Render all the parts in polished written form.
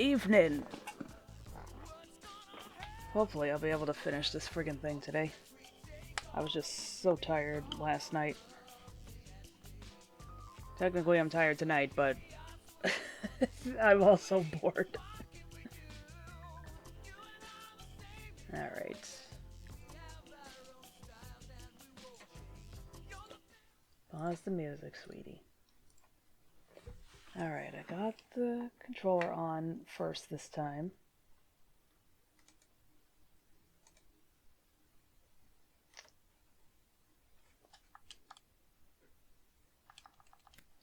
Evening! Hopefully I'll be able to finish this friggin' thing today. I was just so tired last night. Technically I'm tired tonight, but I'm also bored. Alright. Pause the music, sweetie. Alright, I got the controller on first this time.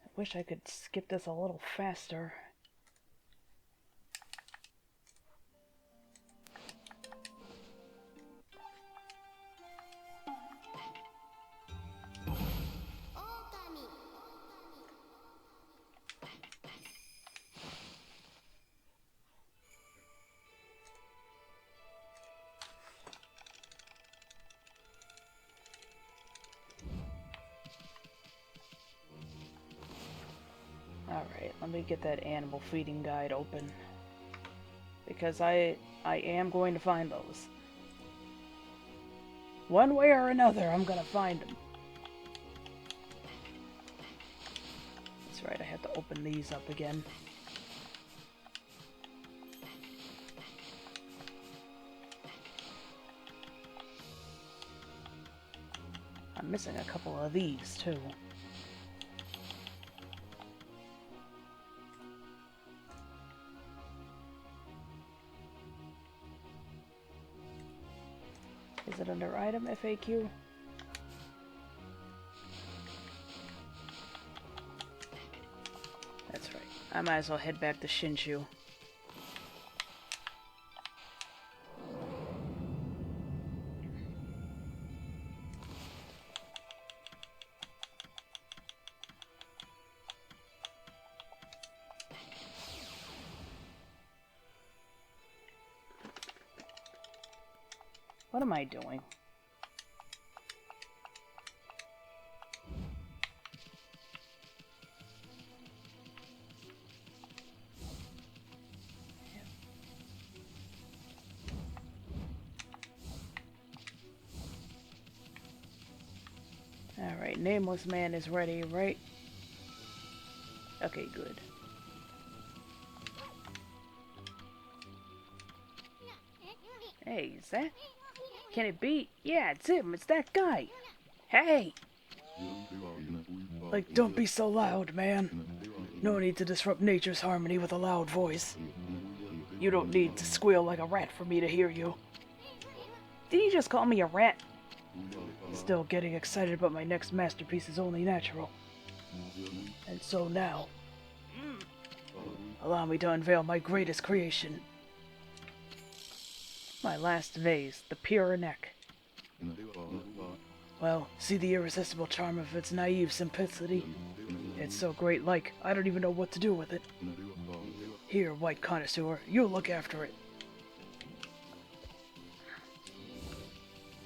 I wish I could skip this a little faster. Alright, let me get that animal feeding guide open. Because I am going to find those. One way or another, I'm gonna find them. That's right, I have to open these up again. I'm missing a couple of these, too. Is it under item FAQ? That's right. I might as well head back to Shinshu. What am I doing? Alright, Nameless Man is ready, right? Okay, good. Hey, is that? Can it be? Yeah, it's him. It's that guy. Hey! Like, don't be so loud, man. No need to disrupt nature's harmony with a loud voice. You don't need to squeal like a rat for me to hear you. Did you just call me a rat? Still, getting excited about my next masterpiece is only natural. And so now, allow me to unveil my greatest creation. My last vase, the pure neck. Well, see the irresistible charm of its naive simplicity? It's so great, like, I don't even know what to do with it. Here, white connoisseur, you look after it.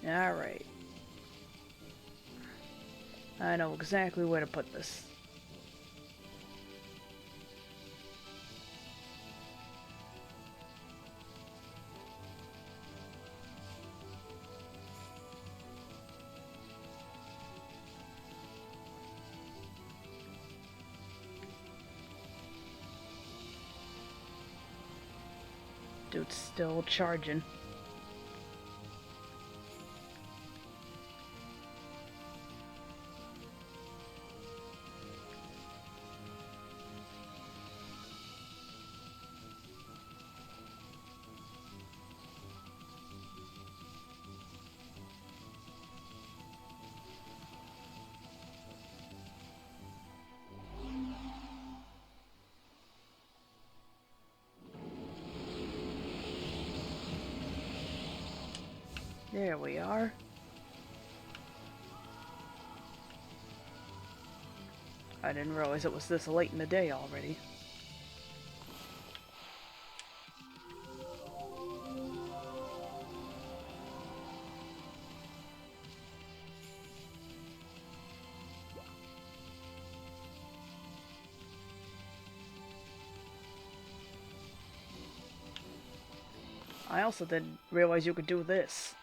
Alright. I know exactly where to put this. Dude's still charging. There we are. I didn't realize it was this late in the day already. I also didn't realize you could do this.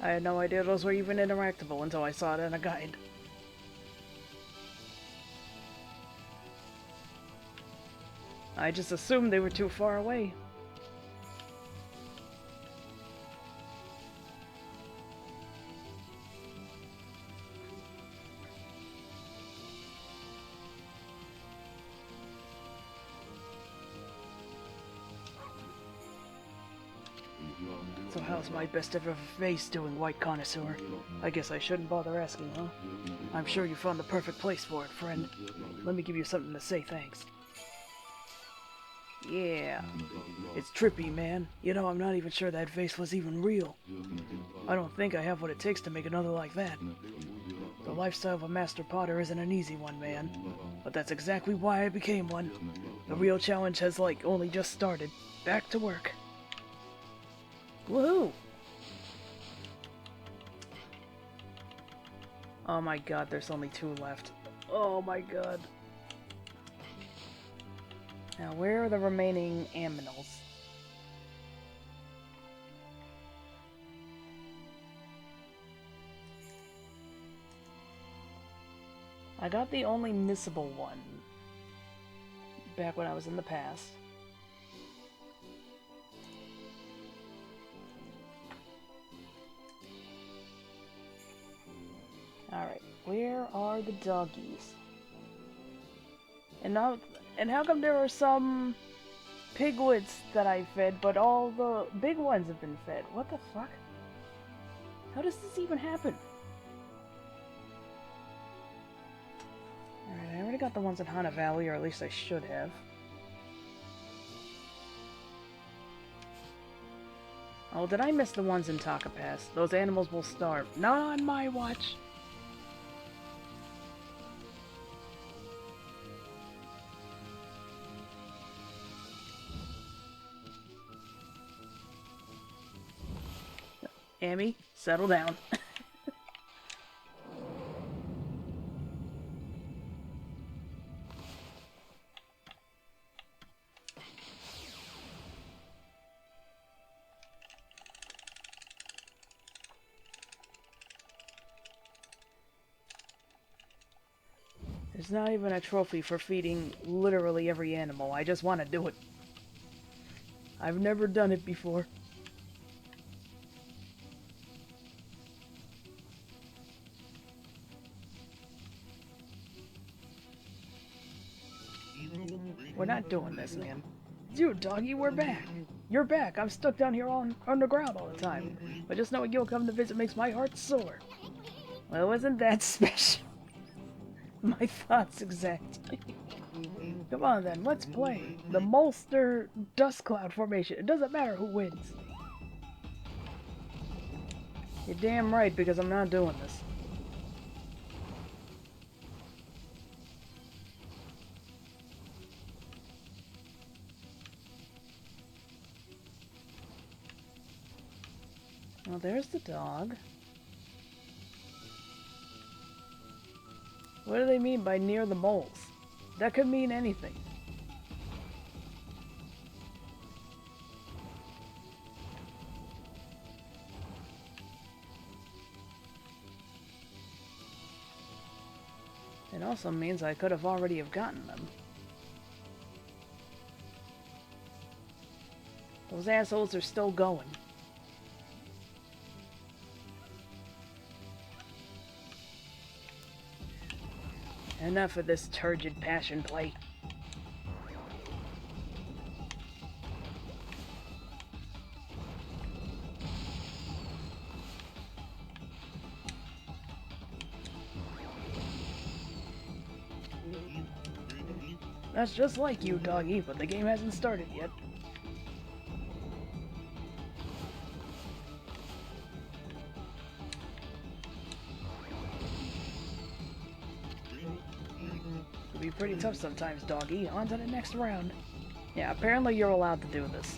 I had no idea those were even interactable until I saw it in a guide. I just assumed they were too far away. So how's my best ever vase doing, white connoisseur? I guess I shouldn't bother asking, huh? I'm sure you found the perfect place for it, friend. Let me give you something to say thanks. Yeah. It's trippy, man. You know, I'm not even sure that vase was even real. I don't think I have what it takes to make another like that. The lifestyle of a master potter isn't an easy one, man. But that's exactly why I became one. The real challenge has, like, only just started. Back to work. Woohoo! Oh my god, there's only 2 left. Oh my god. Now, where are the remaining aminals? I got the only missable one back when I was in the past. Alright, where are the doggies? And how come there are some piglets that I fed, but all the big ones have been fed? What the fuck? How does this even happen? Alright, I already got the ones in Hana Valley, or at least I should have. Oh, did I miss the ones in Taka Pass? Those animals will starve. Not on my watch! Amy, settle down. There's not even a trophy for feeding literally every animal. I just want to do it. I've never done it before. We're not doing this, man. Dude, doggy, we're back. You're back. I'm stuck down here on the ground all the time. But just knowing you'll come to visit makes my heart soar. Well, isn't that special? My thoughts exactly. Come on then, let's play. The Molster Dust Cloud Formation. It doesn't matter who wins. You're damn right, because I'm not doing this. Well, there's the dog. What do they mean by near the moles? That could mean anything. It also means I could have already have gotten them. Those assholes are still going. Enough of this turgid passion play. That's just like you, doggy, but the game hasn't started yet. Be pretty tough sometimes, doggy. On to the next round. Yeah, apparently you're allowed to do this.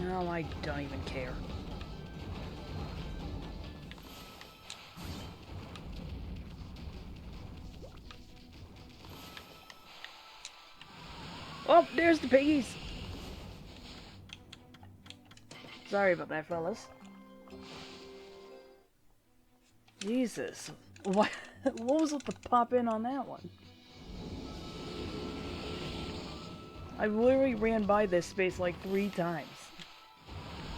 No, I don't even care. Oh, there's the piggies! Sorry about that, fellas. Jesus. What was with the pop in on that one? I literally ran by this space like 3 times.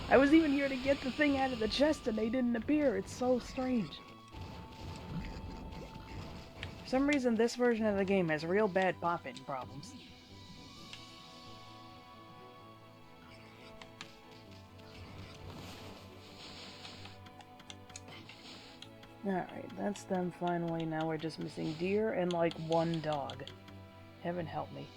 I was even here to get the thing out of the chest and they didn't appear. It's so strange. For some reason, this version of the game has real bad pop-in problems. Alright, that's them finally. Now we're just missing deer and like 1 dog. Heaven help me.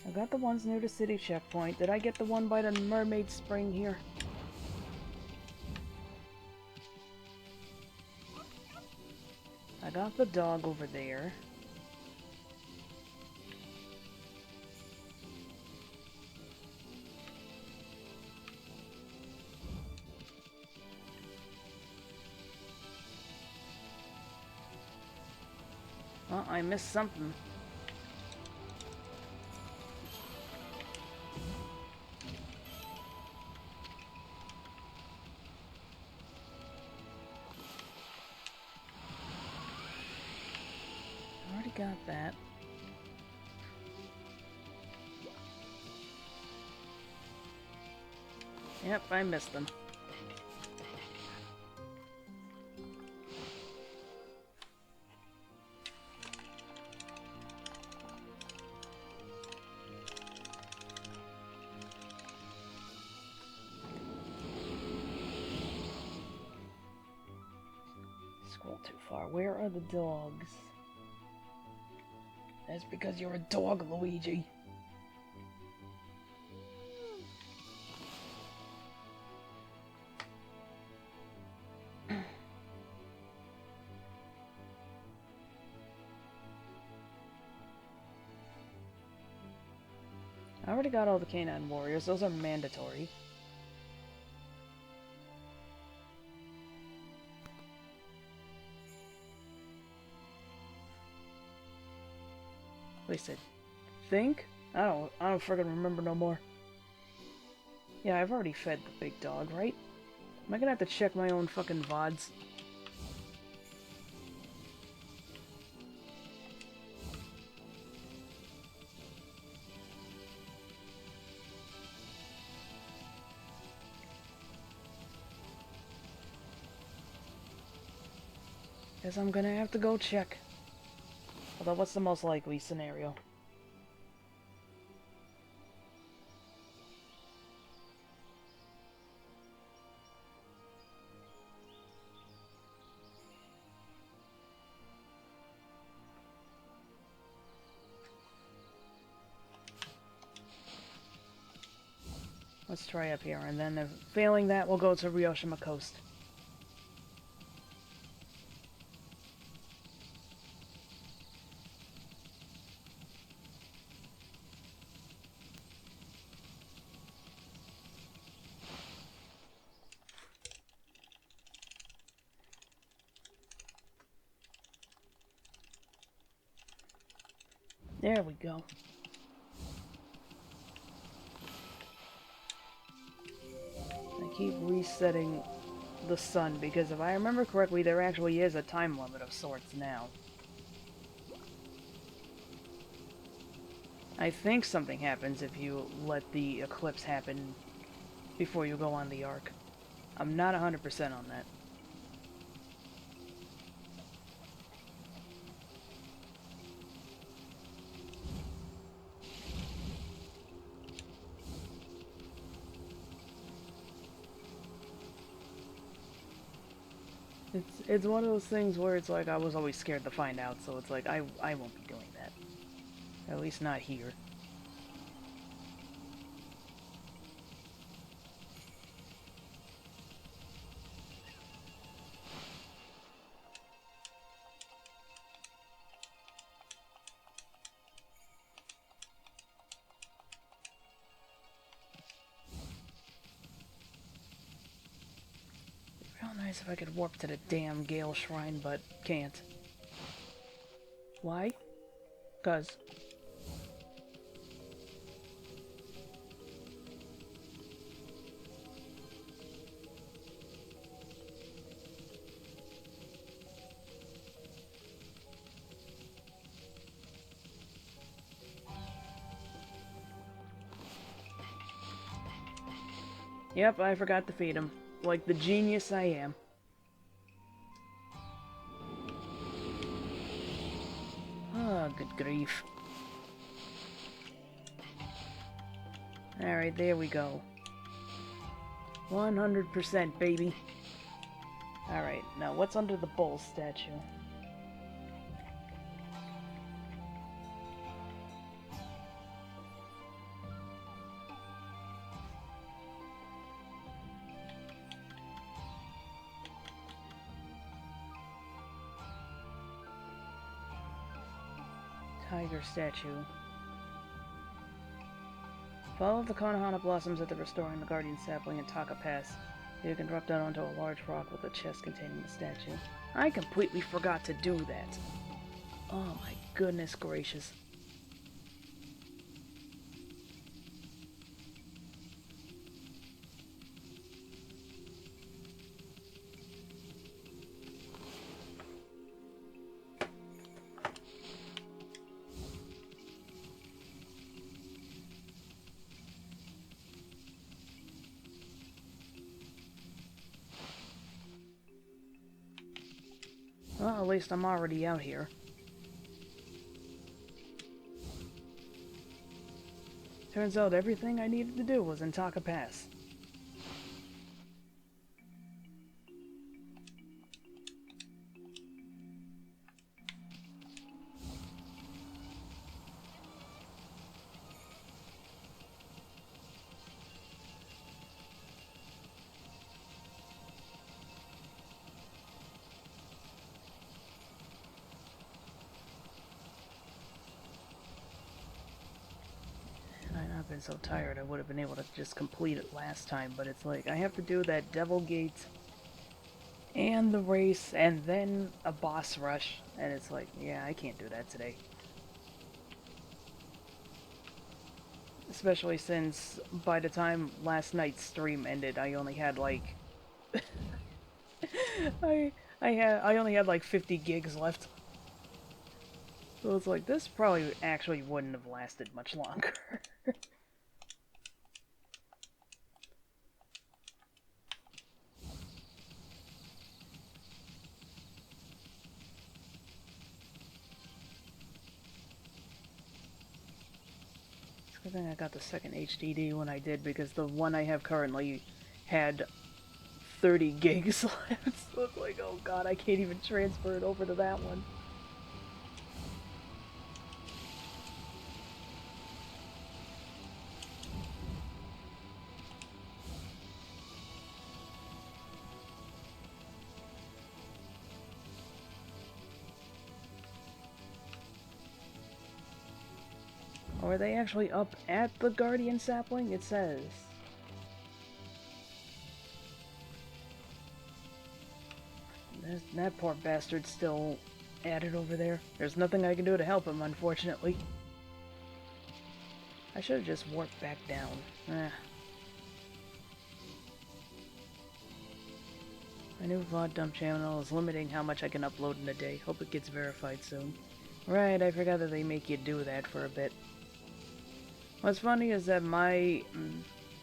I got the ones near the city checkpoint. Did I get the one by the mermaid spring here? I got the dog over there. Oh, I missed something. Already got that. Yep, I missed them. Scroll too far. Where are the dogs? That's because you're a dog, Luigi. I already got all the canine warriors. Those are mandatory. At least I think? I don't friggin' remember no more. Yeah, I've already fed the big dog, right? Am I gonna have to check my own fucking VODs? Guess I'm gonna have to go check. Although, what's the most likely scenario? Let's try up here, and then if failing that, we'll go to Ryoshima Coast. There we go. I keep resetting the sun because if I remember correctly, there actually is a time limit of sorts now. I think something happens if you let the eclipse happen before you go on the arc. I'm not 100% on that. It's one of those things where it's like I was always scared to find out, so it's like I won't be doing that. At least not here. How nice if I could warp to the damn Gale Shrine, but can't. Why? 'Cause. Yep, I forgot to feed him. Like the genius I am. Oh, good grief. Alright, there we go. 100%, baby. Alright, now what's under the bull statue? Tiger statue. Follow the Konohana blossoms at the Restoring the Guardian sapling in Taka Pass. You can drop down onto a large rock with a chest containing the statue. I completely forgot to do that. Oh my goodness gracious. Well, at least I'm already out here. Turns out everything I needed to do was in Taka Pass. I've been so tired I would have been able to just complete it last time, but it's like I have to do that Devil Gate and the race and then a boss rush, and it's like, yeah, I can't do that today. Especially since by the time last night's stream ended, I only had like I only had like 50 gigs left. So it's like this probably actually wouldn't have lasted much longer. I think I got the second HDD when I did, because the one I have currently had 30 gigs left. So it's like, oh god, I can't even transfer it over to that one. Or are they actually up at the Guardian sapling? It says. That poor bastard's still at it over there. There's nothing I can do to help him, unfortunately. I should have just warped back down. My new VOD dump channel is limiting how much I can upload in a day. Hope it gets verified soon. Right, I forgot that they make you do that for a bit. What's funny is that my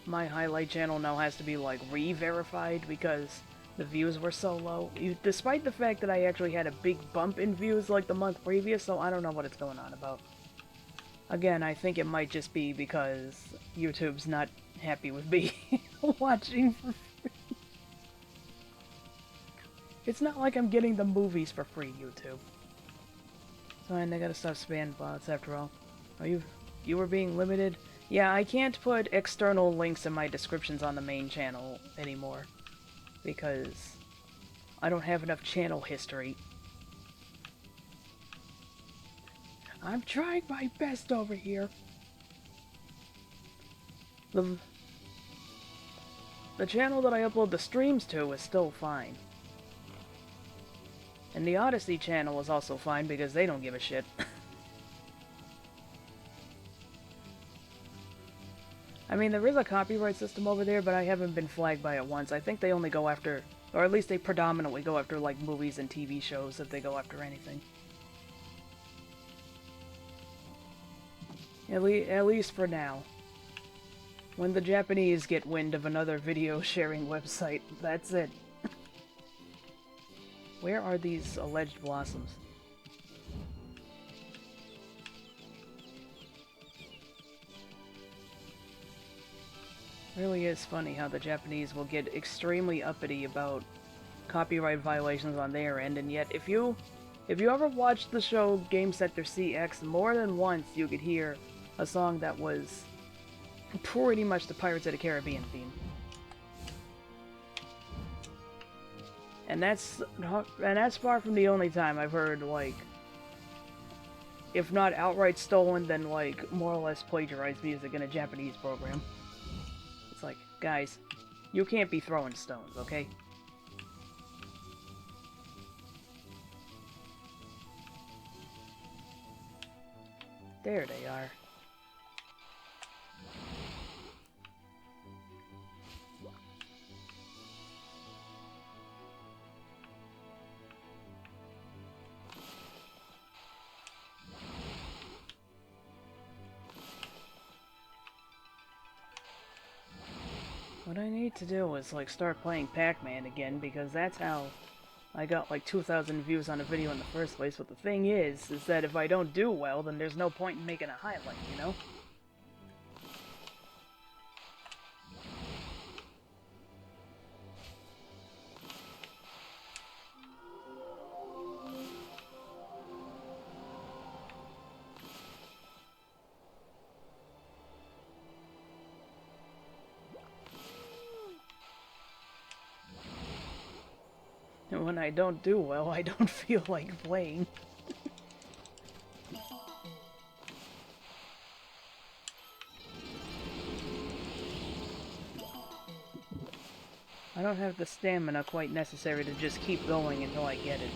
highlight channel now has to be like re-verified because the views were so low. Despite the fact that I actually had a big bump in views like the month previous, so I don't know what it's going on about. Again, I think it might just be because YouTube's not happy with me watching for free. It's not like I'm getting the movies for free, YouTube. Fine, they gotta stop spam bots after all. Are you were being limited? Yeah, I can't put external links in my descriptions on the main channel anymore. Because I don't have enough channel history. I'm trying my best over here. the channel that I upload the streams to is still fine. And the Odyssey channel is also fine because they don't give a shit. I mean, there is a copyright system over there, but I haven't been flagged by it once. I think they only go after, or at least they predominantly go after, like, movies and TV shows if they go after anything. At least for now. When the Japanese get wind of another video sharing website, that's it. Where are these alleged blossoms? Really is funny how the Japanese will get extremely uppity about copyright violations on their end, and yet if you ever watched the show Game Center CX, more than once you could hear a song that was pretty much the Pirates of the Caribbean theme. And that's far from the only time I've heard, like, if not outright stolen, then, like, more or less plagiarized music in a Japanese program. It's like, guys, you can't be throwing stones, okay? There they are. What I need to do is, like, start playing Pac-Man again, because that's how I got, like, 2,000 views on a video in the first place. But the thing is that if I don't do well, then there's no point in making a highlight, you know? And when I don't do well, I don't feel like playing. I don't have the stamina quite necessary to just keep going until I get it.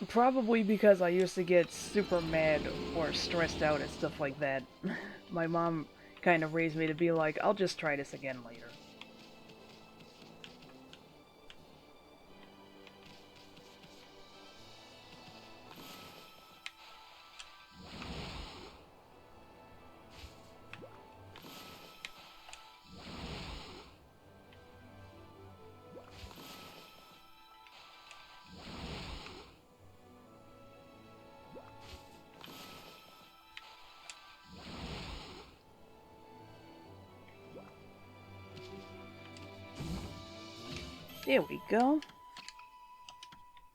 Probably because I used to get super mad or stressed out at stuff like that. My mom kind of raised me to be like, I'll just try this again later. There we go.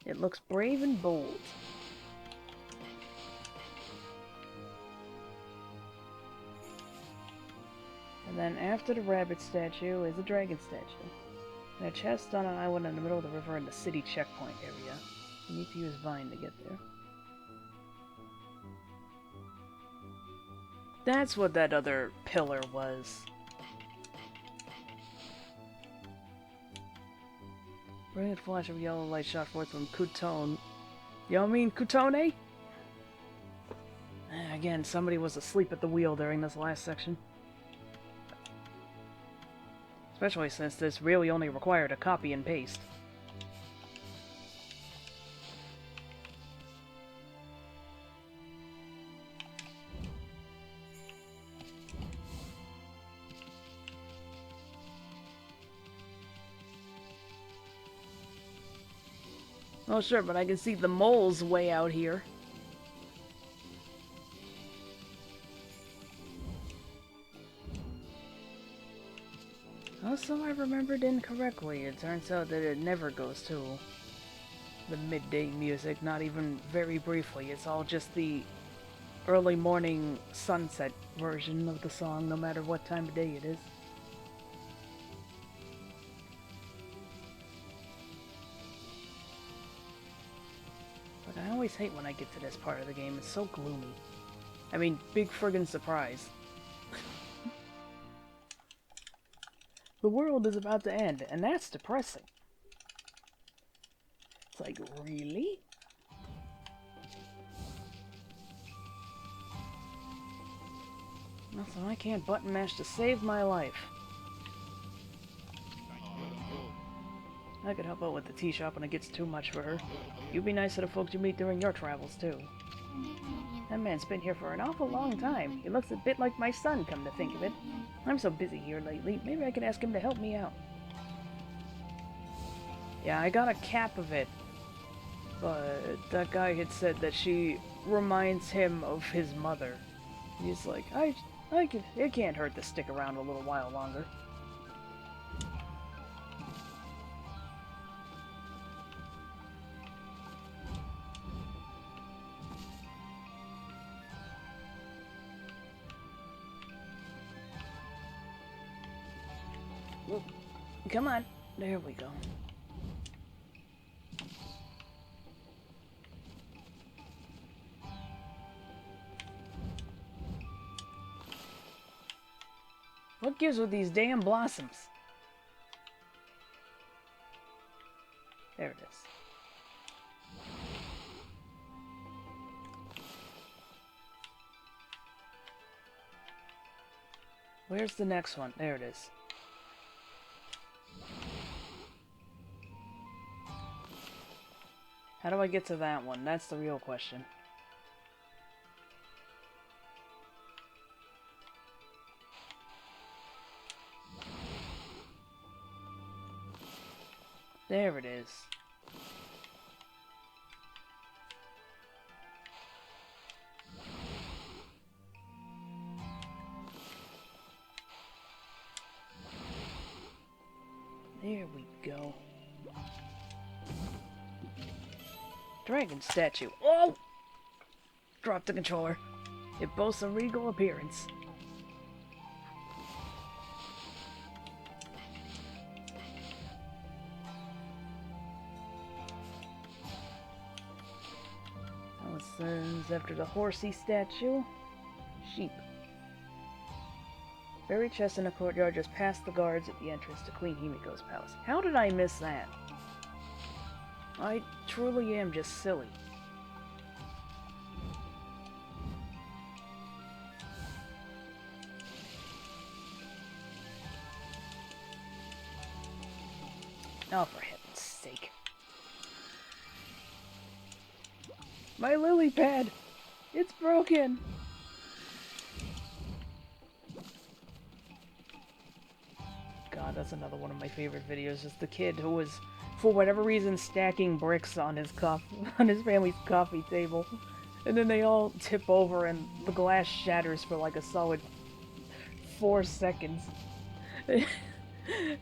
It looks brave and bold. And then after the rabbit statue is a dragon statue. And a chest on an island in the middle of the river in the city checkpoint area. You need to use Vine to get there. That's what that other pillar was. Brilliant flash of yellow light shot forth from Kutone. You mean Kutone? Again, somebody was asleep at the wheel during this last section. Especially since this really only required a copy and paste. Oh sure, but I can see the moles way out here. Also, I remembered incorrectly. It turns out that it never goes to the midday music, not even very briefly. It's all just the early morning sunset version of the song, no matter what time of day it is. But I always hate when I get to this part of the game. It's so gloomy. I mean, big friggin' surprise. the world is about to end, and that's depressing. It's like, really? Nothing I can't button mash to save my life. I could help out with the tea shop when it gets too much for her. You be nice to the folks you meet during your travels, too. That man's been here for an awful long time. He looks a bit like my son, come to think of it. I'm so busy here lately, maybe I could ask him to help me out. Yeah, I got a cap of it. But that guy had said that she reminds him of his mother. He's like, it can't hurt to stick around a little while longer. Come on. There we go. What gives with these damn blossoms? There it is. Where's the next one? There it is. How do I get to that one? That's the real question. There it is. There we go. Dragon statue. Oh! Drop the controller. It boasts a regal appearance. That after the horsey statue. Sheep. Buried chest in a courtyard just past the guards at the entrance to Queen Himiko's palace. How did I miss that? I truly am just silly. Oh, for heaven's sake. My lily pad! It's broken! God, that's another one of my favorite videos. Is the kid who was, for whatever reason, stacking bricks on his on his family's coffee table. And then they all tip over and the glass shatters for like a solid 4 seconds. And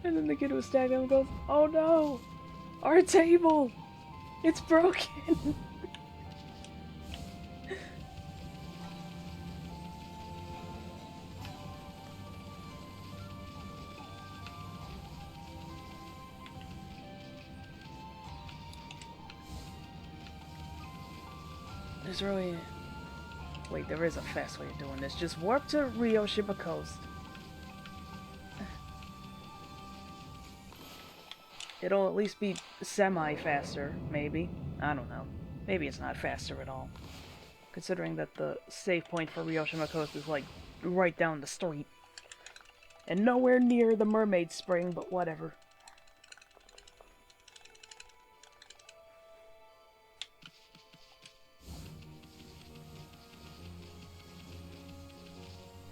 then the kid who was stacking them goes, "Oh no! Our table! It's broken!" There's really... Wait, there is a fast way of doing this. Just warp to Ryoshima Coast. It'll at least be semi-faster, maybe. I don't know. Maybe it's not faster at all. Considering that the save point for Ryoshima Coast is like right down the street. And nowhere near the Mermaid Spring, but whatever.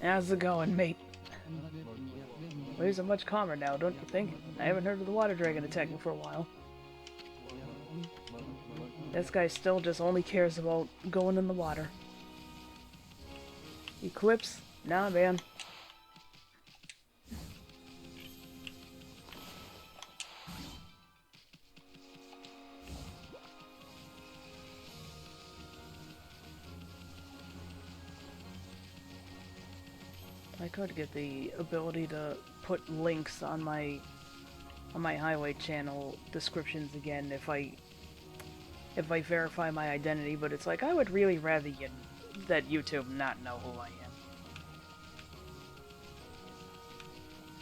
How's it going, mate? Waves are much calmer now, don't you think? I haven't heard of the water dragon attacking for a while. This guy still just only cares about going in the water. Eclipse? Nah, man. I could get the ability to put links on my highway channel descriptions again if I verify my identity, but it's like I would really rather that YouTube not know who I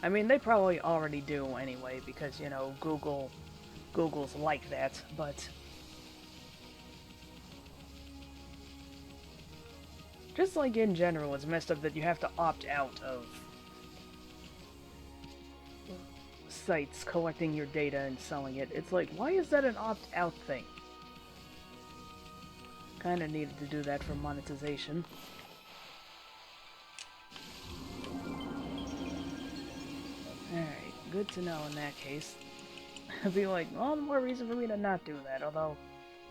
am. I mean, they probably already do anyway, because, you know, Google's like that, but... Just like in general, it's messed up that you have to opt out of sites collecting your data and selling it. It's like, why is that an opt-out thing? Kinda needed to do that for monetization. Alright, good to know in that case. I'd be like, well, more reason for me to not do that, although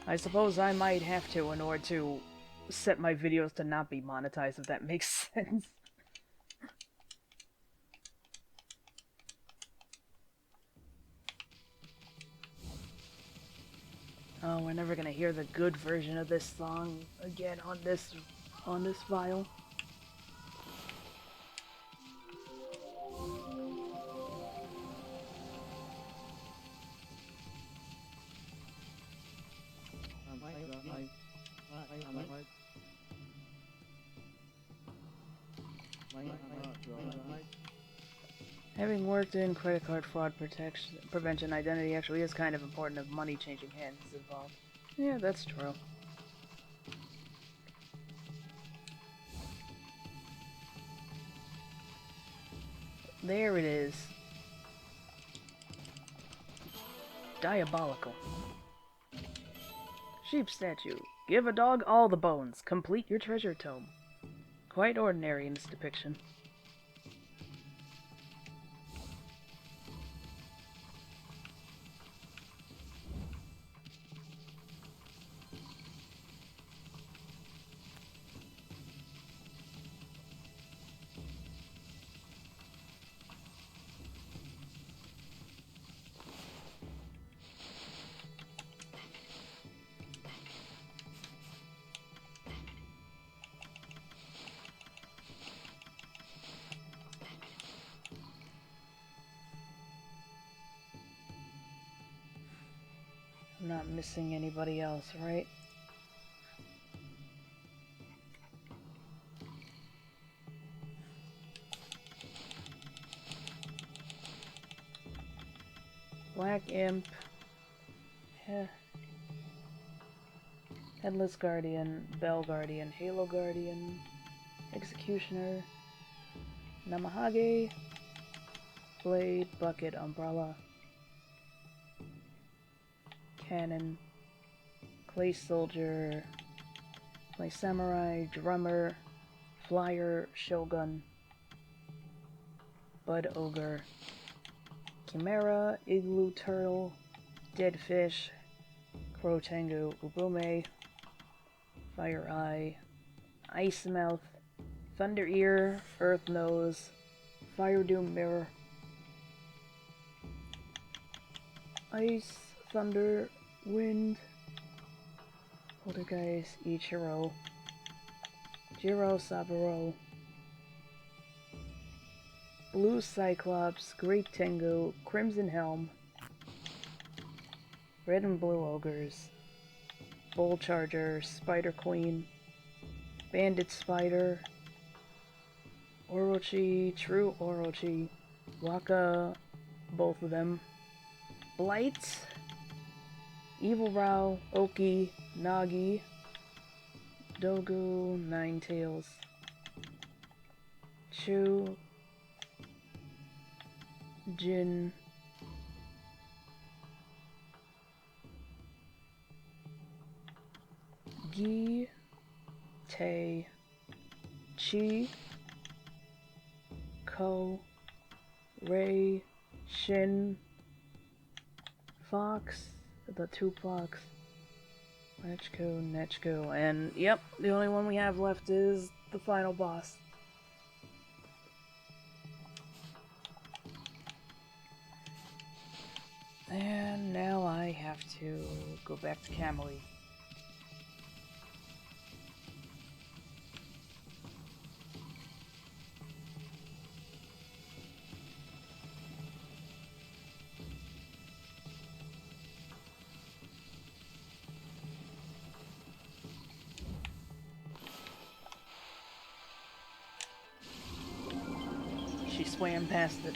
I suppose I might have to in order to set my videos to not be monetized, if that makes sense. Oh, we're never gonna hear the good version of this song again on this file. Having worked in credit card fraud prevention, identity actually is kind of important if money changing hands is involved. Yeah, that's true. There it is. Diabolical. Sheep statue. Give a dog all the bones. Complete your treasure tome. Quite ordinary in this depiction. I'm not missing anybody else, right? Black Imp. Headless Guardian, Bell Guardian, Halo Guardian, Executioner, Namahage, Blade, Bucket, Umbrella, Cannon, Clay Soldier, Clay Samurai, Drummer, Flyer, Shogun, Bud Ogre, Chimera, Igloo Turtle, Dead Fish, Crow Tengu, Ubume, Fire Eye, Ice Mouth, Thunder Ear, Earth Nose, Fire Doom Mirror, Ice, Thunder, Wind, Poltergeist, Ichiro, Jiro Saburo, Blue Cyclops, Great Tengu, Crimson Helm, Red and Blue Ogres, Bull Charger, Spider Queen, Bandit Spider, Orochi, True Orochi, Waka, both of them, Blight, Evil Rao, Oki, Nagi, Dogu, Ninetails, Chu, Jin, Gi, Tay, Chi, Ko, Ray, Shin, Fox, the two Fox, Nechko, and yep, the only one we have left is the final boss. And now I have to go back to Kamui. She swam past it.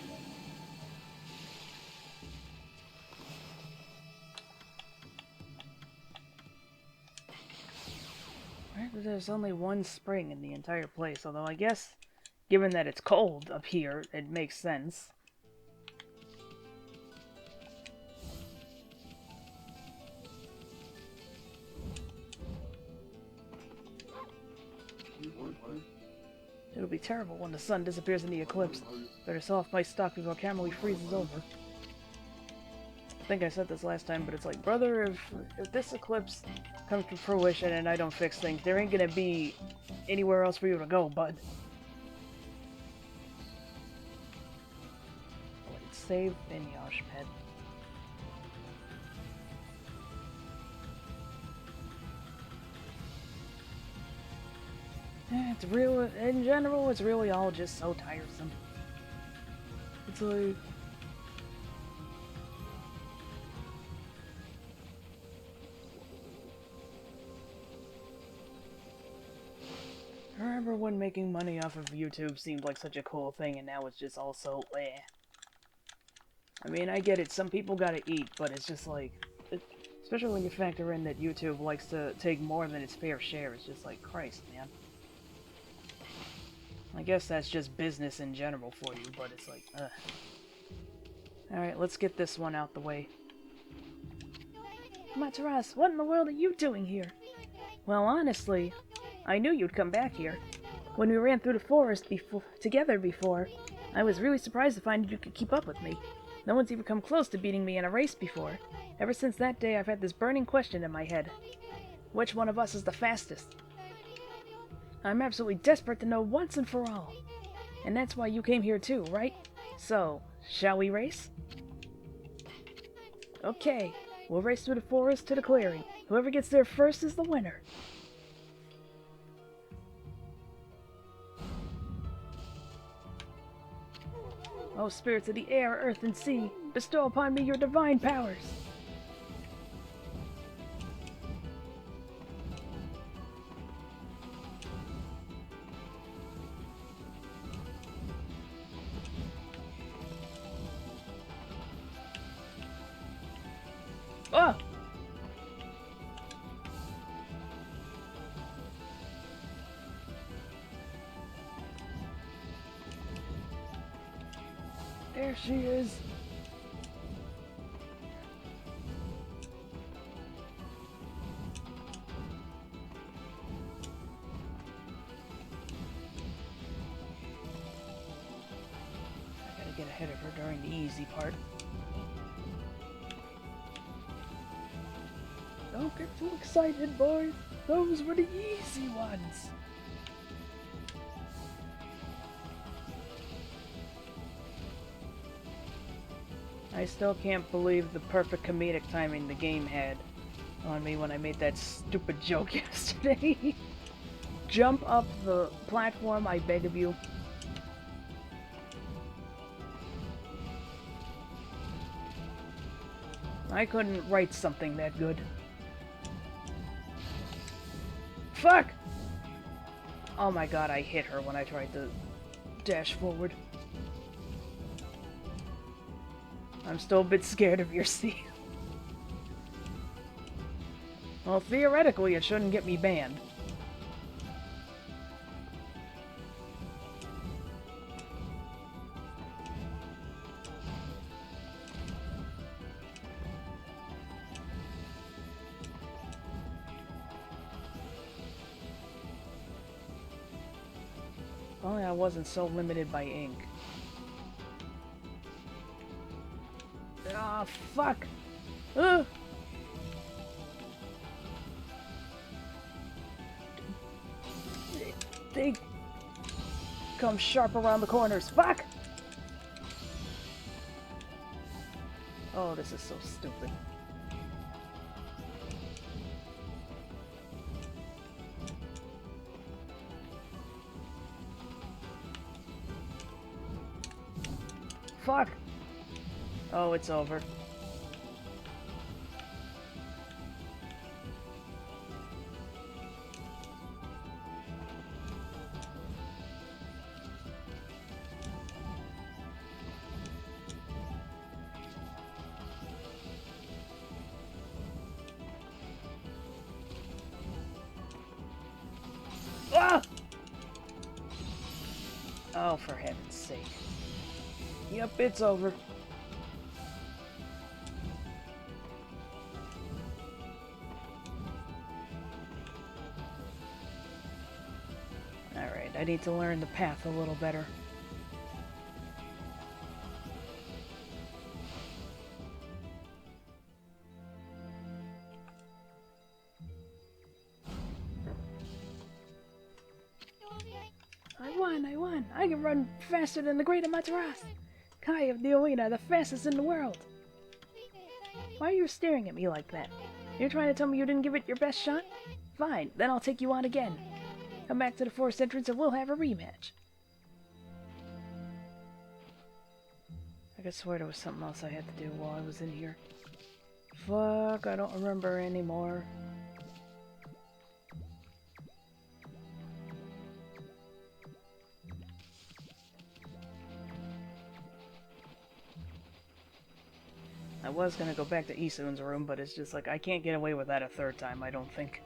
there's only one spring in the entire place, although I guess, given that it's cold up here, it makes sense. It'll be terrible when the sun disappears in the eclipse. Better sell off my stock before Camely freezes over. I think I said this last time, but it's like, brother, if this eclipse comes to fruition and I don't fix things, there ain't gonna be anywhere else for you to go, bud. Wait, save Inyash Pet. It's real, in general, it's really all just so tiresome. It's like... I remember when making money off of YouTube seemed like such a cool thing, and now it's just also eh. I mean, I get it, some people gotta eat, but it's just like... especially when you factor in that YouTube likes to take more than its fair share, it's just like, Christ, man. I guess that's just business in general for you, but it's like, ugh. Alright, let's get this one out the way. Materas, what in the world are you doing here? Well, honestly, I knew you'd come back here. When we ran through the forest together before, I was really surprised to find you could keep up with me. No one's even come close to beating me in a race before. Ever since that day, I've had this burning question in my head. Which one of us is the fastest? I'm absolutely desperate to know once and for all. And that's why you came here too, right? So, shall we race? Okay, we'll race through the forest to the clearing. Whoever gets there first is the winner. O spirits of the air, earth, and sea, bestow upon me your divine powers. Oh! There she is. I gotta get ahead of her during the easy part. Don't get too excited, boys. Those were the easy ones. I still can't believe the perfect comedic timing the game had on me when I made that stupid joke yesterday. Jump up the platform, I beg of you. I couldn't write something that good. Fuck! Oh my god, I hit her when I tried to dash forward. I'm still a bit scared of your seal. Well, theoretically, it shouldn't get me banned. If only I wasn't so limited by ink. Ah, fuck! Ugh! They come sharp around the corners. Fuck! Oh, this is so stupid. Fuck! Oh, it's over. for heaven's sake. Yep, it's over. Alright, I need to learn the path a little better. I won! I can run faster than the great Amaterasu! Kai of the arena, the fastest in the world! Why are you staring at me like that? You're trying to tell me you didn't give it your best shot? Fine, then I'll take you on again. Come back to the forest entrance and we'll have a rematch. I could swear there was something else I had to do while I was in here. Fuck, I don't remember anymore. I was gonna go back to Issun's room, but it's just like, I can't get away with that a third time, I don't think.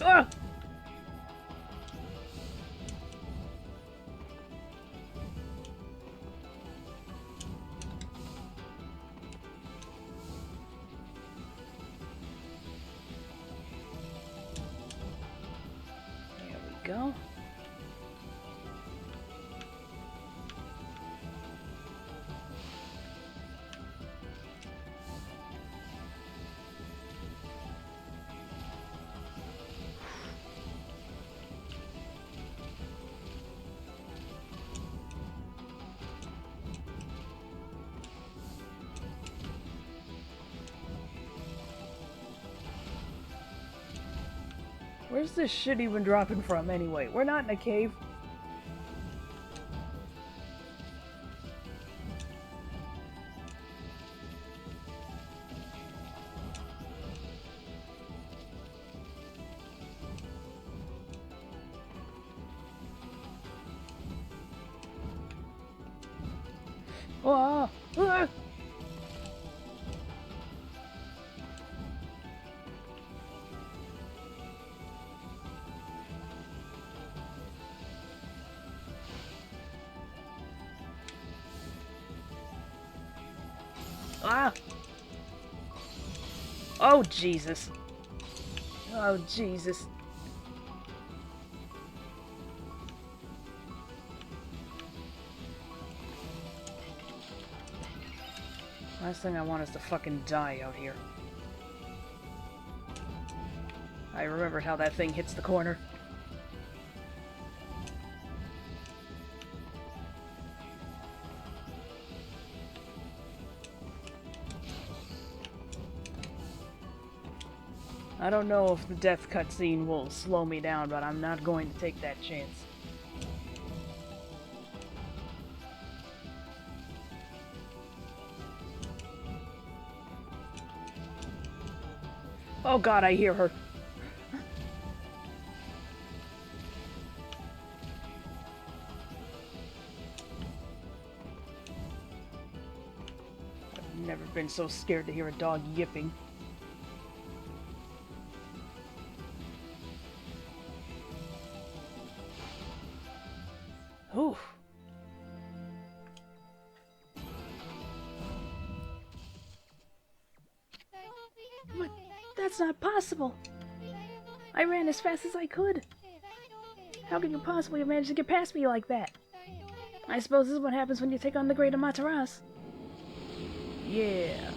Ah! There we go. Where's this shit even dropping from, anyway? We're not in a cave. Oh! Ah! Ah! Oh, Jesus. Oh, Jesus. Last thing I want is to fucking die out here. I remembered how that thing hits the corner. I don't know if the death cutscene will slow me down, but I'm not going to take that chance. Oh god, I hear her. I've never been so scared to hear a dog yipping. Ooh. But that's not possible. I ran as fast as I could. How can you possibly have managed to get past me like that? I suppose this is what happens when you take on the great Amaterasu. Yeah.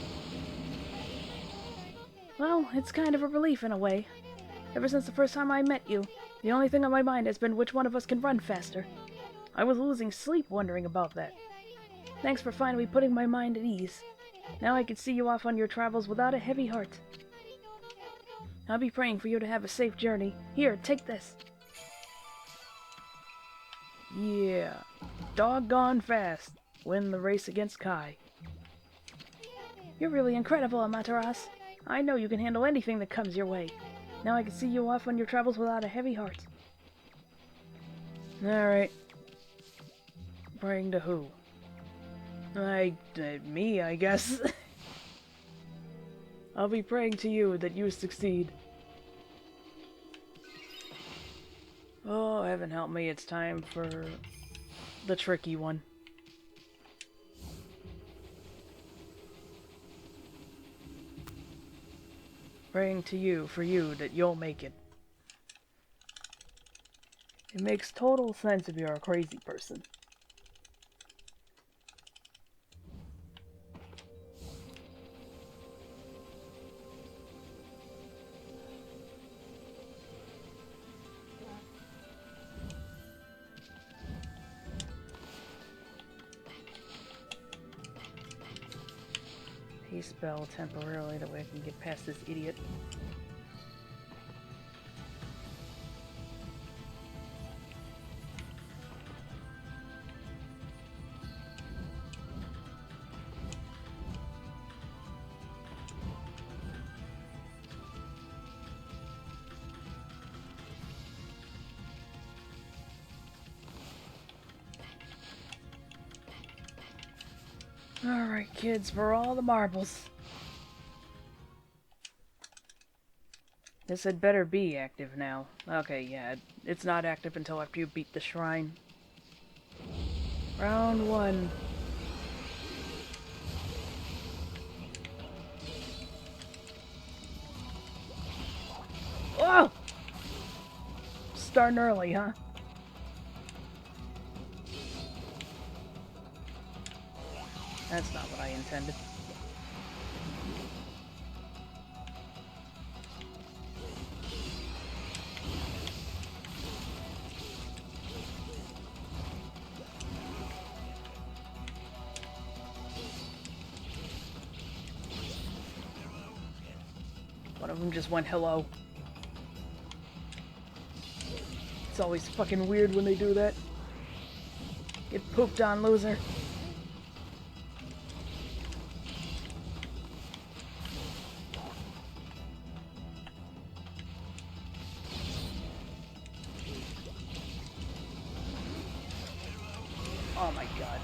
Well, it's kind of a relief in a way. Ever since the first time I met you, the only thing on my mind has been which one of us can run faster. I was losing sleep wondering about that. Thanks for finally putting my mind at ease. Now I can see you off on your travels without a heavy heart. I'll be praying for you to have a safe journey. Here, take this. Yeah. Doggone fast. Win the race against Kai. You're really incredible, Amaterasu. I know you can handle anything that comes your way. Now I can see you off on your travels without a heavy heart. Alright. Praying to who? Me, I guess. I'll be praying to you that you succeed. Oh, heaven help me, it's time for the tricky one. Praying to you, for you, that you'll make it. It makes total sense if you're a crazy person. Haste spell temporarily, that way I can get past this idiot. Alright, kids, for all the marbles. This had better be active now. Okay, yeah, it's not active until after you beat the shrine. Round 1. Oh! Starting early, huh? That's not what I intended. One of them just went hello. It's always fucking weird when they do that. Get pooped on, loser. Oh my god.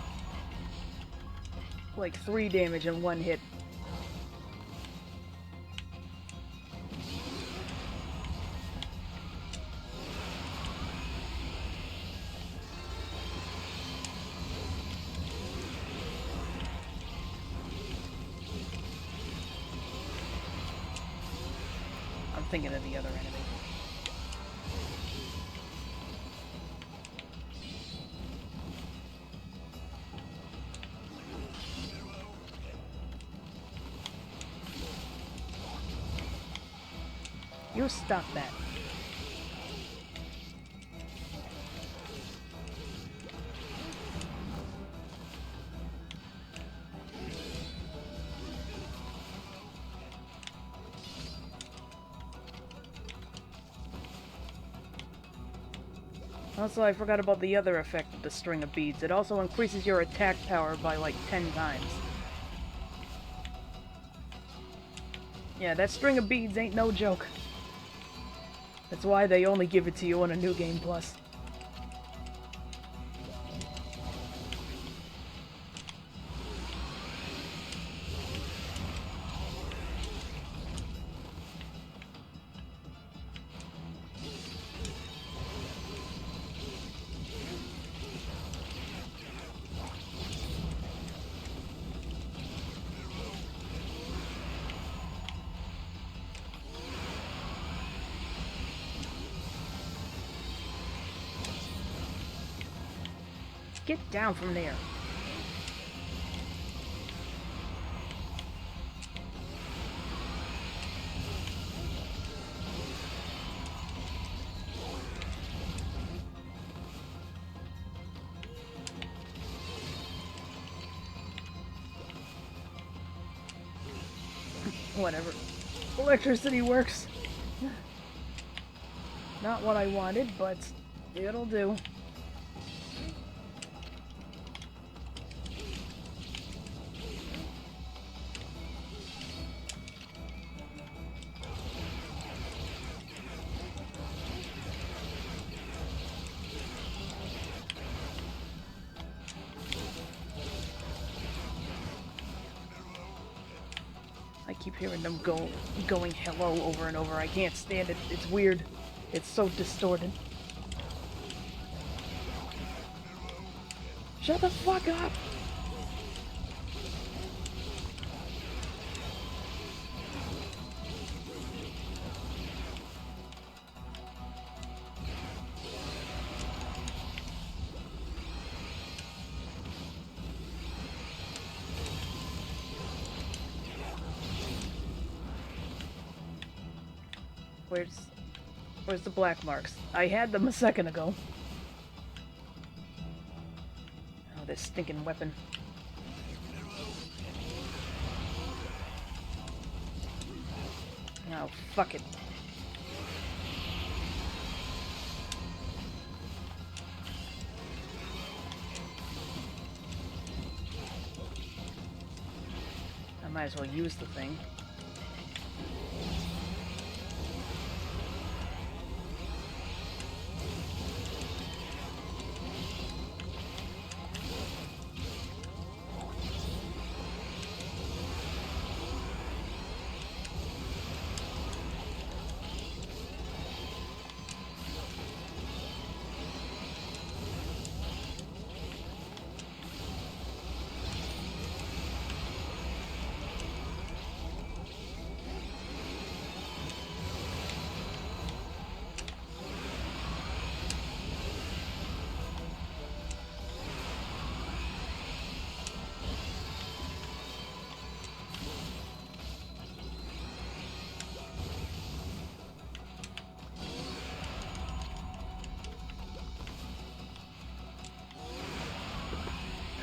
Like 3 damage in 1 hit. I'm thinking of the other enemy. You stop that. Also, I forgot about the other effect of the string of beads. It also increases your attack power by like 10 times. Yeah, that string of beads ain't no joke. That's why they only give it to you on a New Game Plus. Get down from there. Whatever. Electricity works. Not what I wanted, but it'll do. I keep hearing them going hello over and over. I can't stand it. It's weird. It's so distorted. Shut the fuck up! Where's the black marks? I had them a second ago. Oh, this stinking weapon. Oh, fuck it. I might as well use the thing.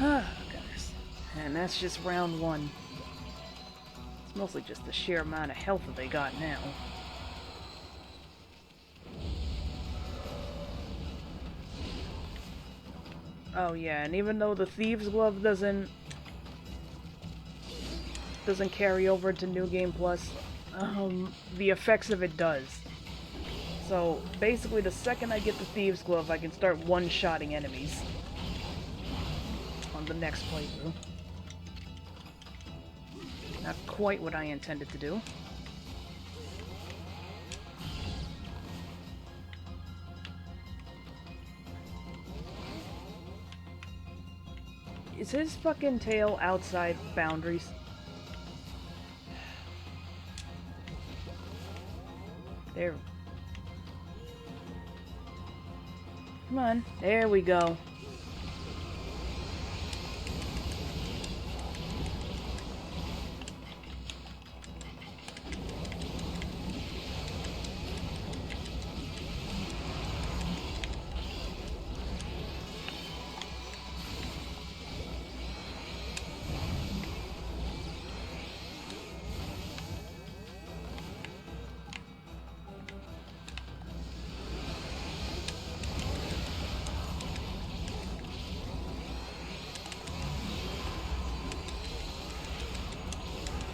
Oh, goodness. And that's just round one. It's mostly just the sheer amount of health that they got now. Oh yeah, and even though the Thieves' Glove doesn't carry over to New Game Plus, the effects of it does. So, basically the second I get the Thieves' Glove, I can start one-shotting enemies. On the next playthrough. Not quite what I intended to do. Is his fucking tail outside boundaries? There. Come on. There we go.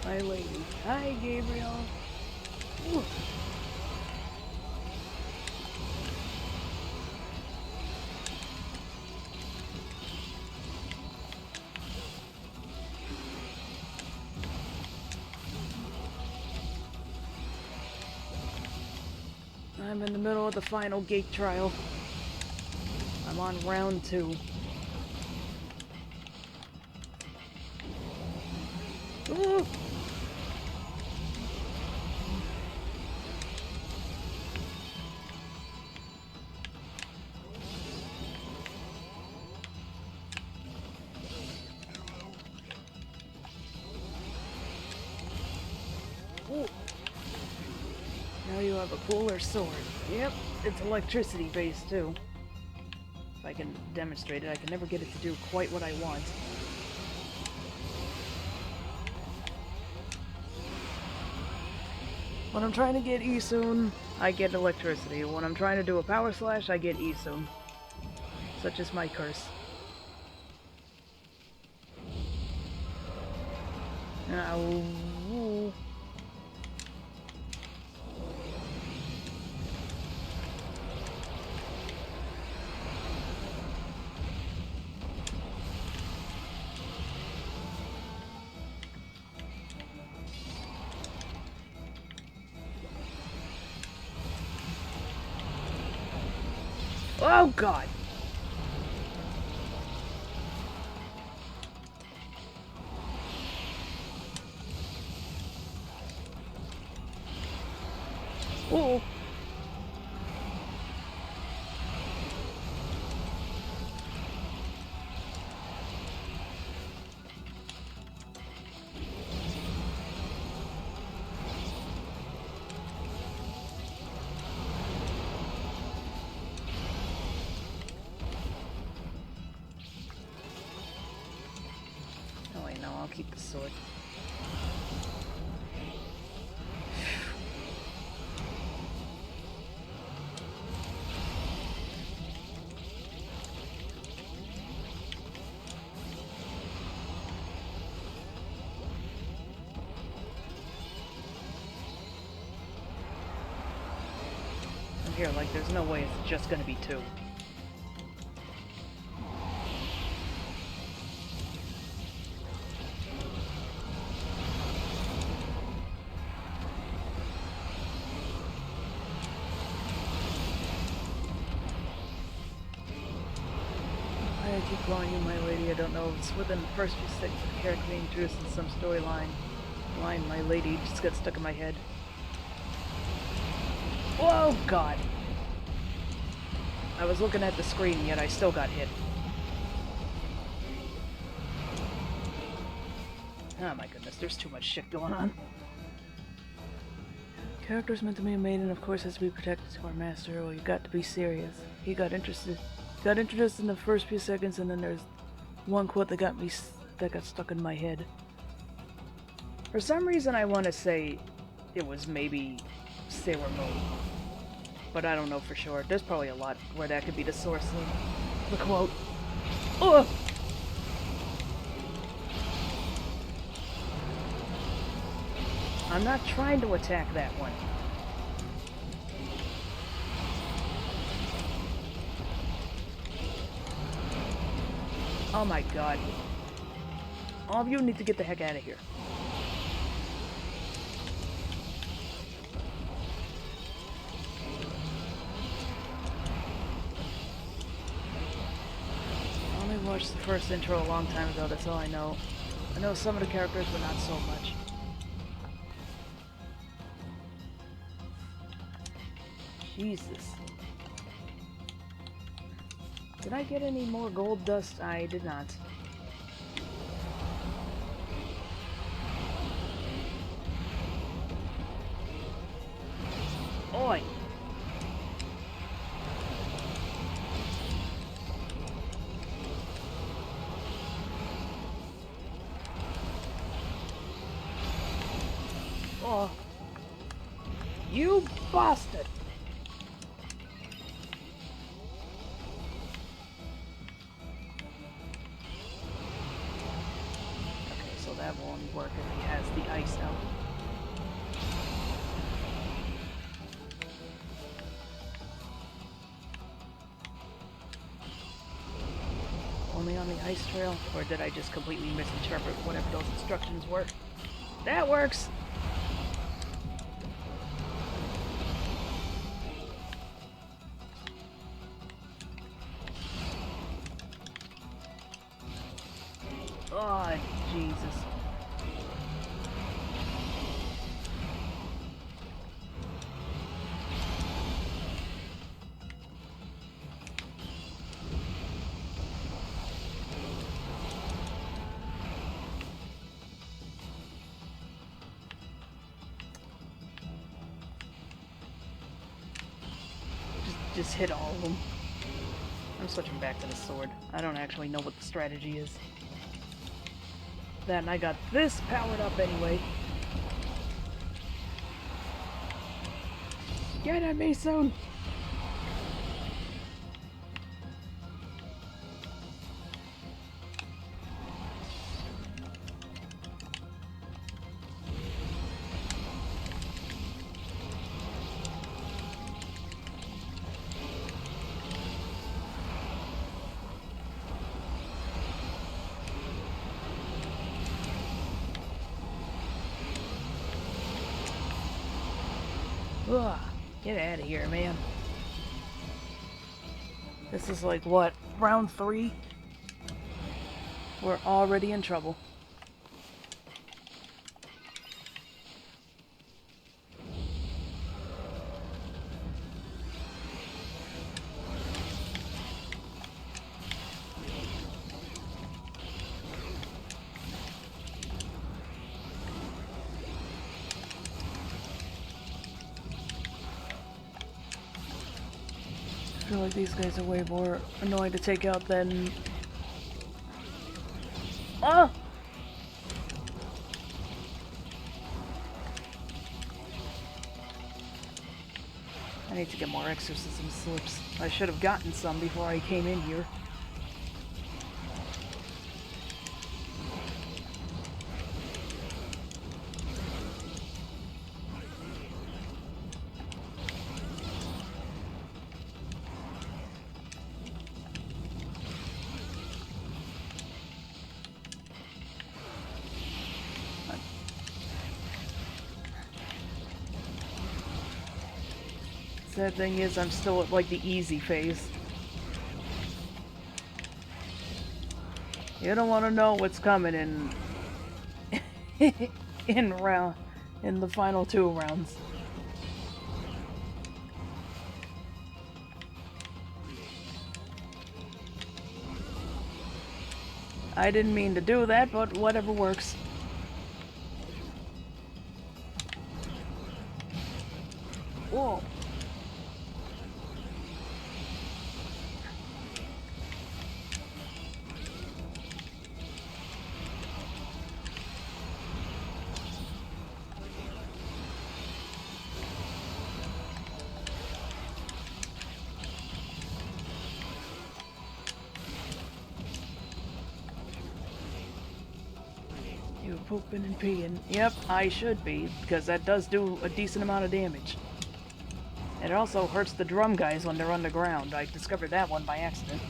My lady. Hi, Gabriel. Ooh. I'm in the middle of the final gate trial. I'm on round 2. Ooh. Ooh. Now you have a cooler sword. Yep, it's electricity based too. If I can demonstrate it, I can never get it to do quite what I want. When I'm trying to get Issun, I get electricity. When I'm trying to do a power slash, I get Issun. Such is my curse. Ow. Oh god! Oh! I'll keep the sword. I'm here, like, there's no way it's just gonna be two. I keep calling you my lady. I don't know if it's within the first few seconds of the character being introduced in some storyline. Line, my lady, just got stuck in my head. Whoa, God! I was looking at the screen, yet I still got hit. Oh my goodness, there's too much shit going on. Character's meant to be a maiden, of course has to be protected to our master. Well, you got to be serious. He got introduced in the first few seconds, and then there's one quote that got stuck in my head. For some reason, I want to say it was maybe Sailor Moon, but I don't know for sure. There's probably a lot where that could be the source of the quote. Ugh! I'm not trying to attack that one. Oh my god. All of you need to get the heck out of here. I only watched the first intro a long time ago, that's all I know. I know some of the characters, but not so much. Jesus. Did I get any more gold dust? I did not. Oi! Oh. You bastard! That won't work if he has the ice out. Only on the ice trail? Or did I just completely misinterpret whatever those instructions were? That works! Oh, Jesus. Just hit all of them. I'm switching back to the sword. I don't actually know what the strategy is. That, and I got this powered up anyway. Get at me soon! Ugh, get out of here, man. This is like, what, round 3? We're already in trouble. I feel like these guys are way more annoying to take out than... Oh! I need to get more exorcism slips. I should have gotten some before I came in here. Sad thing is, I'm still at, like, the easy phase. You don't want to know what's coming in... in the final 2 rounds. I didn't mean to do that, but whatever works. Whoa. You're pooping and peeing. Yep, I should be, because that does do a decent amount of damage. It also hurts the drum guys when they're underground. I discovered that one by accident.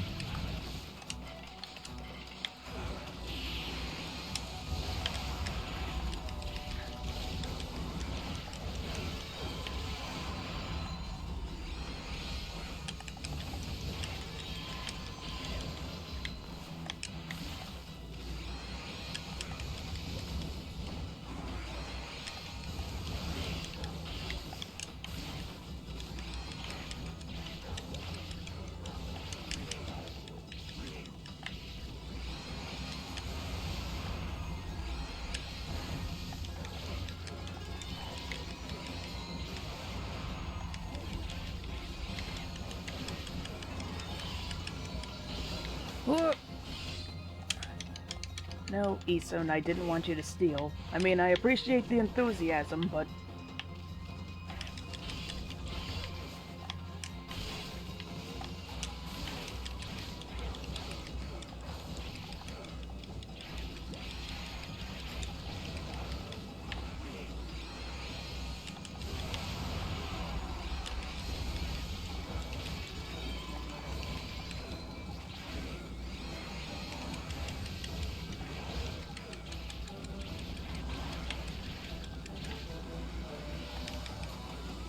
No, Issun, I didn't want you to steal. I mean, I appreciate the enthusiasm, but...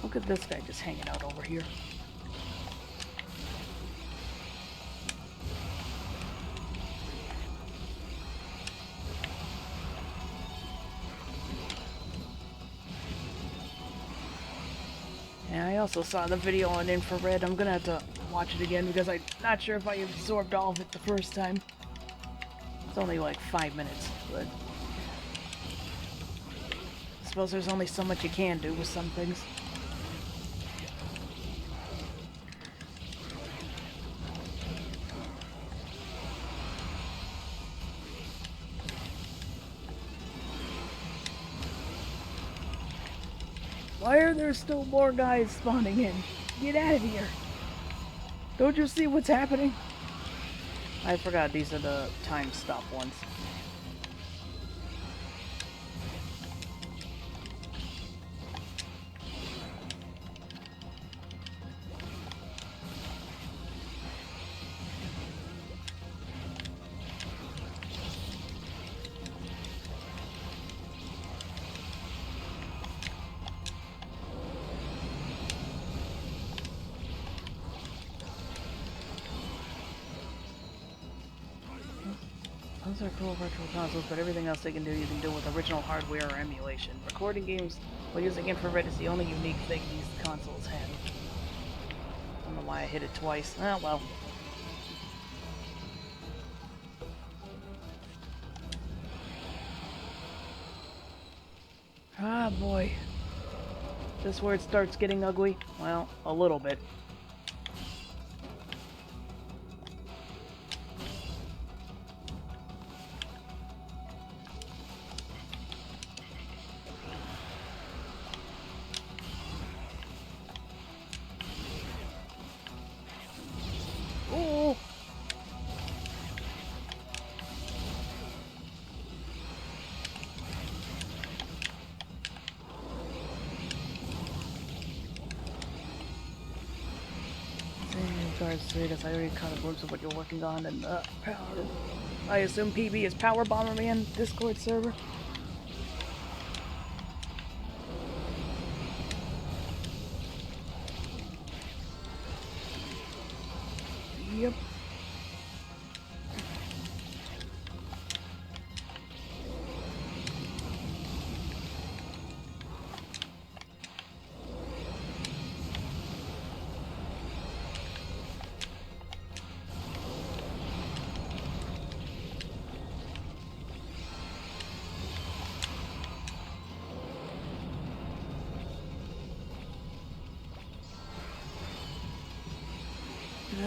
Look at this guy just hanging out over here. And I also saw the video on infrared. I'm gonna have to watch it again because I'm not sure if I absorbed all of it the first time. It's only like 5 minutes, but I suppose there's only so much you can do with some things. Why are there still more guys spawning in? Get out of here. Don't you see what's happening? I forgot these are the time stop ones. Those are cool virtual consoles, but everything else they can do you can do with original hardware or emulation. Recording games while using infrared is the only unique thing these consoles have. I don't know why I hit it twice. Ah, well. Ah, boy. This where it starts getting ugly? Well, a little bit. I already caught a glimpse of what you're working on, and I assume PB is Power Bomberman Discord server. Yep.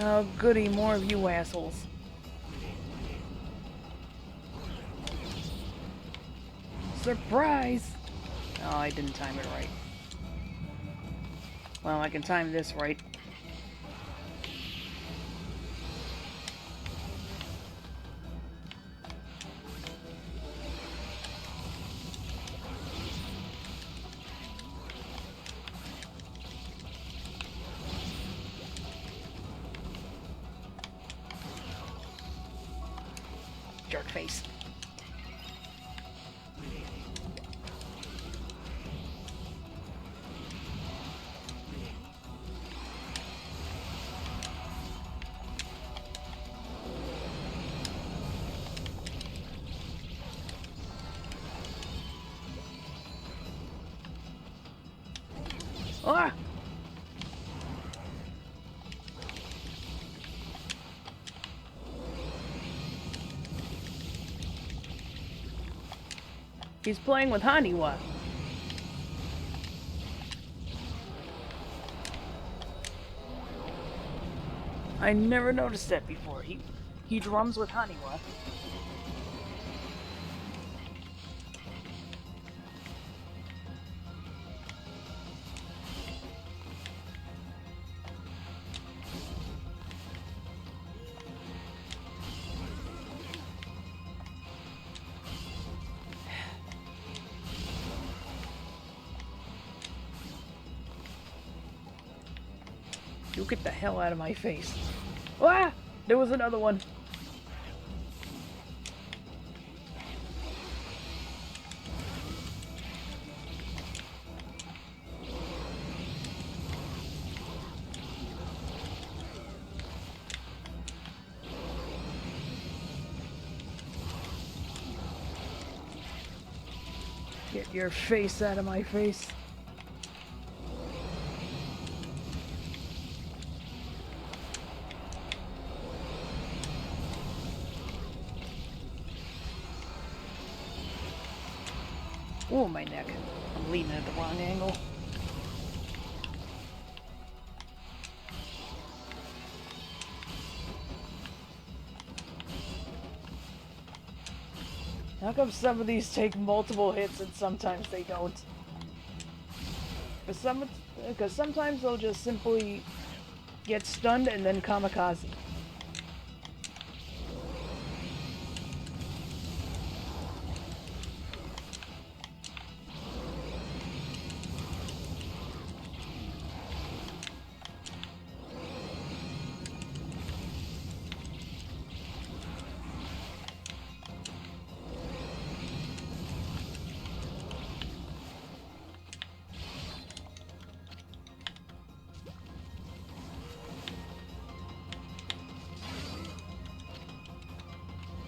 Oh, goody, more of you assholes. Surprise! Oh, I didn't time it right. Well, I can time this right. Jerk face. Ah! He's playing with Haniwa. I never noticed that before. He drums with Haniwa. You get the hell out of my face. Ah! There was another one. Get your face out of my face. Oh, my neck. I'm leaning at the wrong angle. How come some of these take multiple hits and sometimes they don't? Because sometimes they'll just simply get stunned and then kamikaze.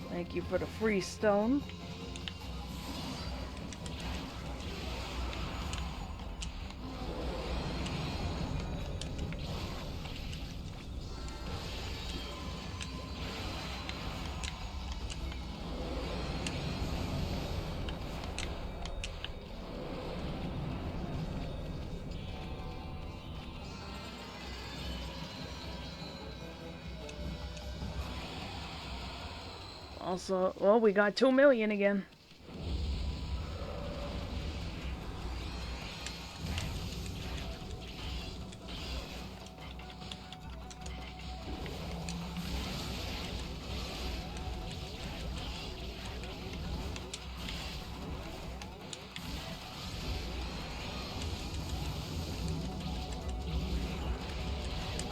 Thank you for the free stone. Also, well, we got 2 million again.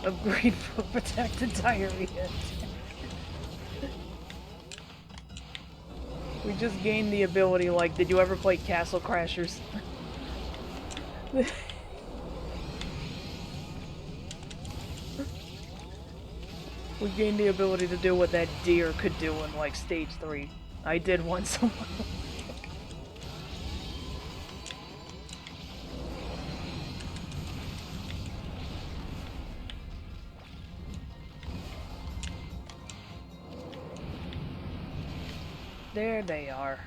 Upgrade for protected diarrhea. We just gained the ability, like, did you ever play Castle Crashers? We gained the ability to do what that deer could do in, like, stage 3. I did once a while. There they are.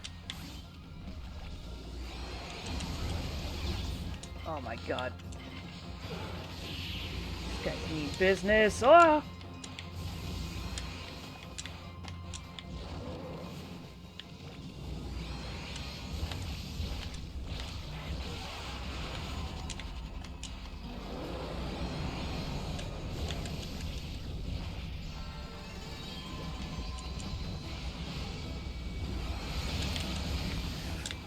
Oh my god. These guys mean business. Oh!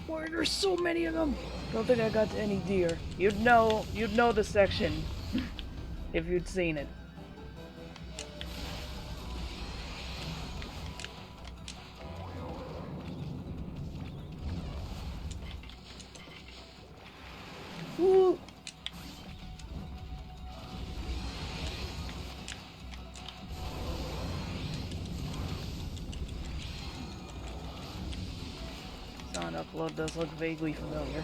Why there's so many of them? Don't think I got to any deer. You'd know the section if you'd seen it. Woo! Sound upload does look vaguely familiar.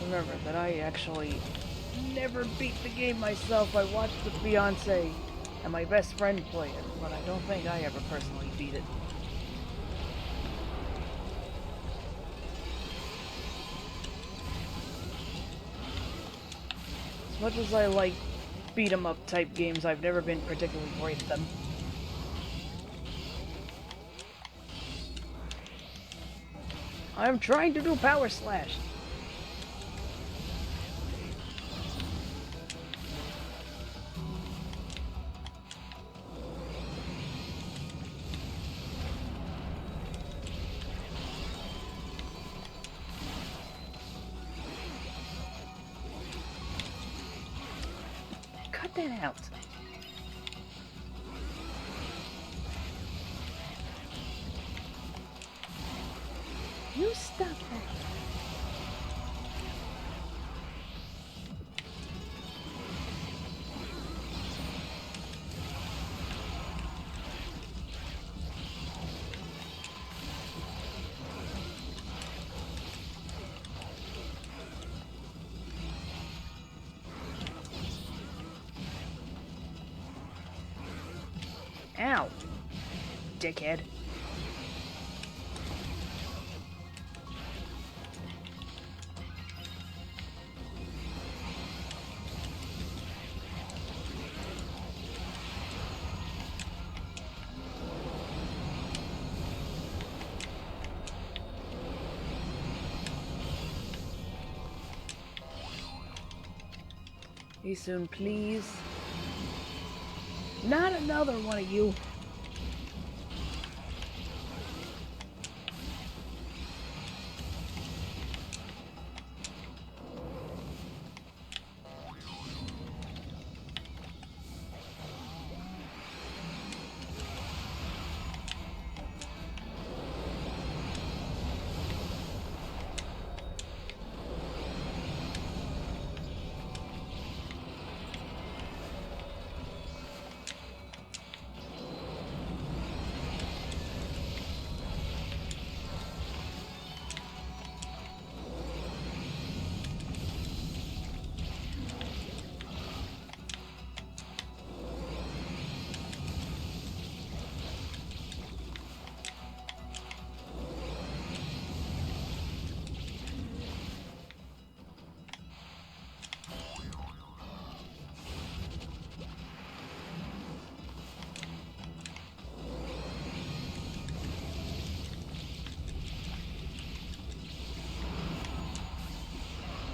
Remember that I actually never beat the game myself. I watched the fiance and my best friend play it, but I don't think I ever personally beat it. As much as I like beat 'em up type games, I've never been particularly great at them. I'm trying to do Power Slash. Cut that out. You stop that. Ow! Dickhead. Issun, please. Not another one of you.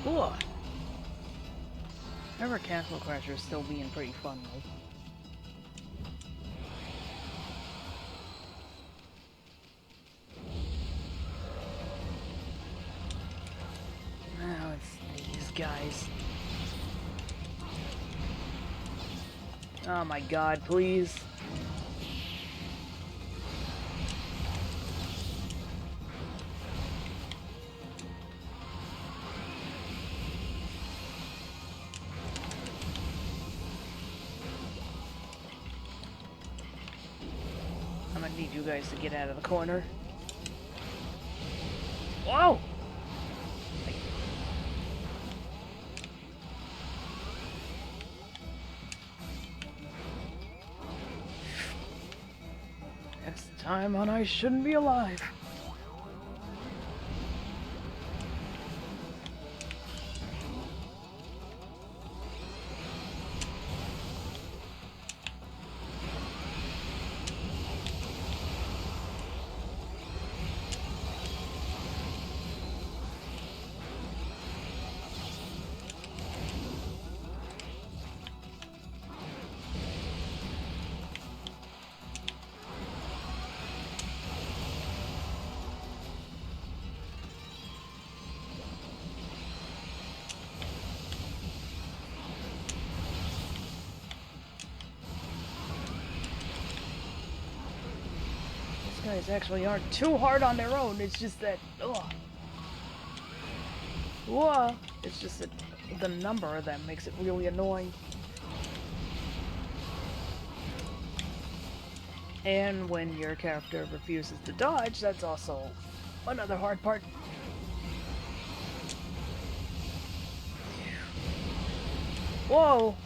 Cool. Remember Castle Crasher still being pretty fun though. Now it's these guys. Oh my god, please. I'm gonna need you guys to get out of the corner. Whoa! That's the time when I shouldn't be alive. Guys actually aren't too hard on their own, it's just that, ugh. Whoa! It's just that the number of them makes it really annoying. And when your character refuses to dodge, that's also another hard part. Whoa!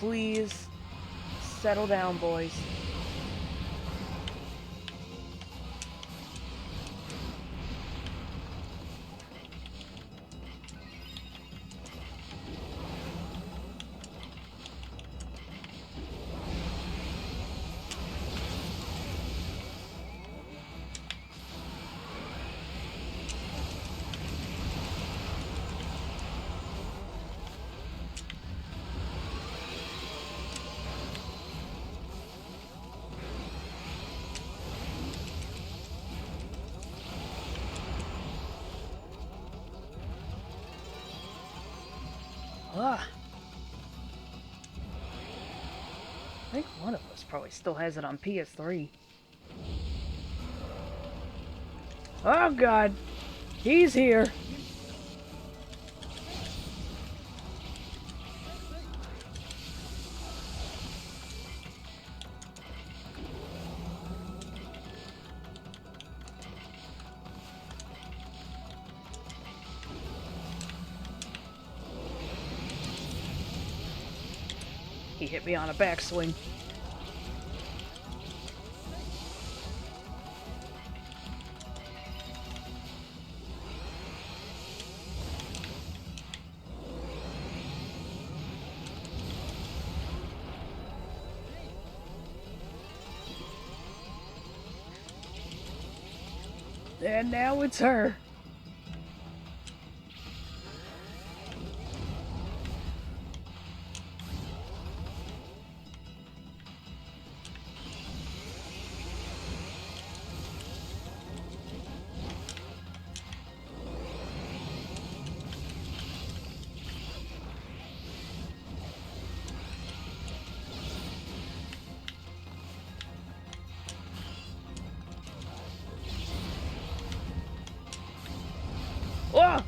Please, settle down, boys. Ah. I think one of us probably still has it on PS3. Oh god. He's here. He hit me on a backswing. And now it's her. Oh!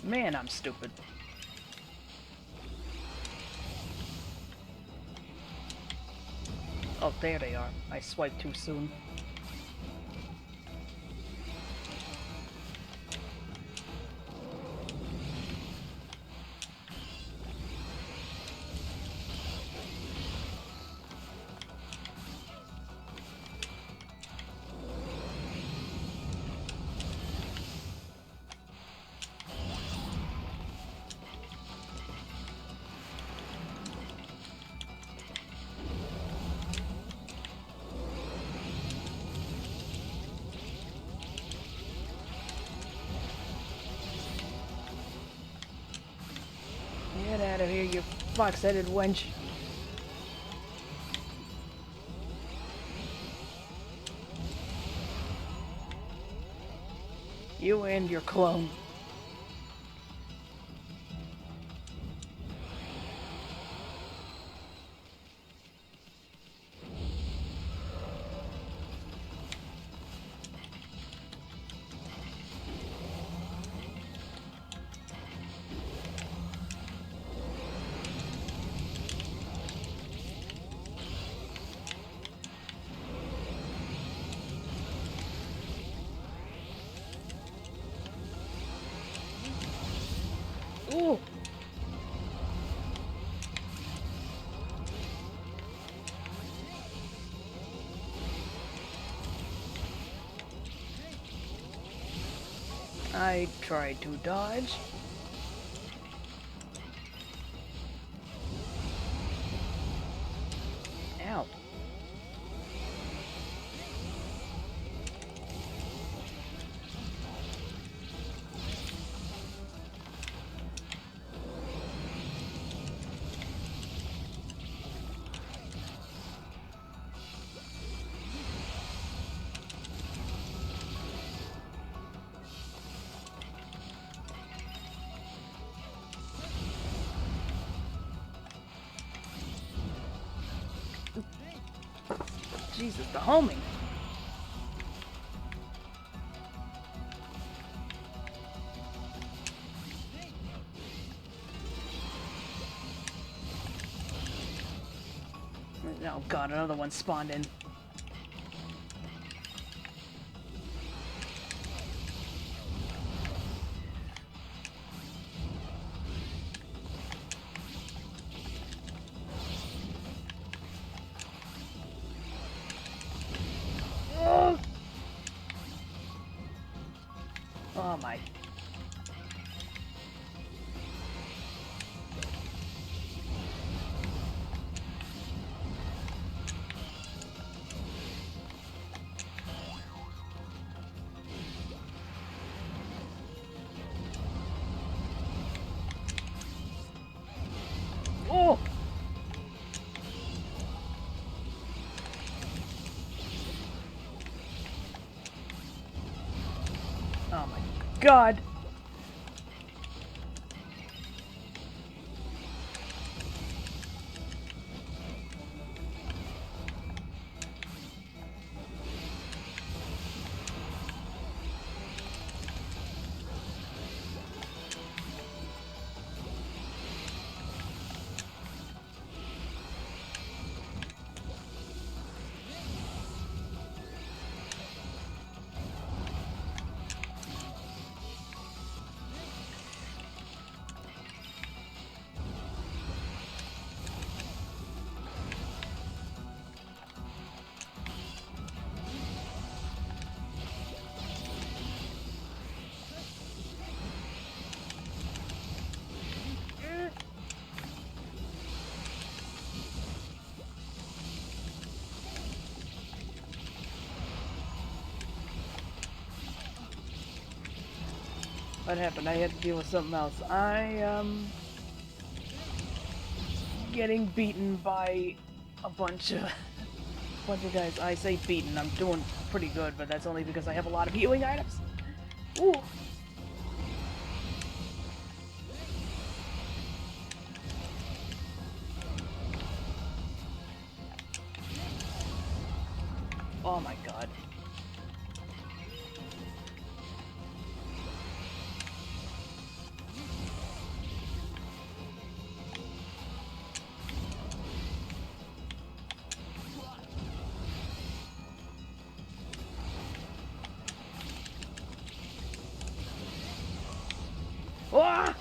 Man, I'm stupid. Oh, there they are. I swiped too soon. Get out of here, you fox-headed wench. You and your clone. Ooh. I tried to dodge. Ow. Jesus, the homing. Oh god, another one spawned in. Oh my. Oh! Oh my god! What happened? I had to deal with something else. Getting beaten by a bunch of guys. I say beaten. I'm doing pretty good, but that's only because I have a lot of healing items. Ooh. Oh my god. Ah!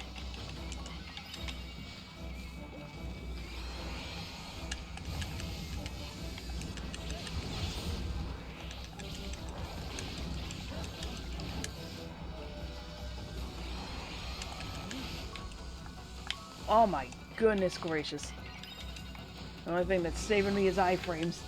Oh my goodness gracious. The only thing that's saving me is iframes.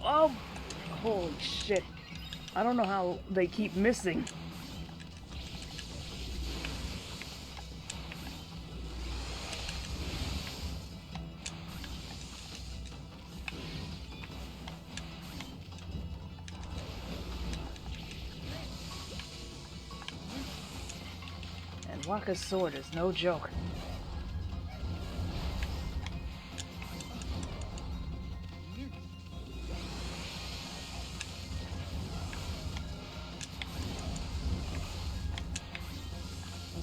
Oh! Holy shit. I don't know how they keep missing. And Waka's sword is no joke.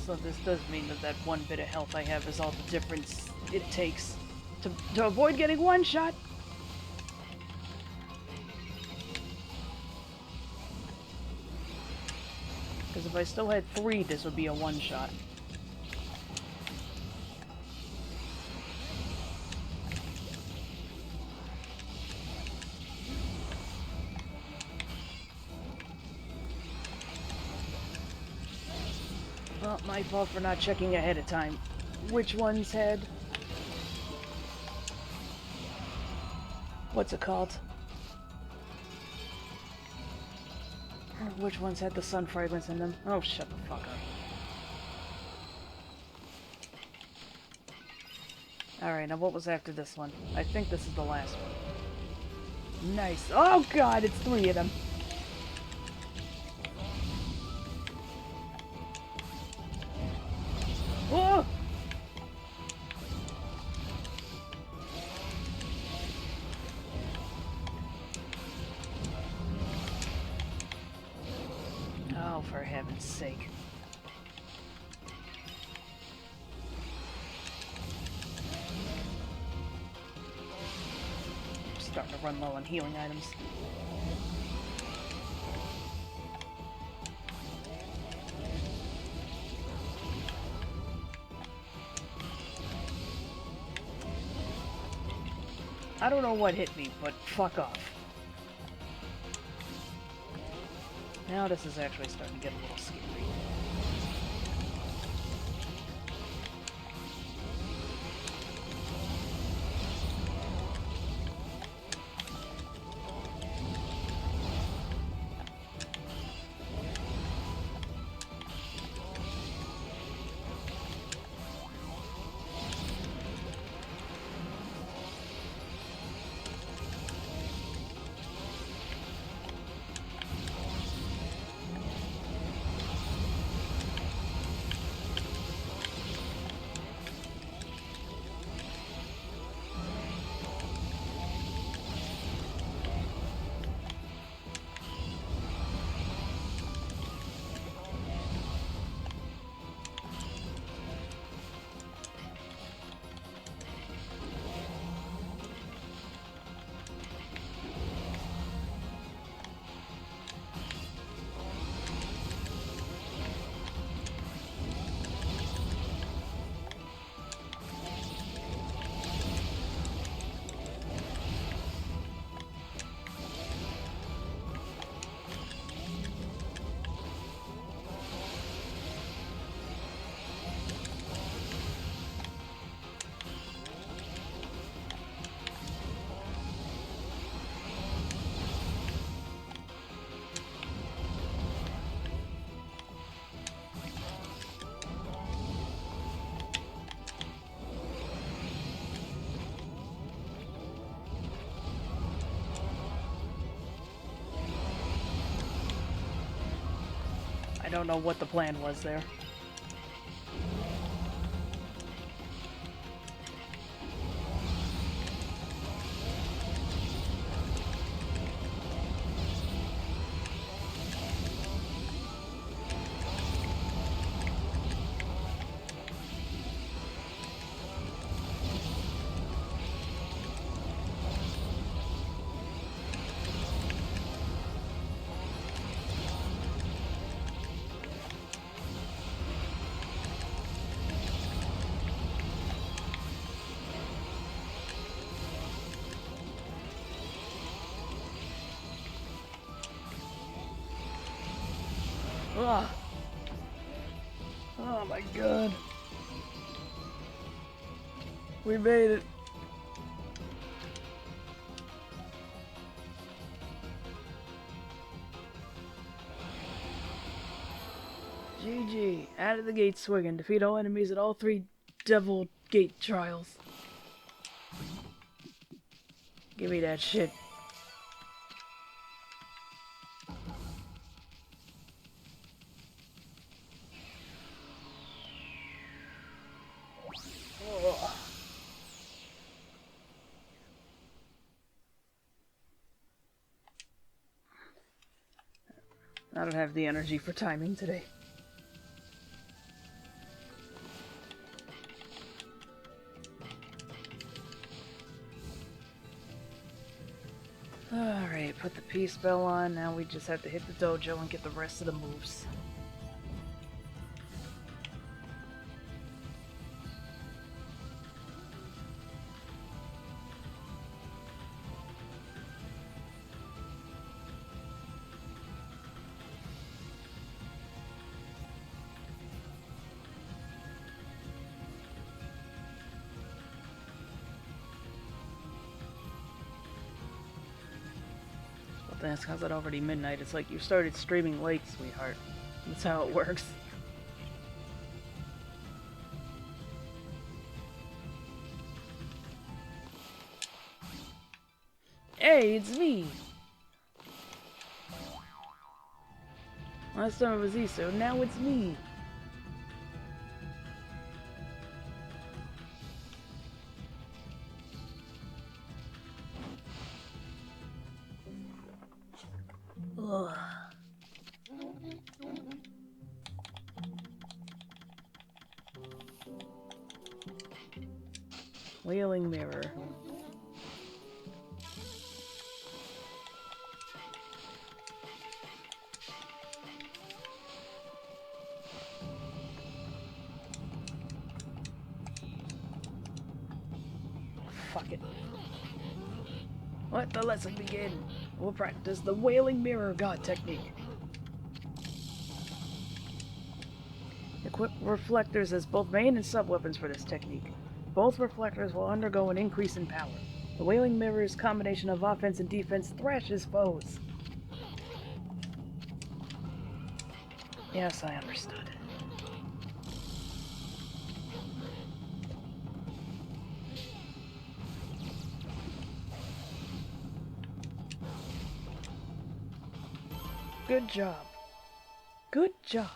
So this does mean that that one bit of health I have is all the difference it takes to avoid getting one shot. Because if I still had 3, this would be a one shot. Well, my fault for not checking ahead of time. Which ones had... What's it called? Which ones had the sun fragrance in them? Oh, shut the fuck up. Alright, now what was after this one? I think this is the last one. Nice. Oh god, it's 3 of them. Oh! Oh, for heaven's sake. I'm starting to run low on healing items. I don't know what hit me, but fuck off. Now this is actually starting to get a little scary. don't know what the plan was there. Ugh. Oh my god. We made it. GG. Out of the gate swinging. Defeat all enemies at all 3 Devil Gate trials. Give me that shit. I don't have the energy for timing today. Alright, put the peace spell on. Now we just have to hit the dojo and get the rest of the moves. That's because it's already midnight. It's like you started streaming late, sweetheart. That's how it works. Hey, it's me! Last time it was Issun, now it's me! Ugh. Wailing mirror. Fuck it. Let the lesson begin. We'll practice the Wailing Mirror God technique. Equip reflectors as both main and sub-weapons for this technique. Both reflectors will undergo an increase in power. The Wailing Mirror's combination of offense and defense thrashes foes. Yes, I understood. Good job. Good job.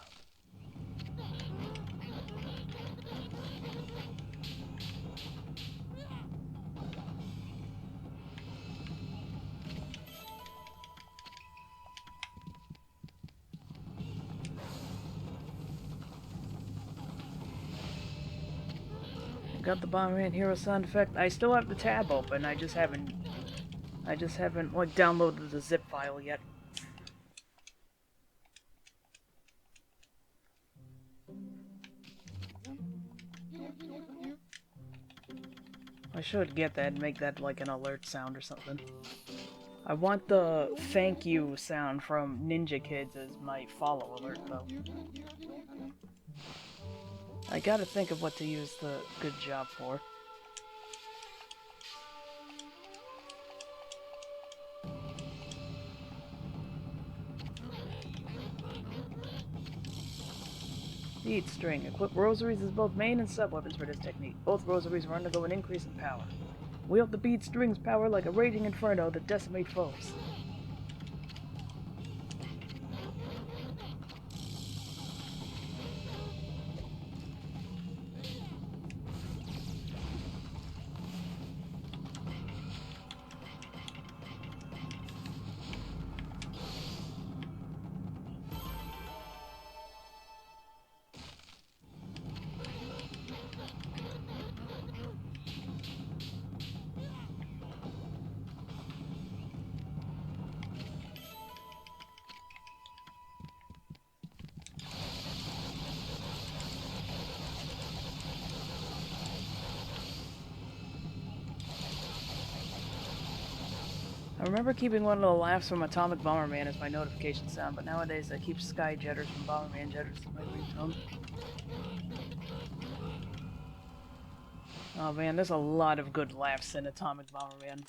Got the Bomberman Hero sound effect. I still have the tab open. I just haven't like downloaded the zip file yet. I should get that and make that like an alert sound or something. I want the thank you sound from Ninja Kids as my follow alert though. I gotta think of what to use the good job for. Bead string. Equip rosaries as both main and sub-weapons for this technique. Both rosaries will undergo an increase in power. Wield the bead string's power like a raging inferno that decimate foes. remember keeping one of the laughs from Atomic Bomberman as my notification sound, but nowadays I keep Sky Jetters from Bomberman Jetters as my ringtone. Oh man, there's a lot of good laughs in Atomic Bomberman.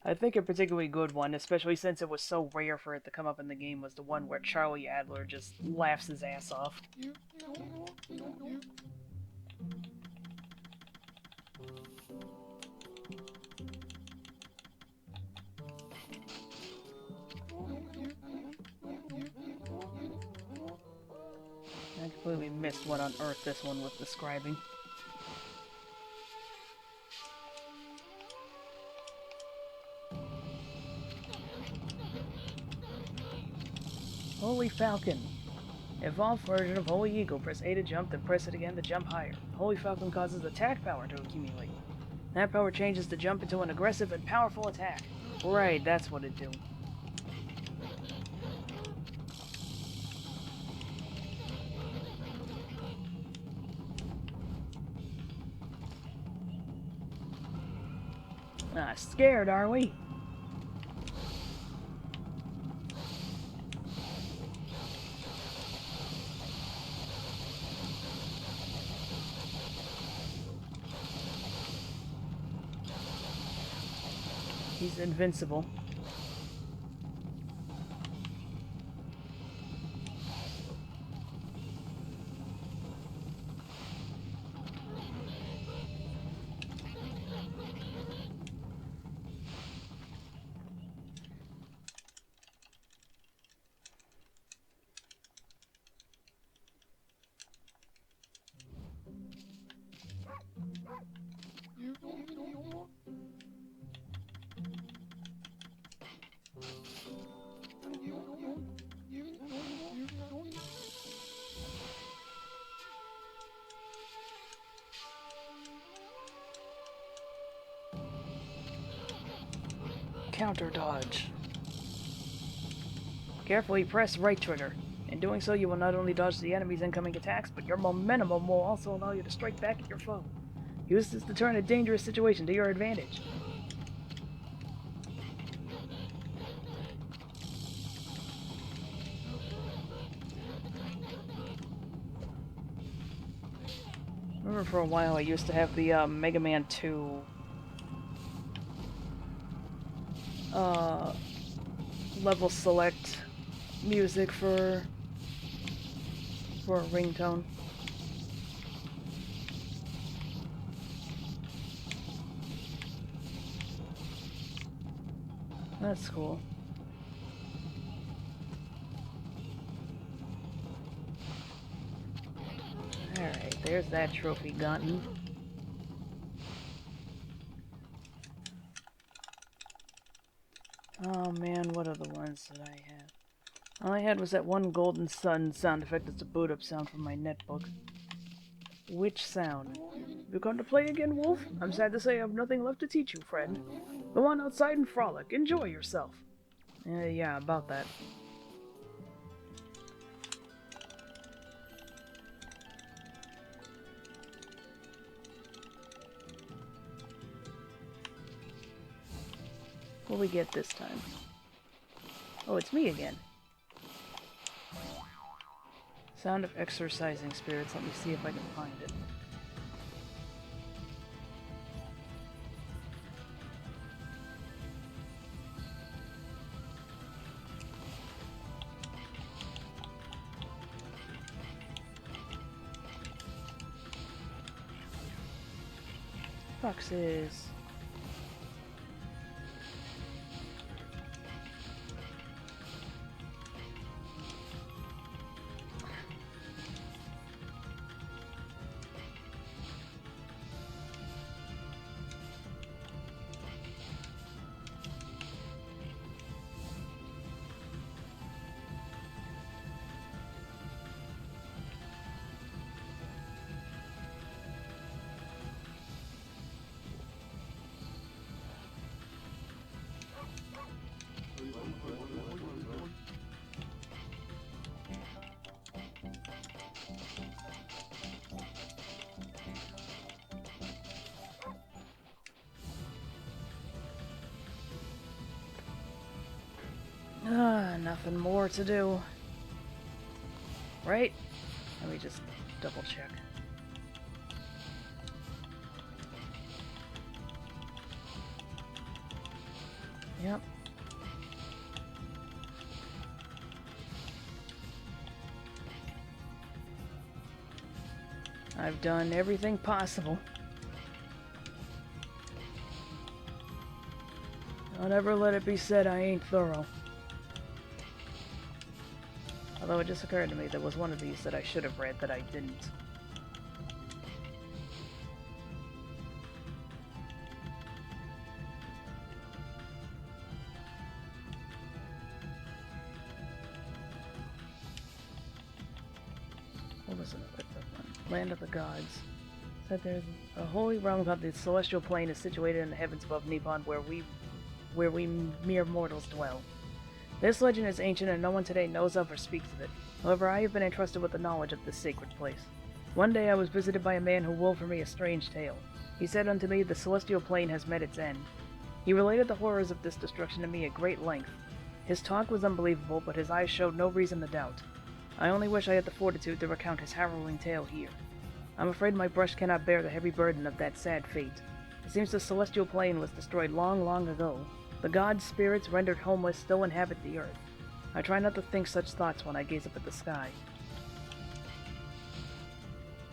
I think a particularly good one, especially since it was so rare for it to come up in the game, was the one where Charlie Adler just laughs his ass off. I completely missed what on earth this one was describing. Holy Falcon. Evolved version of Holy Eagle. Press A to jump, then press it again to jump higher. Holy Falcon causes attack power to accumulate. That power changes the jump into an aggressive and powerful attack. Right, that's what it do. Ah, scared, are we? He's invincible. Counter dodge. Carefully press right trigger. In doing so, you will not only dodge the enemy's incoming attacks, but your momentum will also allow you to strike back at your foe. Use this to turn a dangerous situation to your advantage. Remember for a while I used to have the Mega Man 2 level select music for a ringtone. That's cool. Alright, there's that trophy gotten. Oh man, what other ones did I have? All I had was that one golden sun sound effect that's a boot up sound from my netbook. Which sound? Have you come to play again, Wolf? I'm sad to say I have nothing left to teach you, friend. Go on outside and frolic. Enjoy yourself. Yeah, about that. What will we get this time? Oh, it's me again. Sound of exorcising spirits. Let me see if I can find it. Foxes. Nothing more to do. Right? Let me just double check. Yep. I've done everything possible. Don't ever let it be said I ain't thorough. Although it just occurred to me there was one of these that I should have read that I didn't. What was it? Land of the Gods. Said there's a holy realm called the Celestial Plane is situated in the heavens above Nippon where we mere mortals dwell. This legend is ancient and no one today knows of or speaks of it. However, I have been entrusted with the knowledge of this sacred place. One day I was visited by a man who wove for me a strange tale. He said unto me, the Celestial Plane has met its end. He related the horrors of this destruction to me at great length. His talk was unbelievable, but his eyes showed no reason to doubt. I only wish I had the fortitude to recount his harrowing tale here. I'm afraid my brush cannot bear the heavy burden of that sad fate. It seems the Celestial Plane was destroyed long, long ago. The gods' spirits rendered homeless still inhabit the earth. I try not to think such thoughts when I gaze up at the sky.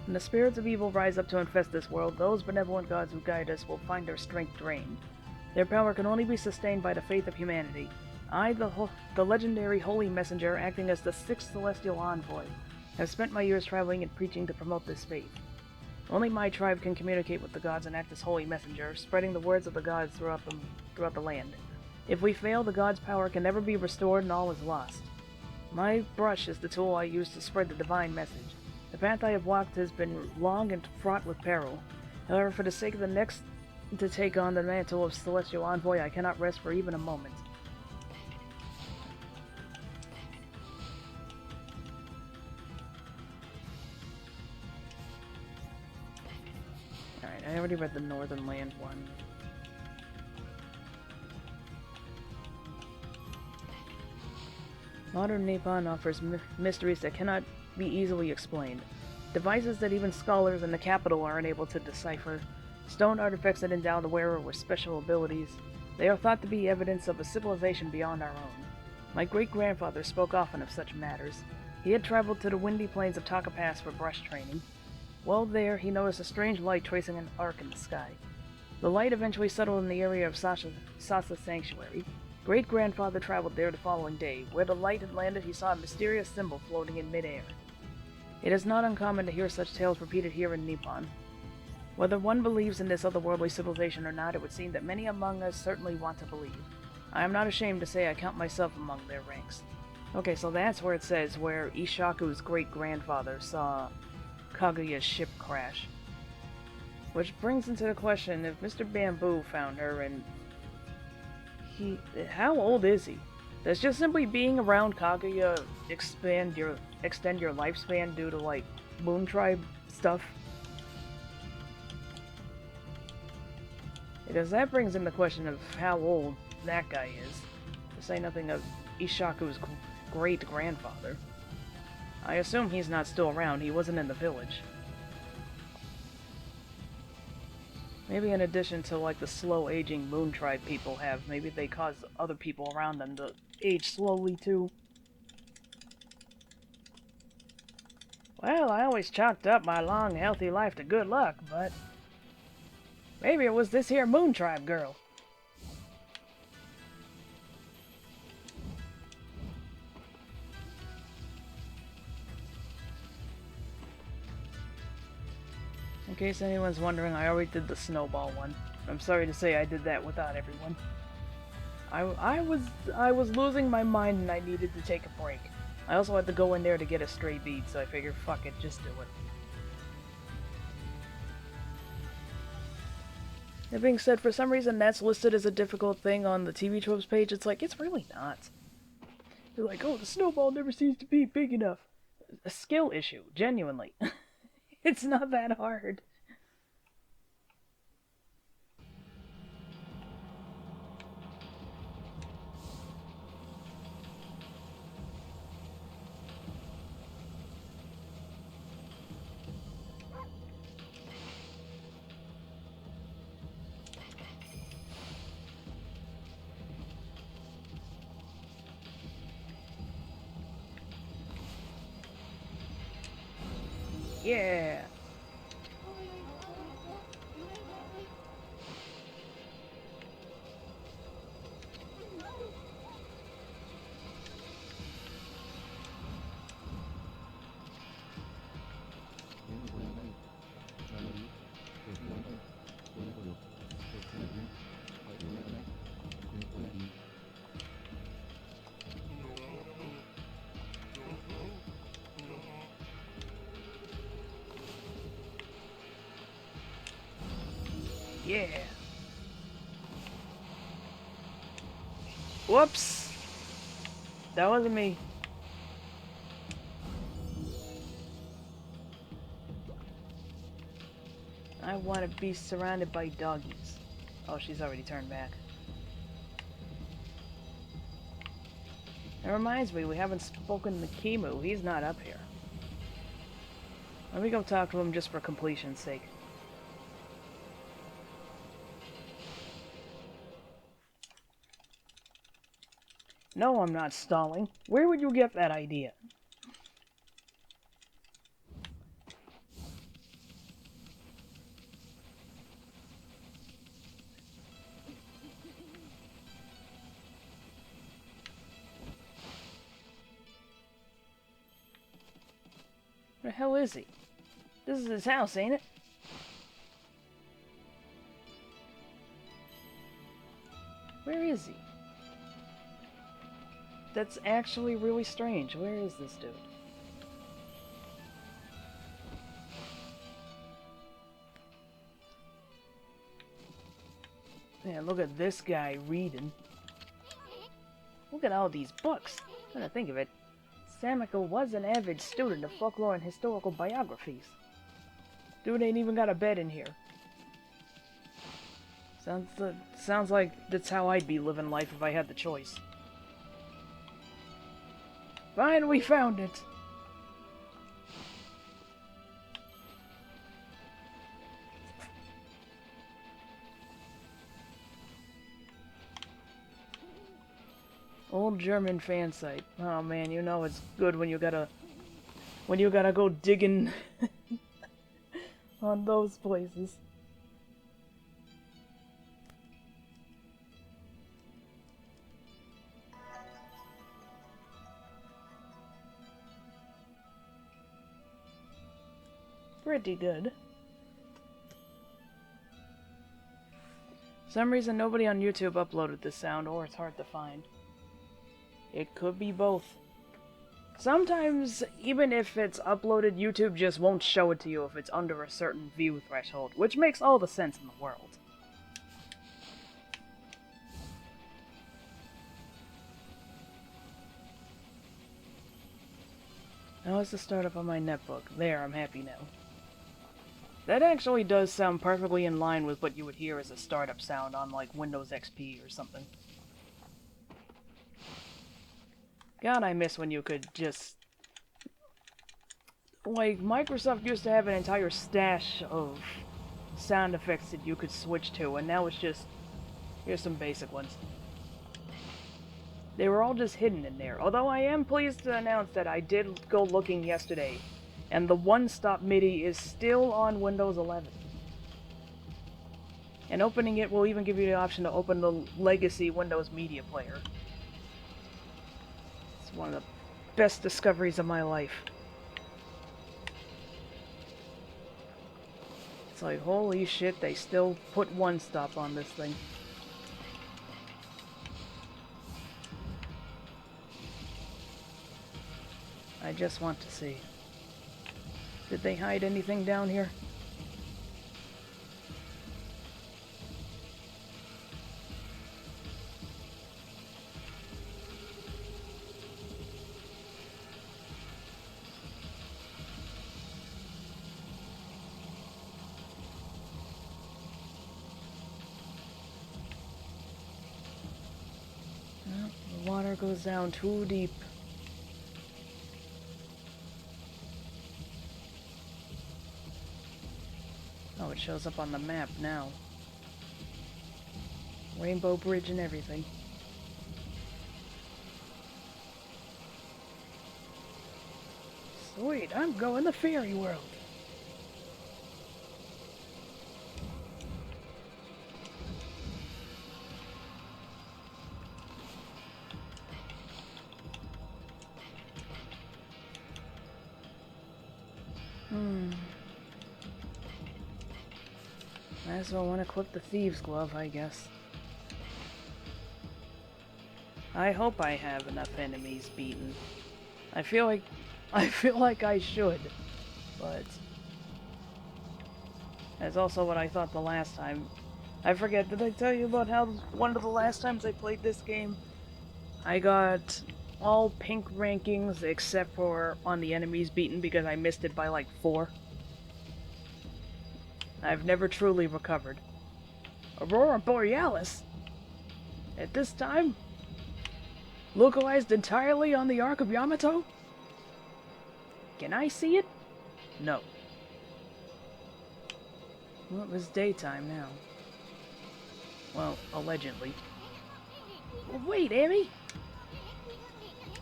When the spirits of evil rise up to infest this world, those benevolent gods who guide us will find their strength drained. Their power can only be sustained by the faith of humanity. I, the legendary Holy Messenger, acting as the sixth celestial envoy, have spent my years traveling and preaching to promote this faith. Only my tribe can communicate with the gods and act as Holy Messenger, spreading the words of the gods throughout the land. If we fail, the gods' power can never be restored and all is lost. My brush is the tool I use to spread the divine message. The path I have walked has been long and fraught with peril. However, for the sake of the next to take on the mantle of Celestial Envoy, I cannot rest for even a moment. Alright, I already read the Northern Land one. Modern Nippon offers mysteries that cannot be easily explained. Devices that even scholars in the capital are unable to decipher. Stone artifacts that endow the wearer with special abilities. They are thought to be evidence of a civilization beyond our own. My great-grandfather spoke often of such matters. He had traveled to the windy plains of Taka Pass for brush training. While there, he noticed a strange light tracing an arc in the sky. The light eventually settled in the area of Sasa Sanctuary. Great-grandfather traveled there the following day. Where the light had landed, he saw a mysterious symbol floating in midair. It is not uncommon to hear such tales repeated here in Nippon. Whether one believes in this otherworldly civilization or not, it would seem that many among us certainly want to believe. I am not ashamed to say I count myself among their ranks. Okay, so that's where it says where Ishaku's great-grandfather saw Kaguya's ship crash. Which brings into the question, if Mr. Bamboo found her and how old is he? Does just simply being around Kaguya extend your lifespan due to, like, Moon Tribe stuff? Because that brings in the question of how old that guy is. To say nothing of Ishaku's great-grandfather. I assume he's not still around, he wasn't in the village. Maybe in addition to, like, the slow-aging Moon Tribe people have, maybe they cause other people around them to age slowly, too. Well, I always chalked up my long, healthy life to good luck, but maybe it was this here Moon Tribe girl. In case anyone's wondering, I already did the snowball one. I'm sorry to say I did that without everyone. I was losing my mind and I needed to take a break. I also had to go in there to get a stray bead, so I figured, fuck it, just do it. That being said, for some reason that's listed as a difficult thing on the TV Tropes page. It's like, it's really not. They're like, oh, the snowball never seems to be big enough. A skill issue, genuinely. It's not that hard. Yeah. Yeah. Whoops. That wasn't me. I want to be surrounded by doggies. Oh, she's already turned back. That reminds me, we haven't spoken to Kimu. He's not up here. Let me go talk to him just for completion's sake. No, I'm not stalling. Where would you get that idea? Where the hell is he? This is his house, ain't it? Where is he? That's actually really strange. Where is this dude? Man, look at this guy reading. Look at all these books. When I think of it, Samiko was an avid student of folklore and historical biographies. Dude ain't even got a bed in here. Sounds like that's how I'd be living life if I had the choice. Fine, we found it! Old German fan site. Oh man, you know it's good when you gotta go digging on those places. Pretty good. For some reason nobody on YouTube uploaded this sound, or it's hard to find. It could be both. Sometimes, even if it's uploaded, YouTube just won't show it to you if it's under a certain view threshold, which makes all the sense in the world. Now it's the startup on my netbook. There, I'm happy now. That actually does sound perfectly in line with what you would hear as a startup sound on, like, Windows XP or something. God, I miss when you could just... Like, Microsoft used to have an entire stash of sound effects that you could switch to, and now it's just... Here's some basic ones. They were all just hidden in there, although I am pleased to announce that I did go looking yesterday, and the one-stop MIDI is still on Windows 11. And opening it will even give you the option to open the legacy Windows Media Player. It's one of the best discoveries of my life. It's like, holy shit, they still put one-stop on this thing. I just want to see. Did they hide anything down here? Well, the water goes down too deep. Oh, it shows up on the map now. Rainbow Bridge and everything. Sweet, I'm going to Fairy World. Might as well want to equip the Thieves' Glove, I guess. I hope I have enough enemies beaten. I feel like I should, but that's also what I thought the last time. I forget, did I tell you about how one of the last times I played this game, I got all pink rankings except for on the enemies beaten because I missed it by like 4. I've never truly recovered. Aurora Borealis? At this time? Localized entirely on the Arc of Yamato? Can I see it? No. Well, it was daytime now. Well, allegedly. Well, wait, Amy!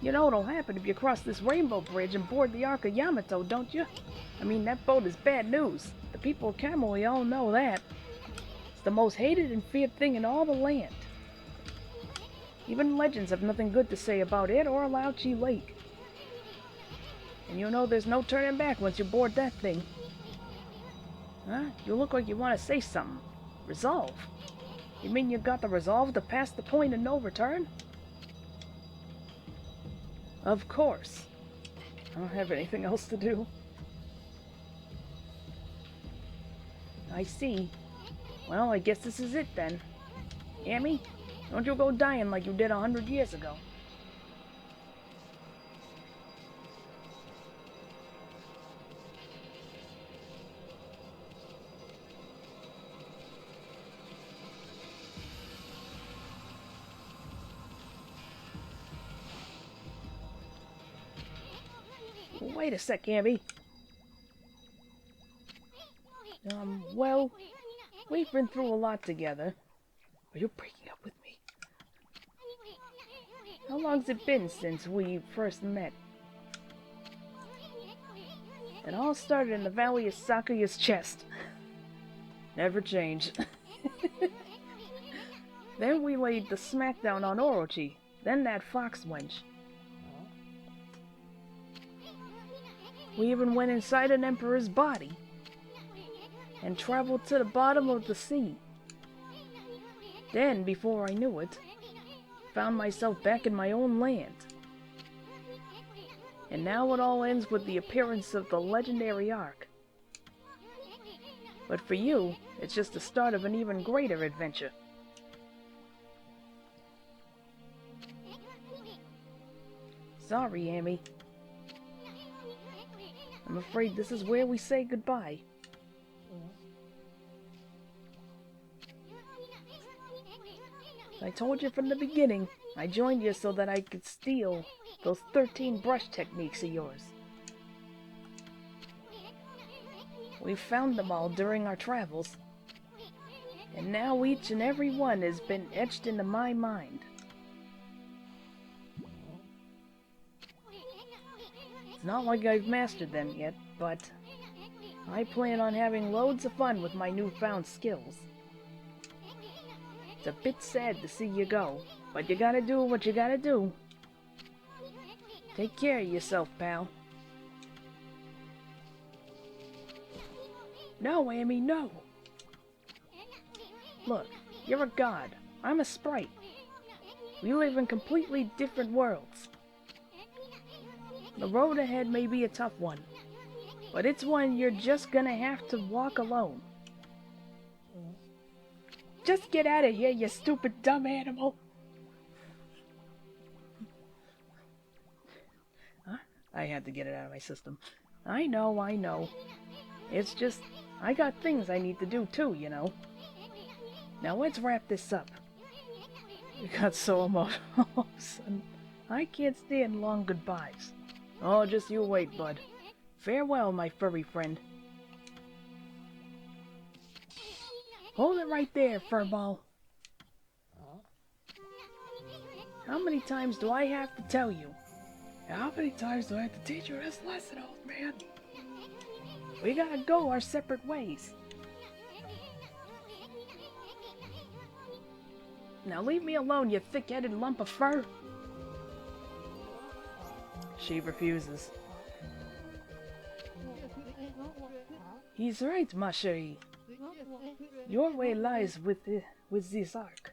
You know what'll happen if you cross this rainbow bridge and board the Arc of Yamato, don't you? I mean, that boat is bad news. The people of Kamui all know that. It's the most hated and feared thing in all the land. Even legends have nothing good to say about it or Lauchi Lake. And you know there's no turning back once you board that thing. Huh? You look like you want to say something. Resolve? You mean you got the resolve to pass the point of no return? Of course. I don't have anything else to do. I see. Well, I guess this is it then. Yami, don't you go dying like you did 100 years ago. Wait a sec, Yami. Well, we've been through a lot together. Are you breaking up with me? How long's it been since we first met? It all started in the valley of Sakuya's chest. Never change. Then we laid the smackdown on Orochi, then that fox wench. We even went inside an emperor's body and traveled to the bottom of the sea. Then, before I knew it, found myself back in my own land. And now it all ends with the appearance of the legendary arc. But for you, it's just the start of an even greater adventure. Sorry, Amy. I'm afraid this is where we say goodbye. I told you from the beginning, I joined you so that I could steal those 13 brush techniques of yours. We found them all during our travels, and now each and every one has been etched into my mind. It's not like I've mastered them yet, but I plan on having loads of fun with my newfound skills. It's a bit sad to see you go, but you gotta do what you gotta do. Take care of yourself, pal. No, Amy, no! Look, you're a god. I'm a sprite. We live in completely different worlds. The road ahead may be a tough one, but it's one you're just gonna have to walk alone. Just get out of here, you stupid dumb animal! Huh? I had to get it out of my system. I know. It's just, I got things I need to do too, you know. Now let's wrap this up. You got so emotional all of a sudden. I can't stand long goodbyes. Oh, just you wait, bud. Farewell, my furry friend. Hold it right there, furball. How many times do I have to tell you? How many times do I have to teach you this lesson, old man? We gotta go our separate ways. Now leave me alone, you thick-headed lump of fur. She refuses. He's right, ma chérie. Your way lies with this arc.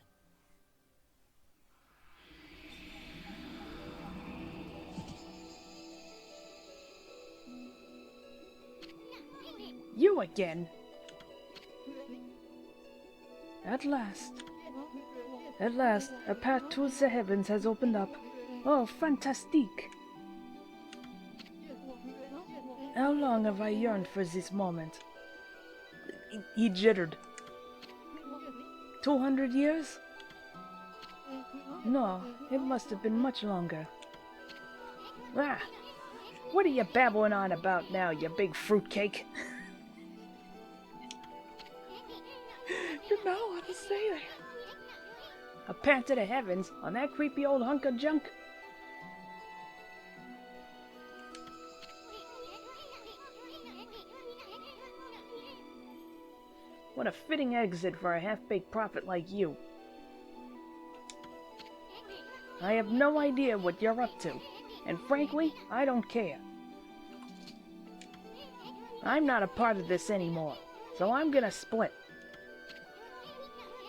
You again! At last, a path towards the heavens has opened up. Oh, fantastique! How long have I yearned for this moment? He jittered. 200 years? No, it must have been much longer. Ah! What are you babbling on about now, you big fruitcake? You know what to say there. A path to the heavens on that creepy old hunk of junk? What a fitting exit for a half-baked prophet like you. I have no idea what you're up to, and frankly, I don't care. I'm not a part of this anymore, so I'm gonna split.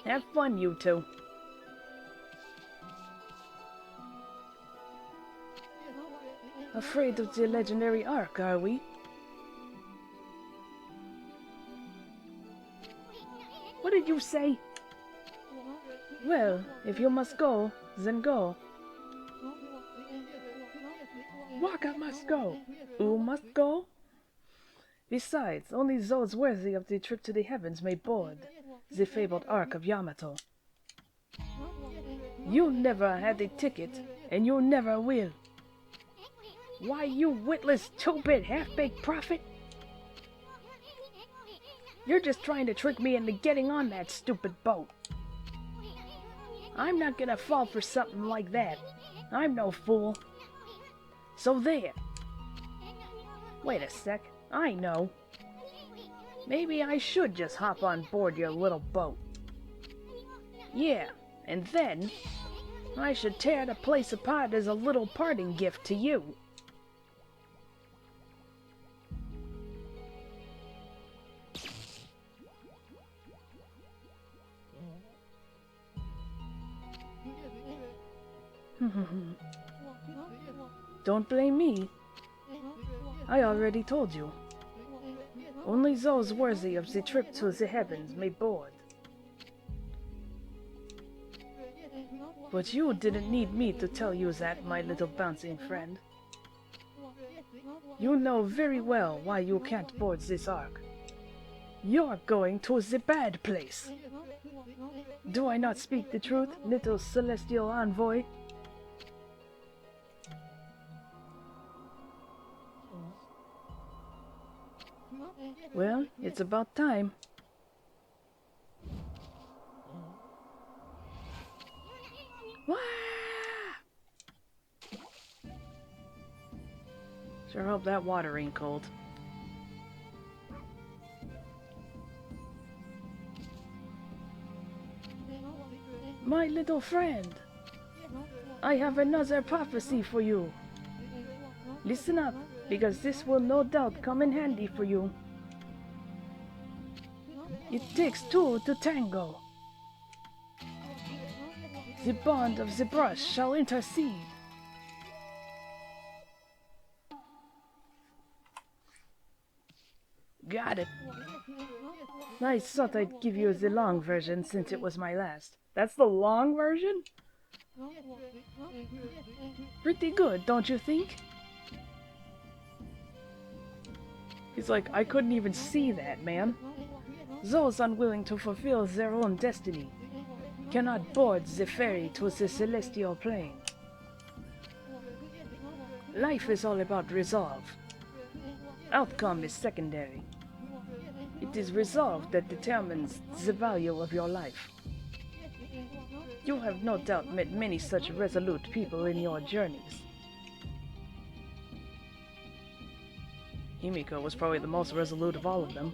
Have fun, you two. Afraid of the legendary arc, are we? What did you say? Well, if you must go, then go. Waka must go. Who must go? Besides, only those worthy of the trip to the heavens may board the fabled Ark of Yamato. You never had a ticket, and you never will. Why, you witless, two-bit, half-baked prophet? You're just trying to trick me into getting on that stupid boat. I'm not gonna fall for something like that. I'm no fool. So there. Wait a sec. I know. Maybe I should just hop on board your little boat. Yeah, and then I should tear the place apart as a little parting gift to you. Don't blame me. I already told you. Only those worthy of the trip to the heavens may board. But you didn't need me to tell you that, my little bouncing friend. You know very well why you can't board this ark. You're going to the bad place. Do I not speak the truth, little celestial envoy? Well, it's about time. Wah! Sure hope that water ain't cold. My little friend, I have another prophecy for you. Listen up, because this will no doubt come in handy for you. It takes two to tango. The bond of the brush shall intercede. Got it. I thought I'd give you the long version since it was my last. That's the long version? Pretty good, don't you think? He's like, I couldn't even see that, man. Those unwilling to fulfill their own destiny cannot board the ferry to the celestial plane. Life is all about resolve. Outcome is secondary. It is resolve that determines the value of your life. You have no doubt met many such resolute people in your journeys. Himiko was probably the most resolute of all of them.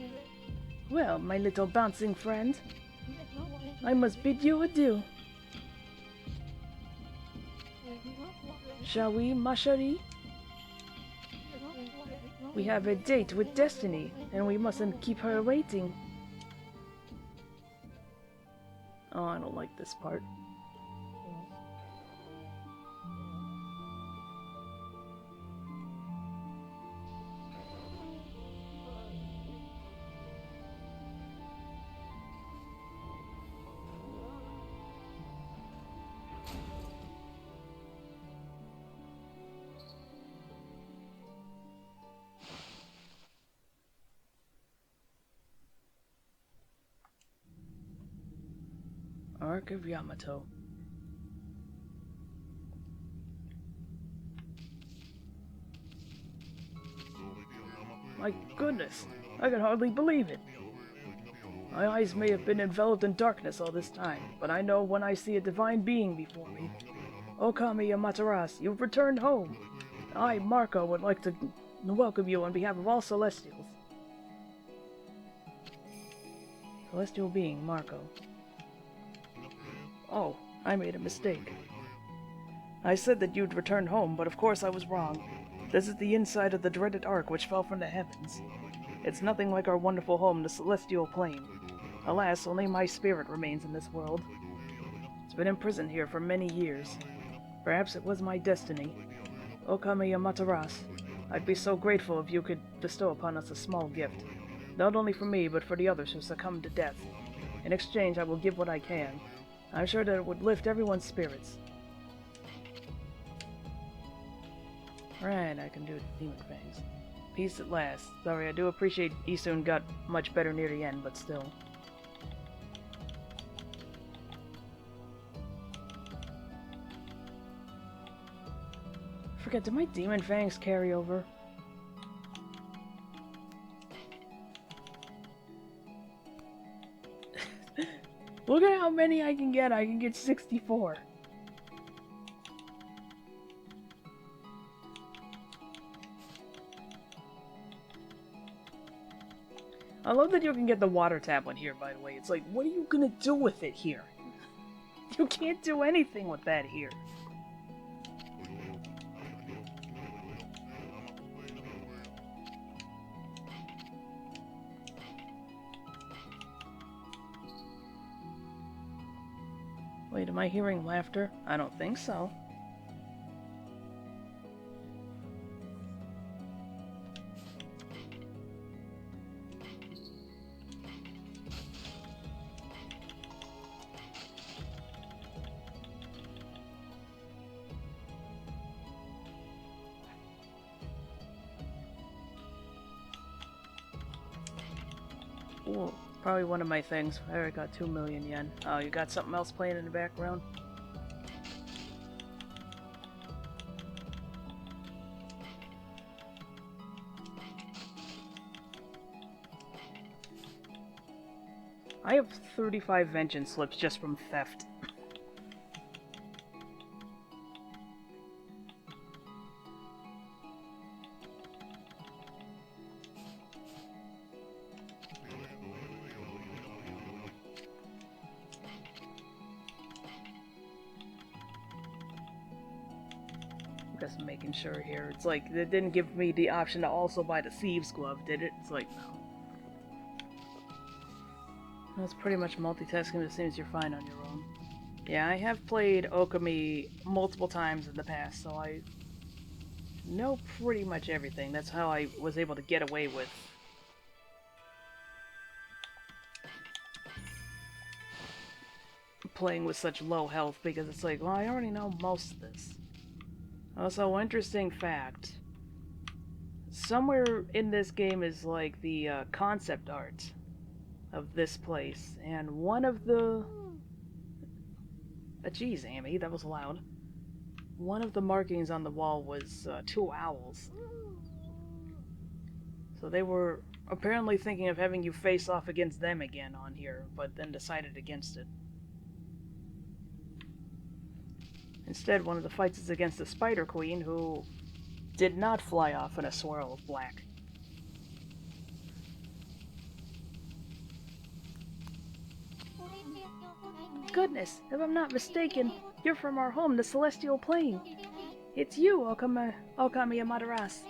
Well, my little bouncing friend, I must bid you adieu. Shall we, ma chérie? We have a date with Destiny, and we mustn't keep her waiting. Oh, I don't like this part. Arc of Yamato. My goodness, I can hardly believe it. My eyes may have been enveloped in darkness all this time, but I know when I see a divine being before me. Okami Amaterasu, you've returned home. I, Marco, would like to welcome you on behalf of all Celestials. Celestial being, Marco. Oh, I made a mistake. I said that you'd return home, but of course I was wrong. This is the inside of the dreaded Ark which fell from the heavens. It's nothing like our wonderful home, the Celestial Plane. Alas, only my spirit remains in this world. It's been imprisoned here for many years. Perhaps it was my destiny. Okami Amaterasu, I'd be so grateful if you could bestow upon us a small gift. Not only for me, but for the others who succumbed to death. In exchange, I will give what I can. I'm sure that it would lift everyone's spirits. Right, I can do Demon Fangs. Peace at last. Sorry, I do appreciate Issun got much better near the end, but still. Forget, did my Demon Fangs carry over? Look at how many I can get. I can get 64. I love that you can get the water tablet here, by the way. It's like, what are you gonna do with it here? You can't do anything with that here. Wait, am I hearing laughter? I don't think so. Ooh, probably one of my things. I already got 2 million yen. Oh, you got something else playing in the background? I have 35 vengeance slips just from theft. Just making sure here. It's like, they didn't give me the option to also buy the Thieves Glove, did it? It's like, no. That's pretty much multitasking, as soon as you're fine on your own. Yeah, I have played Okami multiple times in the past, so I know pretty much everything. That's how I was able to get away with playing with such low health, because it's like, well, I already know most of this. Also, interesting fact. Somewhere in this game is like the concept art of this place, and one of the... Geez, Amy, that was loud. One of the markings on the wall was 2 owls. So they were apparently thinking of having you face off against them again on here, but then decided against it. Instead, one of the fights is against the Spider Queen, who did not fly off in a swirl of black. Goodness, if I'm not mistaken, you're from our home, the Celestial Plane. It's you, Okami Amaterasu.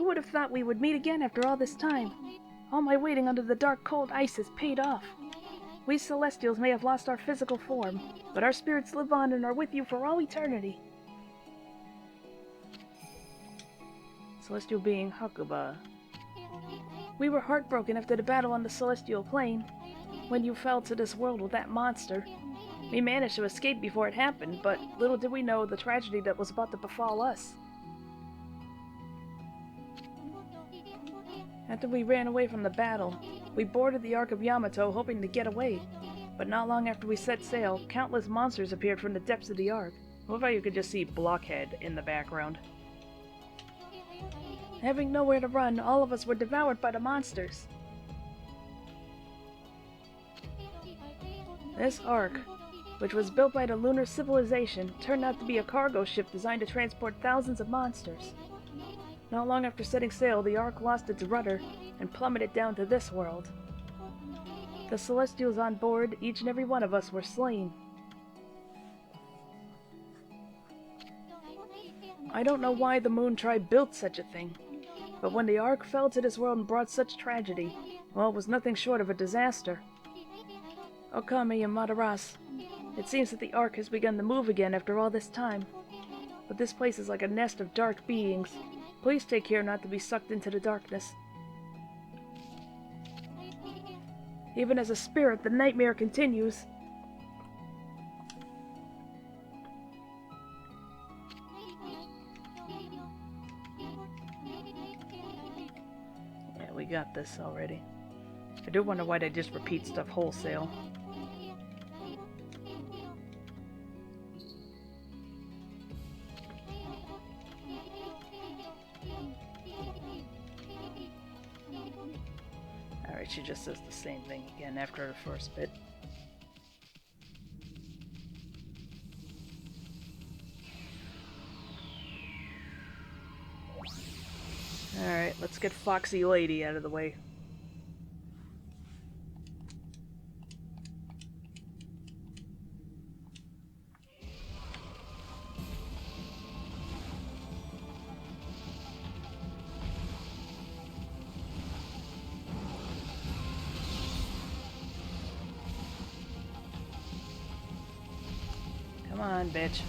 Who would have thought we would meet again after all this time? All my waiting under the dark, cold ice has paid off. We Celestials may have lost our physical form, but our spirits live on and are with you for all eternity. Celestial being Hakuba. We were heartbroken after the battle on the Celestial Plane, when you fell to this world with that monster. We managed to escape before it happened, but little did we know the tragedy that was about to befall us. After we ran away from the battle, we boarded the Ark of Yamato hoping to get away. But not long after we set sail, countless monsters appeared from the depths of the Ark. I love how you could just see Blockhead in the background. Having nowhere to run, all of us were devoured by the monsters. This Ark, which was built by the lunar civilization, turned out to be a cargo ship designed to transport thousands of monsters. Not long after setting sail, the Ark lost its rudder and plummeted down to this world. The Celestials on board, each and every one of us, were slain. I don't know why the Moon Tribe built such a thing, but when the Ark fell to this world and brought such tragedy, well, it was nothing short of a disaster. Okami and Madaras, it seems that the Ark has begun to move again after all this time. But this place is like a nest of dark beings. Please take care not to be sucked into the darkness. Even as a spirit, the nightmare continues. Yeah, we got this already. I do wonder why they just repeat stuff wholesale. Alright, she just says the same thing again after the first bit. Alright, let's get Foxy Lady out of the way. Come on, bitch.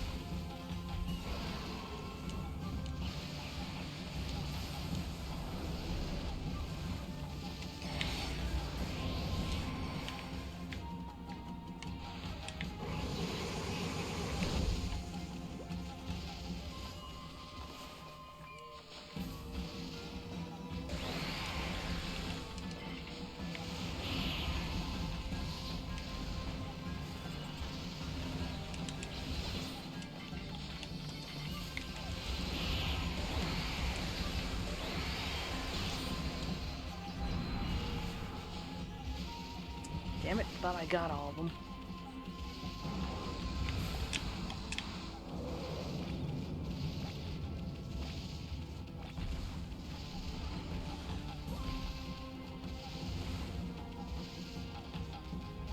Damn it, thought I got all of them.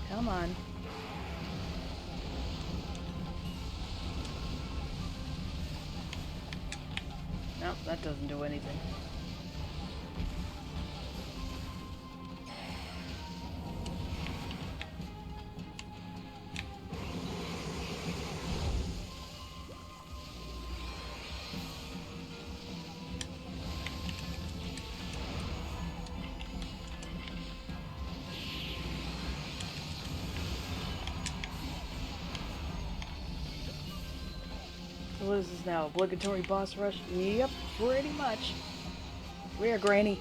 Come on. Nope, that doesn't do anything. So what is this now? Obligatory boss rush? Yep, pretty much. Where, Granny?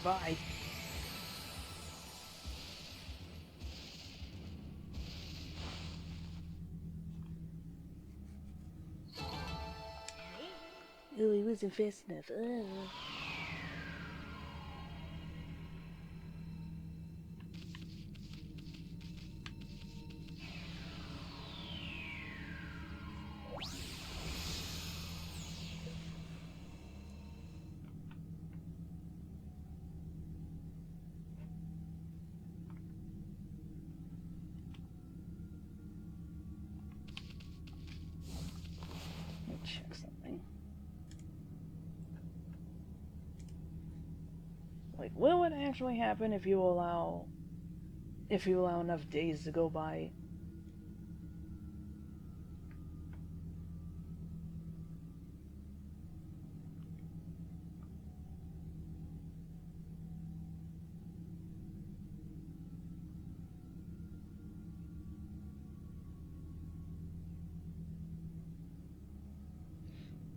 Bye. Oh, he wasn't fast enough. Check something. Like, what would actually happen if you allow enough days to go by?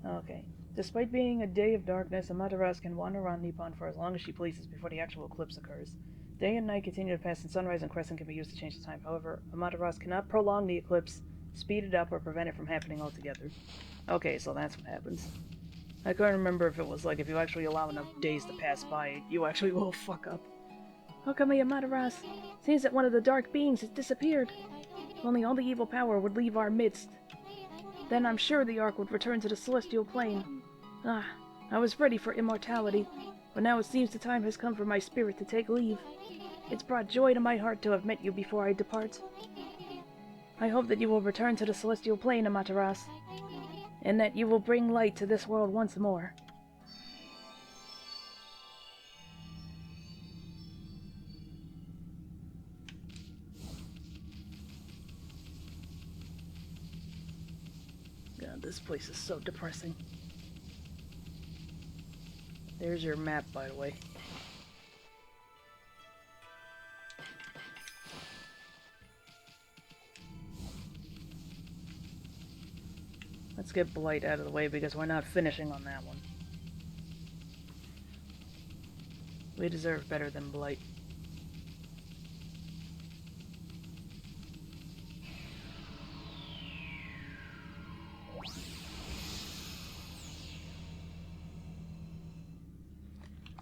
Okay. Despite being a day of darkness, Amaterasu can wander around Nippon for as long as she pleases before the actual eclipse occurs. Day and night continue to pass, and sunrise and crescent can be used to change the time. However, Amaterasu cannot prolong the eclipse, speed it up, or prevent it from happening altogether. Okay, so that's what happens. I couldn't remember if it was like if you actually allow enough days to pass by, you actually will fuck up. Okami Amaterasu, seems that one of the dark beings has disappeared. If only all the evil power would leave our midst. Then I'm sure the Ark would return to the celestial plane. Ah, I was ready for immortality, but now it seems the time has come for my spirit to take leave. It's brought joy to my heart to have met you before I depart. I hope that you will return to the celestial plane, Amaterasu, and that you will bring light to this world once more. God, this place is so depressing. There's your map, by the way. Let's get Blight out of the way because we're not finishing on that one. We deserve better than Blight.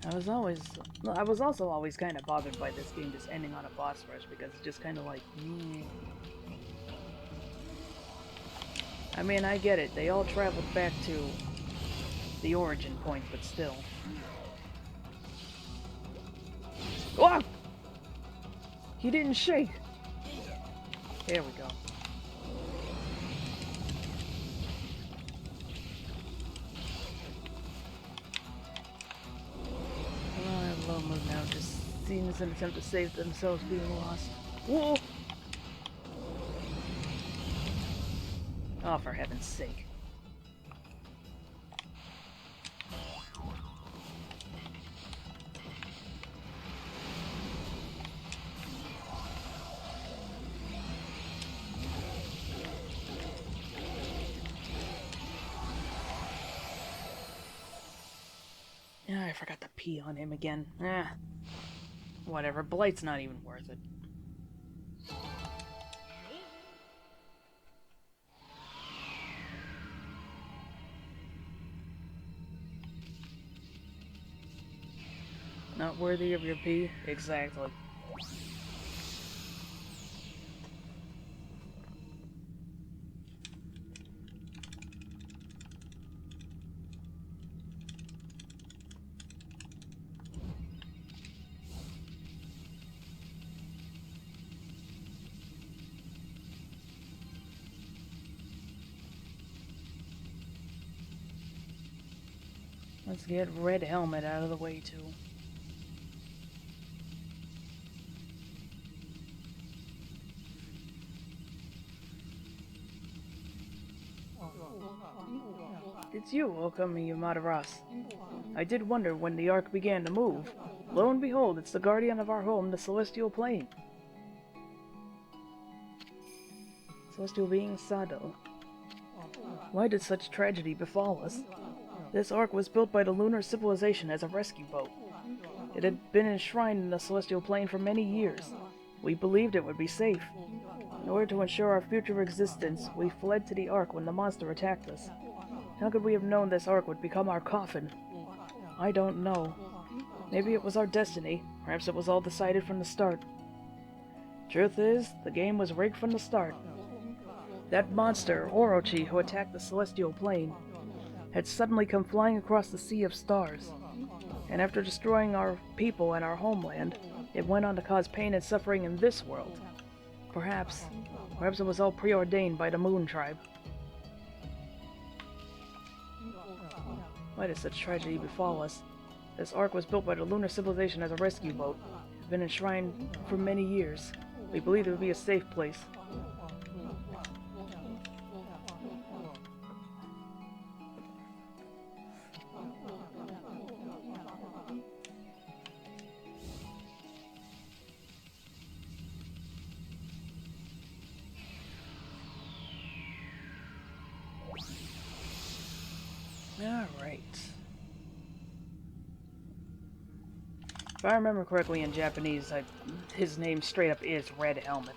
I was also always kind of bothered by this game just ending on a boss rush because it's just kind of like, I mean, I get it. They all traveled back to the origin point, but still. Whoa! He didn't shake. There we go. Low mood now, just seeing as an attempt to save themselves being lost. Whoa! Oh, for heaven's sake. Yeah, I forgot to pee on him again. Whatever, Blight's not even worth it. Not worthy of your pee? Exactly. Let's get Red Helmet out of the way, too. It's you, Okami Amaterasu. I did wonder when the Ark began to move. Lo and behold, it's the guardian of our home, the Celestial Plane. Celestial being Sado. Why did such tragedy befall us? This Ark was built by the lunar civilization as a rescue boat. It had been enshrined in the Celestial Plane for many years. We believed it would be safe. In order to ensure our future existence, we fled to the Ark when the monster attacked us. How could we have known this ark would become our coffin? I don't know. Maybe it was our destiny. Perhaps it was all decided from the start. Truth is, the game was rigged from the start. That monster, Orochi, who attacked the celestial plane, had suddenly come flying across the sea of stars. And after destroying our people and our homeland, it went on to cause pain and suffering in this world. Perhaps it was all preordained by the Moon Tribe. Why did such tragedy befall us? This ark was built by the lunar civilization as a rescue boat. It had been enshrined for many years. We believed it would be a safe place. Alright. If I remember correctly in Japanese, his name straight up is Red Helmet.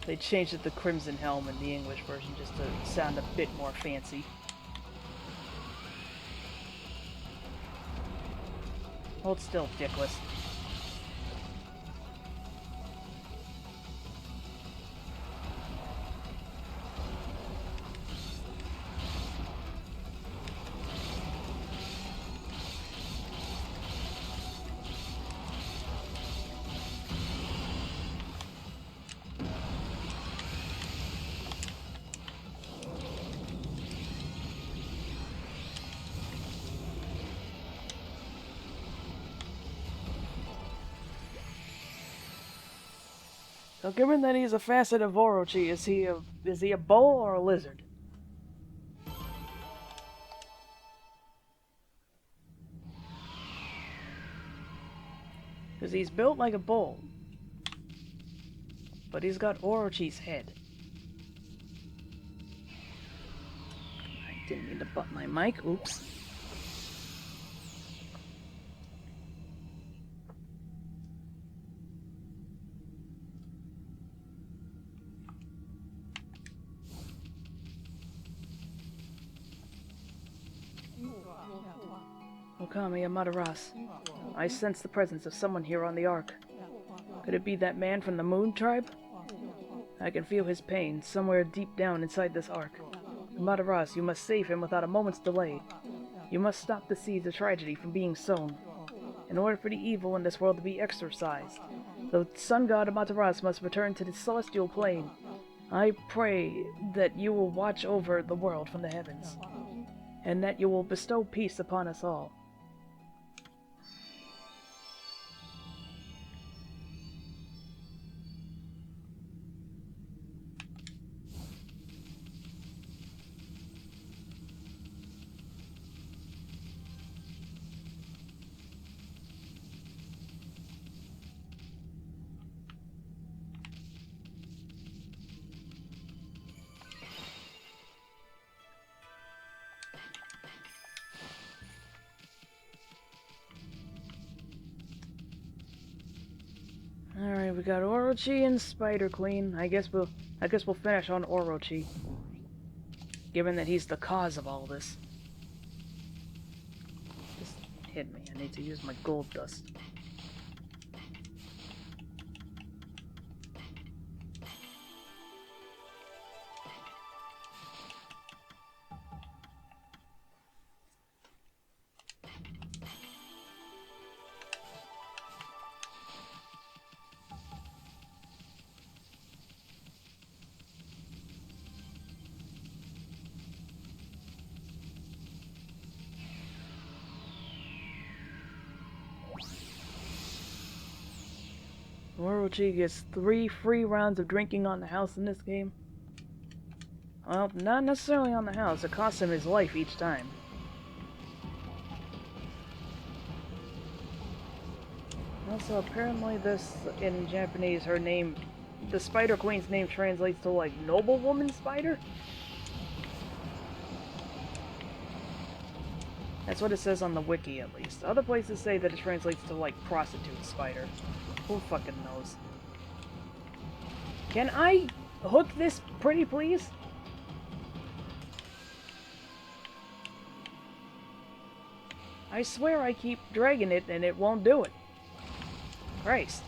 They changed it to Crimson Helm in the English version just to sound a bit more fancy. Hold still, dickless. So given that he's a facet of Orochi, is he a bull or a lizard? Because he's built like a bull. But he's got Orochi's head. I didn't mean to butt my mic, oops. Okami, Amaterasu. I sense the presence of someone here on the Ark. Could it be that man from the Moon Tribe? I can feel his pain somewhere deep down inside this Ark. Amaterasu, you must save him without a moment's delay. You must stop the seeds of tragedy from being sown. In order for the evil in this world to be exorcised, the sun god Amaterasu must return to the celestial plane. I pray that you will watch over the world from the heavens, and that you will bestow peace upon us all. Alright, we got Orochi and Spider Queen. I guess we'll finish on Orochi, given that he's the cause of all this. Just hit me. I need to use my gold dust. Orochi gets 3 free rounds of drinking on the house in this game. Well, not necessarily on the house. It costs him his life each time. Also, apparently this, in Japanese, her name, the Spider Queen's name translates to, like, Noblewoman Spider? That's what it says on the wiki, at least. Other places say that it translates to, like, Prostitute Spider. Who fucking knows? Can I hook this pretty please? I swear I keep dragging it and it won't do it. Christ.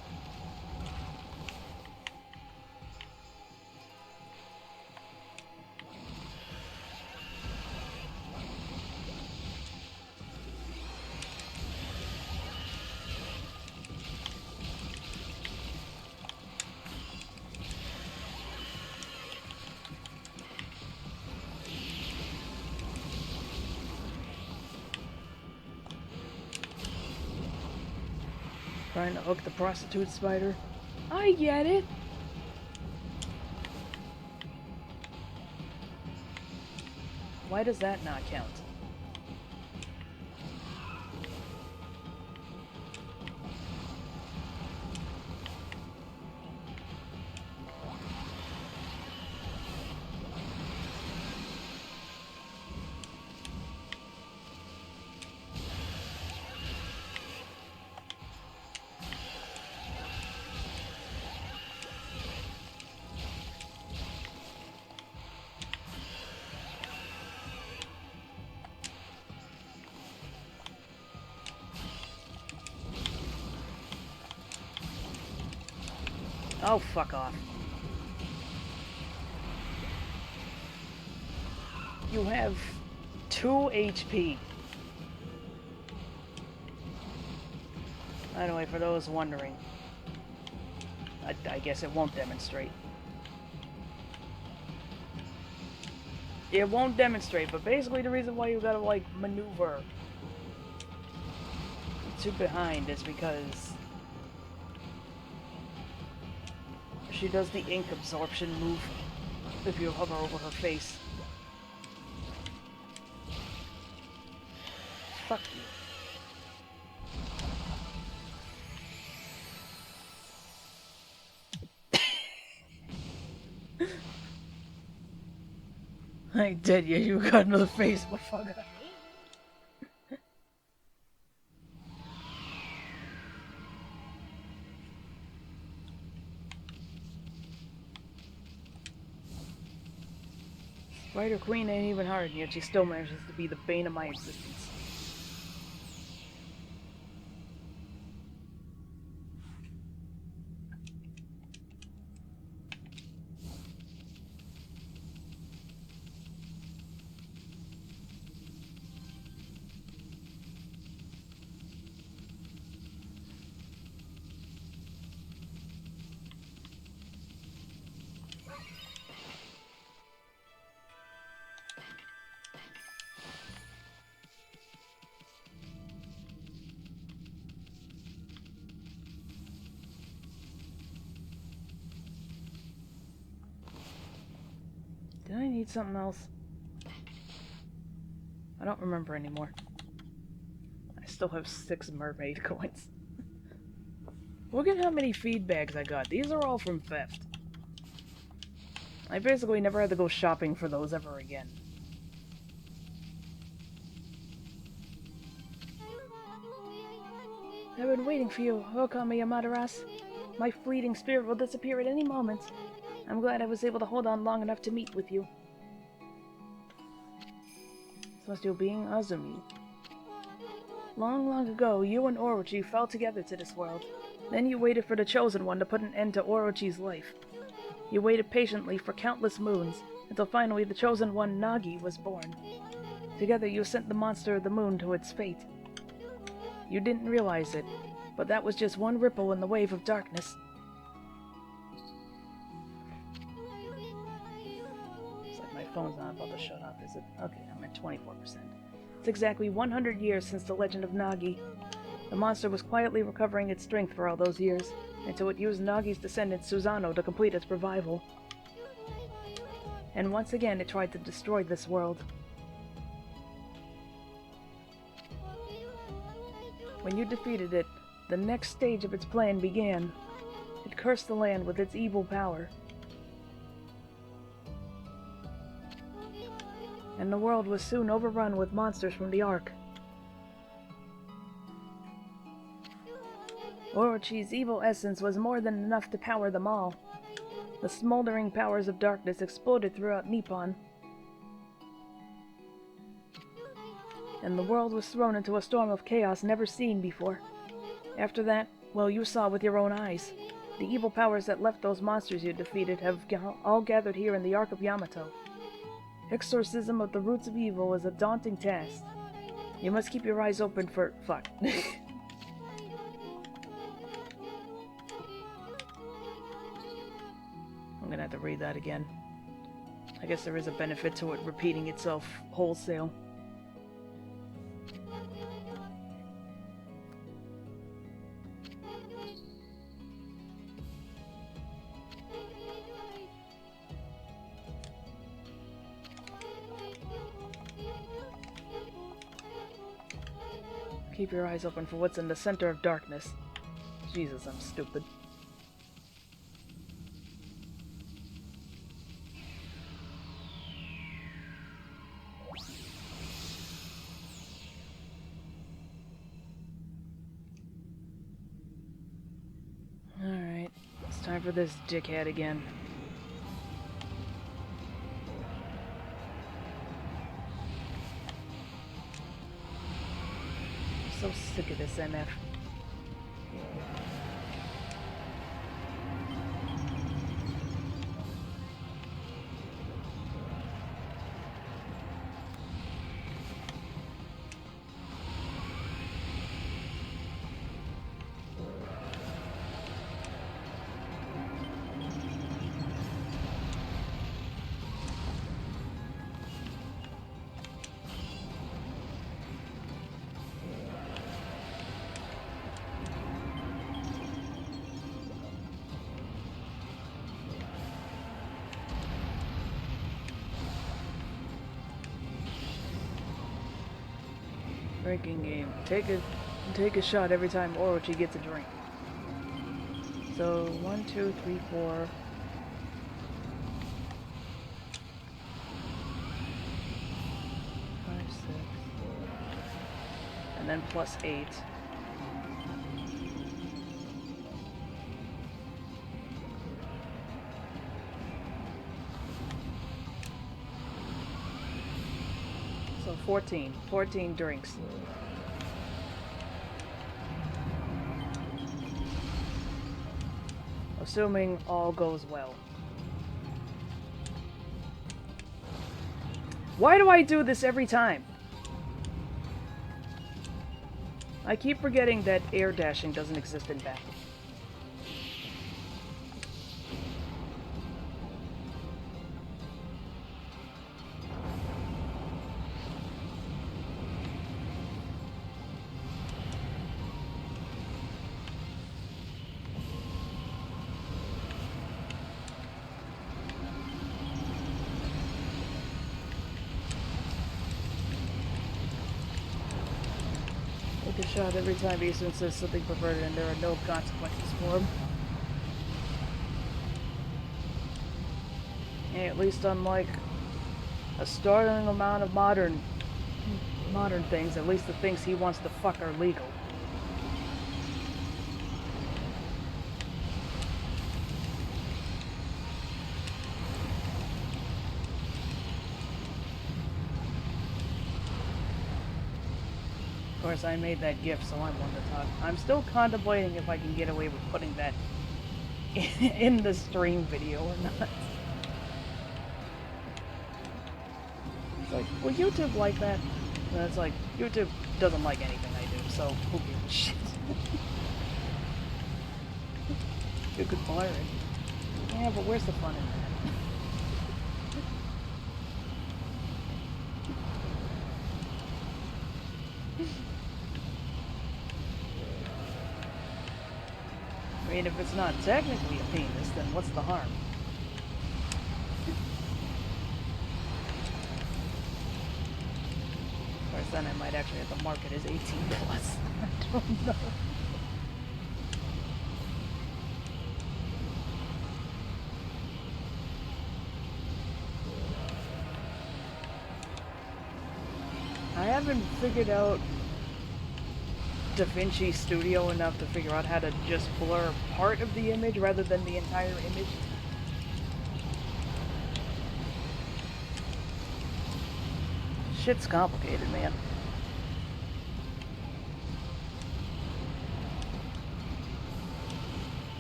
Trying to hook the prostitute spider. I get it. Why does that not count? Oh, fuck off. You have 2 HP. Anyway, for those wondering, I guess it won't demonstrate. It won't demonstrate, but basically the reason why you gotta, like, maneuver to behind is because she does the ink absorption move if you hover over her face. Fuck you. I ain't dead yet, you got another face, motherfucker. Spider Queen ain't even hard, yet she still manages to be the bane of my existence. Did I need something else? I don't remember anymore. I still have 6 mermaid coins. Look at how many feed bags I got. These are all from theft. I basically never had to go shopping for those ever again. I've been waiting for you, Okami Amaterasu. My fleeting spirit will disappear at any moment. I'm glad I was able to hold on long enough to meet with you. Celestial being Azumi. Long, long ago, you and Orochi fell together to this world. Then you waited for the Chosen One to put an end to Orochi's life. You waited patiently for countless moons, until finally the Chosen One, Nagi, was born. Together you sent the monster of the moon to its fate. You didn't realize it, but that was just one ripple in the wave of darkness. My phone's not about to shut up, is it? Okay, I'm at 24%. It's exactly 100 years since the legend of Nagi. The monster was quietly recovering its strength for all those years, until it used Nagi's descendant Susanoo to complete its revival. And once again it tried to destroy this world. When you defeated it, the next stage of its plan began. It cursed the land with its evil power. And the world was soon overrun with monsters from the Ark. Orochi's evil essence was more than enough to power them all. The smoldering powers of darkness exploded throughout Nippon. and the world was thrown into a storm of chaos never seen before. After that, well, you saw with your own eyes. The evil powers that left those monsters you defeated have all gathered here in the Ark of Yamato. Exorcism of the roots of evil is a daunting task. You must keep your eyes open for— fuck. I'm gonna have to read that again. I guess there is a benefit to it repeating itself wholesale. Keep your eyes open for what's in the center of darkness. Jesus, I'm stupid. Alright, it's time for this dickhead again. So sick of this MF. Drinking game. Take a shot every time Orochi gets a drink. So 1, 2, 3, 4. 5, 6. And then plus 8. So 14. 14 drinks. Assuming all goes well. Why do I do this every time? I keep forgetting that air dashing doesn't exist in battle. Take a shot every time Issun says something perverted and there are no consequences for him. Yeah, at least unlike a startling amount of modern things, at least the things he wants to fuck are legal. Of course, I made that GIF, so I'm one to talk. I'm still contemplating if I can get away with putting that in the stream video or not. It's like, will YouTube like that? And it's like, YouTube doesn't like anything I do, so who gives a shit? You could blur it. Yeah, but where's the fun in that? I mean, if it's not technically a penis, then what's the harm? Of course, then I might actually have to mark it as 18+. I don't know. I haven't figured out DaVinci Studio enough to figure out how to just blur part of the image rather than the entire image. Shit's complicated, man.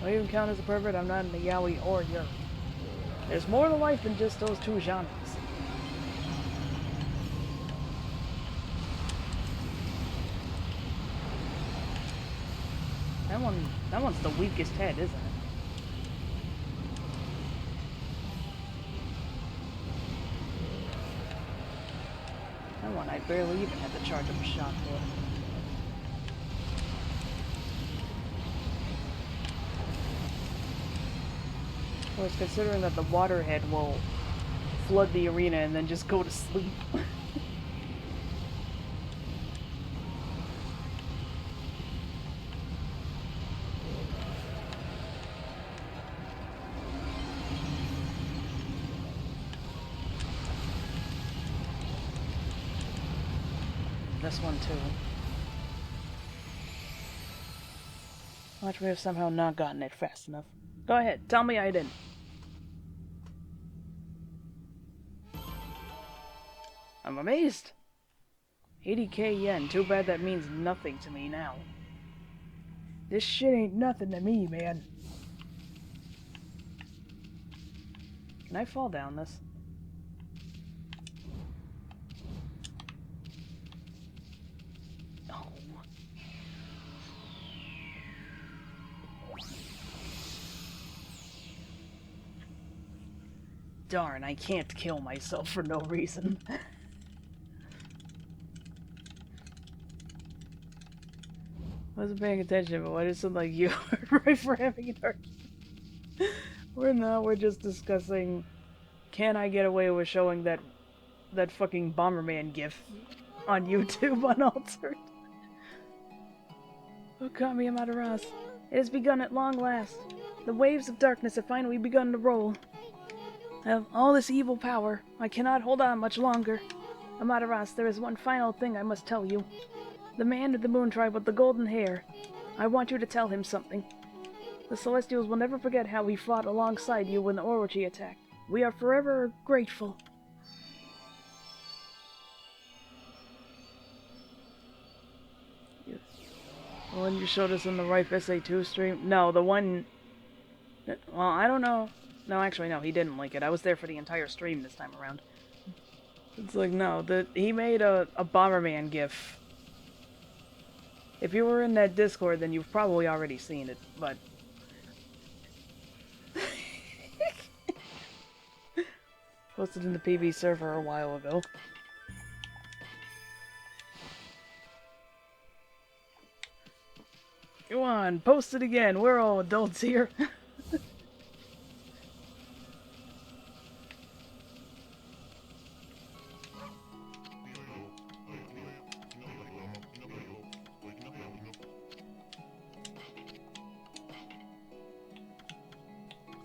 Do I even count as a pervert? I'm not in the yaoi or yuri. There's more to life than just those two genres. That one's the weakest head, isn't it? That one I barely even had to charge up a shot for. Of course, considering that the water head will flood the arena and then just go to sleep. This one too. Watch me have somehow not gotten it fast enough. Go ahead, tell me I didn't. I'm amazed. 80k yen, too bad that means nothing to me now. This shit ain't nothing to me, man. Can I fall down this? Oh. Darn, I can't kill myself for no reason. Wasn't paying attention, but why did someone like you right for having an argument? We're just discussing, can I get away with showing that fucking Bomberman gif on YouTube unaltered? Okami Amaterasu. It has begun at long last. The waves of darkness have finally begun to roll. I have all this evil power. I cannot hold on much longer. Amaterasu, there is one final thing I must tell you. The man of the Moon Tribe with the golden hair. I want you to tell him something. The Celestials will never forget how he fought alongside you when the Orochi attacked. We are forever grateful. Yes. The one you showed us in the Ripe SA2 stream? No, the one... Well, I don't know. No, actually, no, he didn't link it. I was there for the entire stream this time around. It's like, no, he made a Bomberman gif. If you were in that Discord, then you've probably already seen it, but... Posted in the PV server a while ago. Go on, post it again. We're all adults here.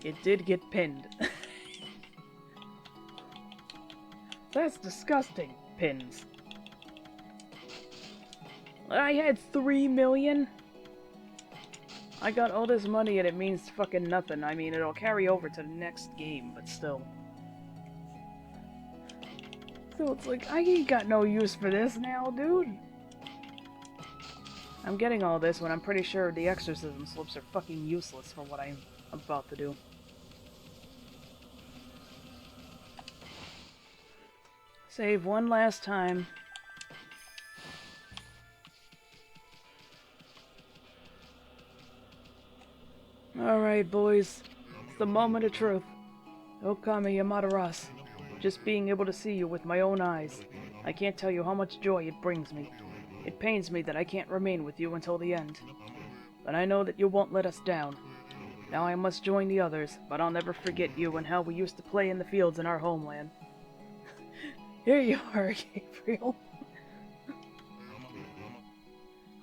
It did get pinned. That's disgusting. Pins. I had 3 million. I got all this money and it means fucking nothing. I mean, it'll carry over to the next game, but still. So it's like, I ain't got no use for this now, dude. I'm getting all this when I'm pretty sure the exorcism slips are fucking useless for what I'm about to do. Save one last time. Alright, boys. It's the moment of truth. Okami Amaterasu. Just being able to see you with my own eyes. I can't tell you how much joy it brings me. It pains me that I can't remain with you until the end. But I know that you won't let us down. Now I must join the others, but I'll never forget you and how we used to play in the fields in our homeland. Here you are, Gabriel.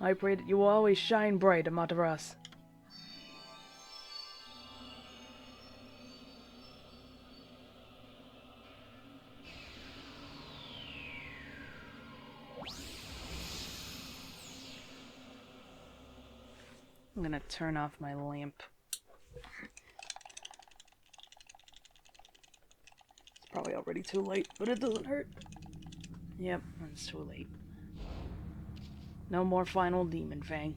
I pray that you will always shine bright, Amaterasu. I'm gonna turn off my lamp. It's probably already too late, but it doesn't hurt. Yep, it's too late. No more final demon fang.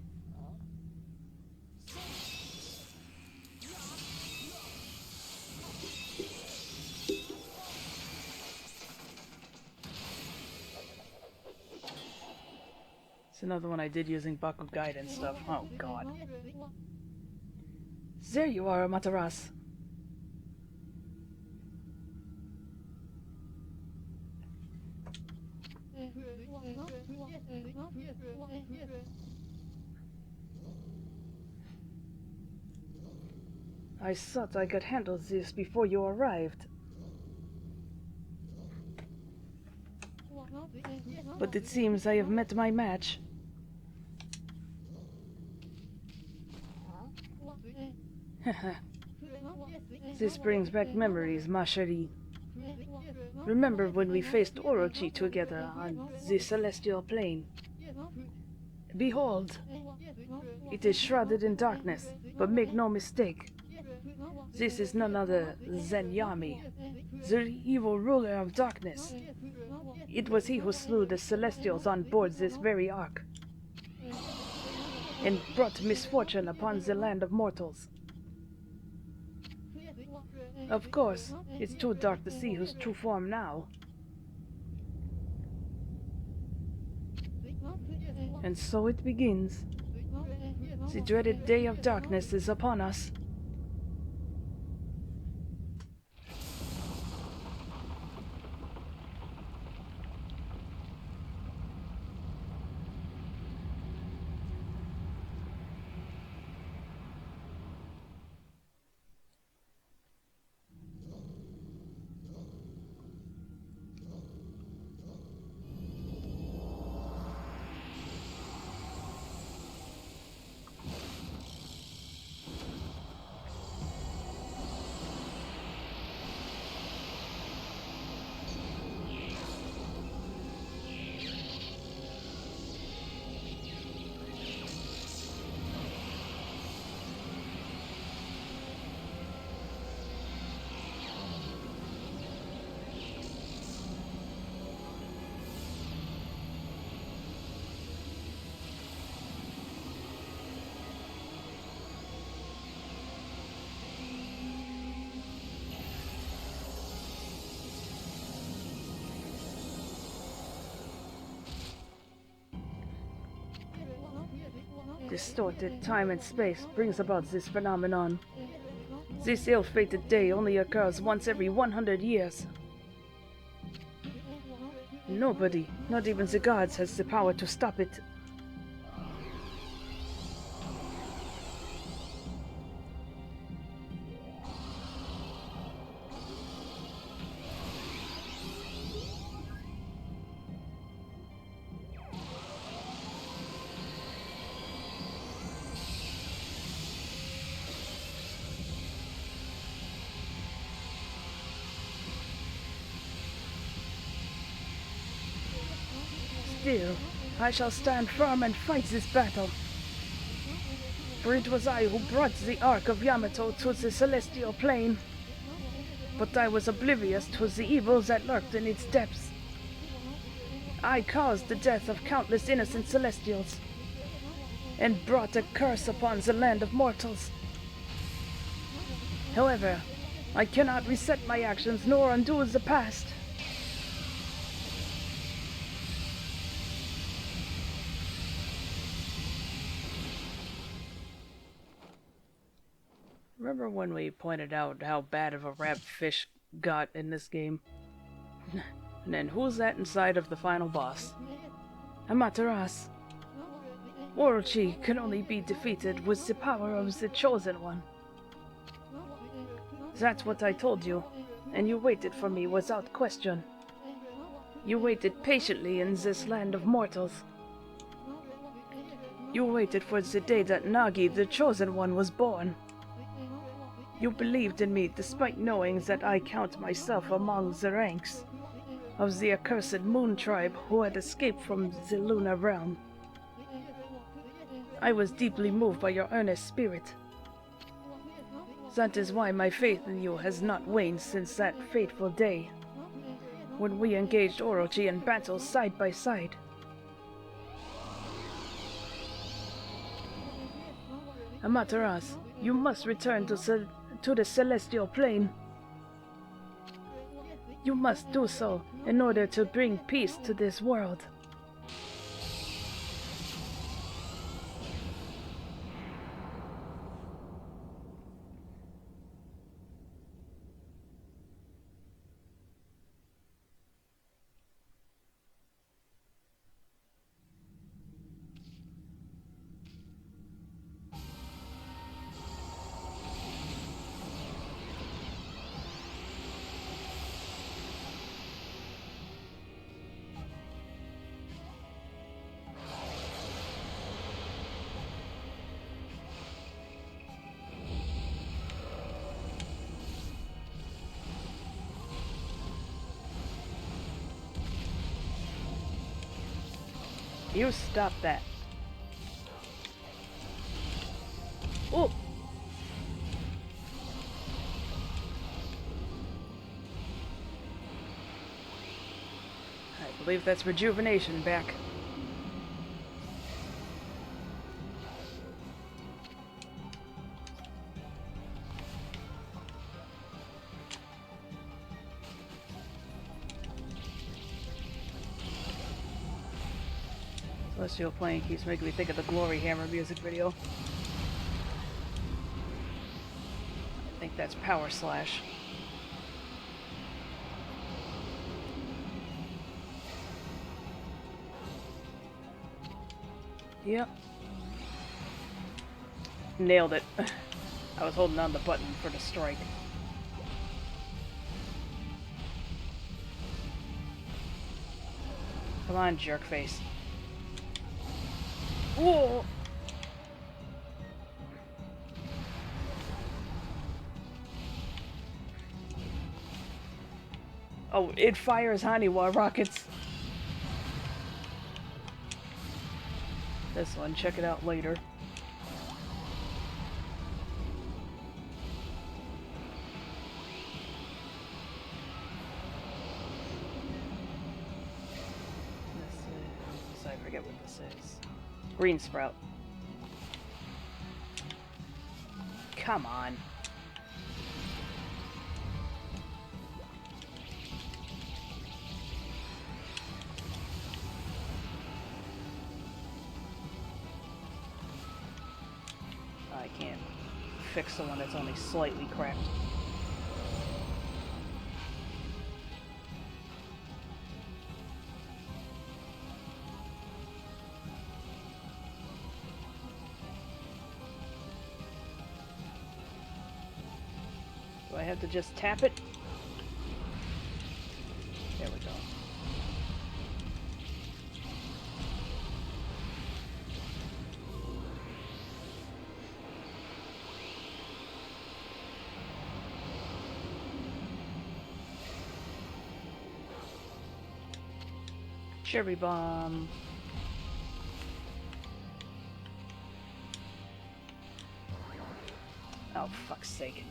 It's another one I did using Baku Guide and stuff. Oh god. There you are, Amaterasu. I thought I could handle this before you arrived. But it seems I have met my match. This brings back memories, ma chérie. Remember when we faced Orochi together on the celestial plane? Behold, it is shrouded in darkness, but make no mistake. This is none other than Yami, the evil ruler of darkness. It was he who slew the Celestials on board this very ark, and brought misfortune upon the land of mortals. Of course, it's too dark to see whose true form now. And so it begins. The dreaded day of darkness is upon us. Distorted time and space brings about this phenomenon. This ill-fated day only occurs once every 100 years. Nobody, not even the gods, has the power to stop it. Still, I shall stand firm and fight this battle. For it was I who brought the Ark of Yamato to the celestial plane. But I was oblivious to the evils that lurked in its depths. I caused the death of countless innocent celestials, and brought a curse upon the land of mortals. However, I cannot reset my actions nor undo the past. Remember when we pointed out how bad of a rap fish got in this game? And then who's that inside of the final boss? Amaterasu. Orochi can only be defeated with the power of the Chosen One. That's what I told you, and you waited for me without question. You waited patiently in this land of mortals. You waited for the day that Nagi, the Chosen One, was born. You believed in me despite knowing that I count myself among the ranks of the accursed moon tribe who had escaped from the lunar realm. I was deeply moved by your earnest spirit. That is why my faith in you has not waned since that fateful day, when we engaged Orochi in battle side by side. Amaterasu, you must return to the celestial plane. You must do so in order to bring peace to this world. You stop that. Oh! I believe that's rejuvenation back. Celestial playing keeps making me think of the Glory Hammer music video. I think that's Power Slash. Yep. Nailed it. I was holding on the button for the strike. Come on, jerkface. Whoa! Oh, it fires Haniwa rockets. This one, check it out later. This is... I forget what this is. Green Sprout. Come on. I can't fix the one that's only slightly cracked. Do I have to just tap it? There we go. Cherry bomb. Oh, fuck's sake.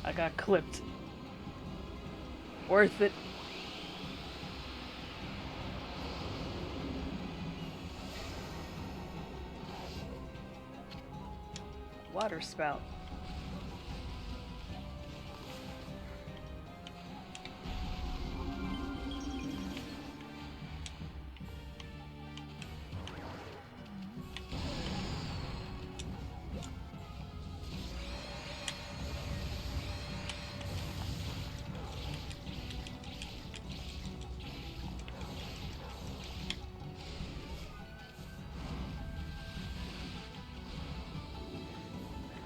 I got clipped. Worth it. Water spout.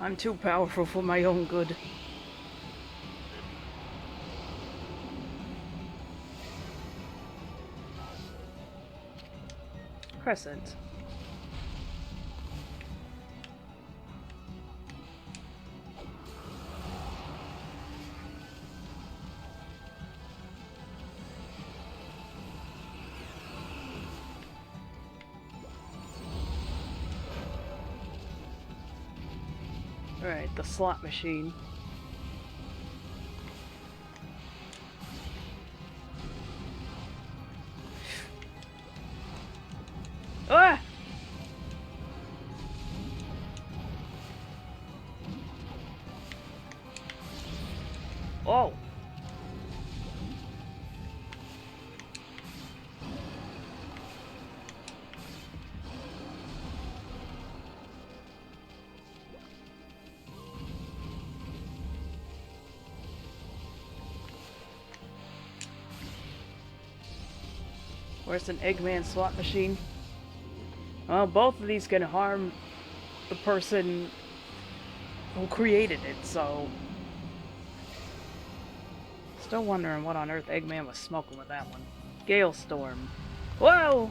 I'm too powerful for my own good. Crescent. Alright, the slot machine. Ah! Oh! Where's an Eggman slot machine? Well, both of these can harm the person who created it, so... Still wondering what on earth Eggman was smoking with that one. Gale Storm. Whoa!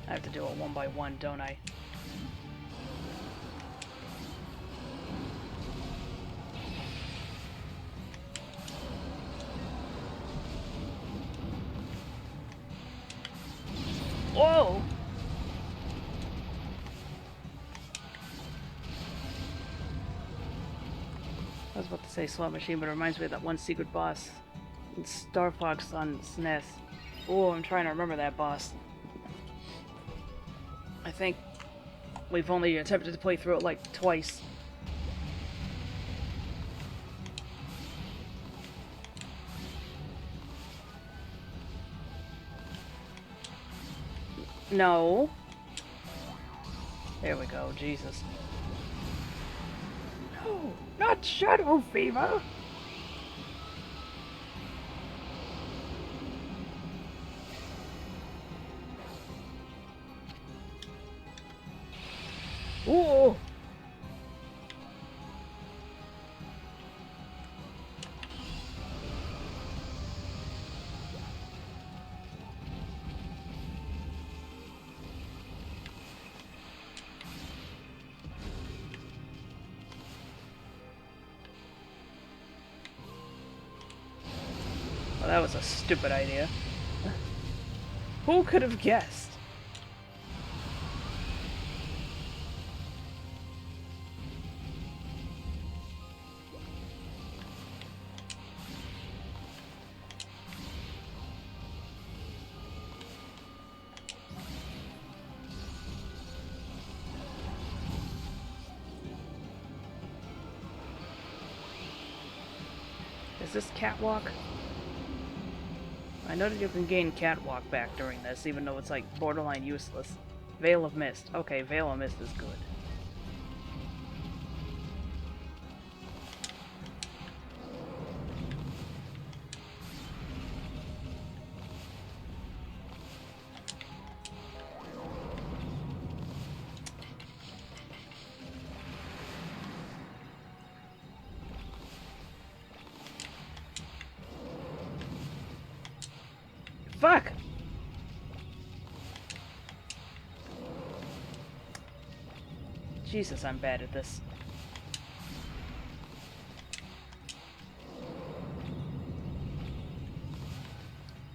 I have to do it one by one, don't I? Whoa! I was about to say Slot Machine, but it reminds me of that one secret boss in Star Fox on SNES. Oh, I'm trying to remember that boss. I think we've only attempted to play through it like twice. No. There we go, Jesus. No, not Shadow Fever! Ooh! Well, that was a stupid idea. Who could have guessed? Is this catwalk? I know that you can gain catwalk back during this, even though it's like borderline useless. Veil of Mist. Okay, Veil of Mist is good. Fuck! Jesus, I'm bad at this.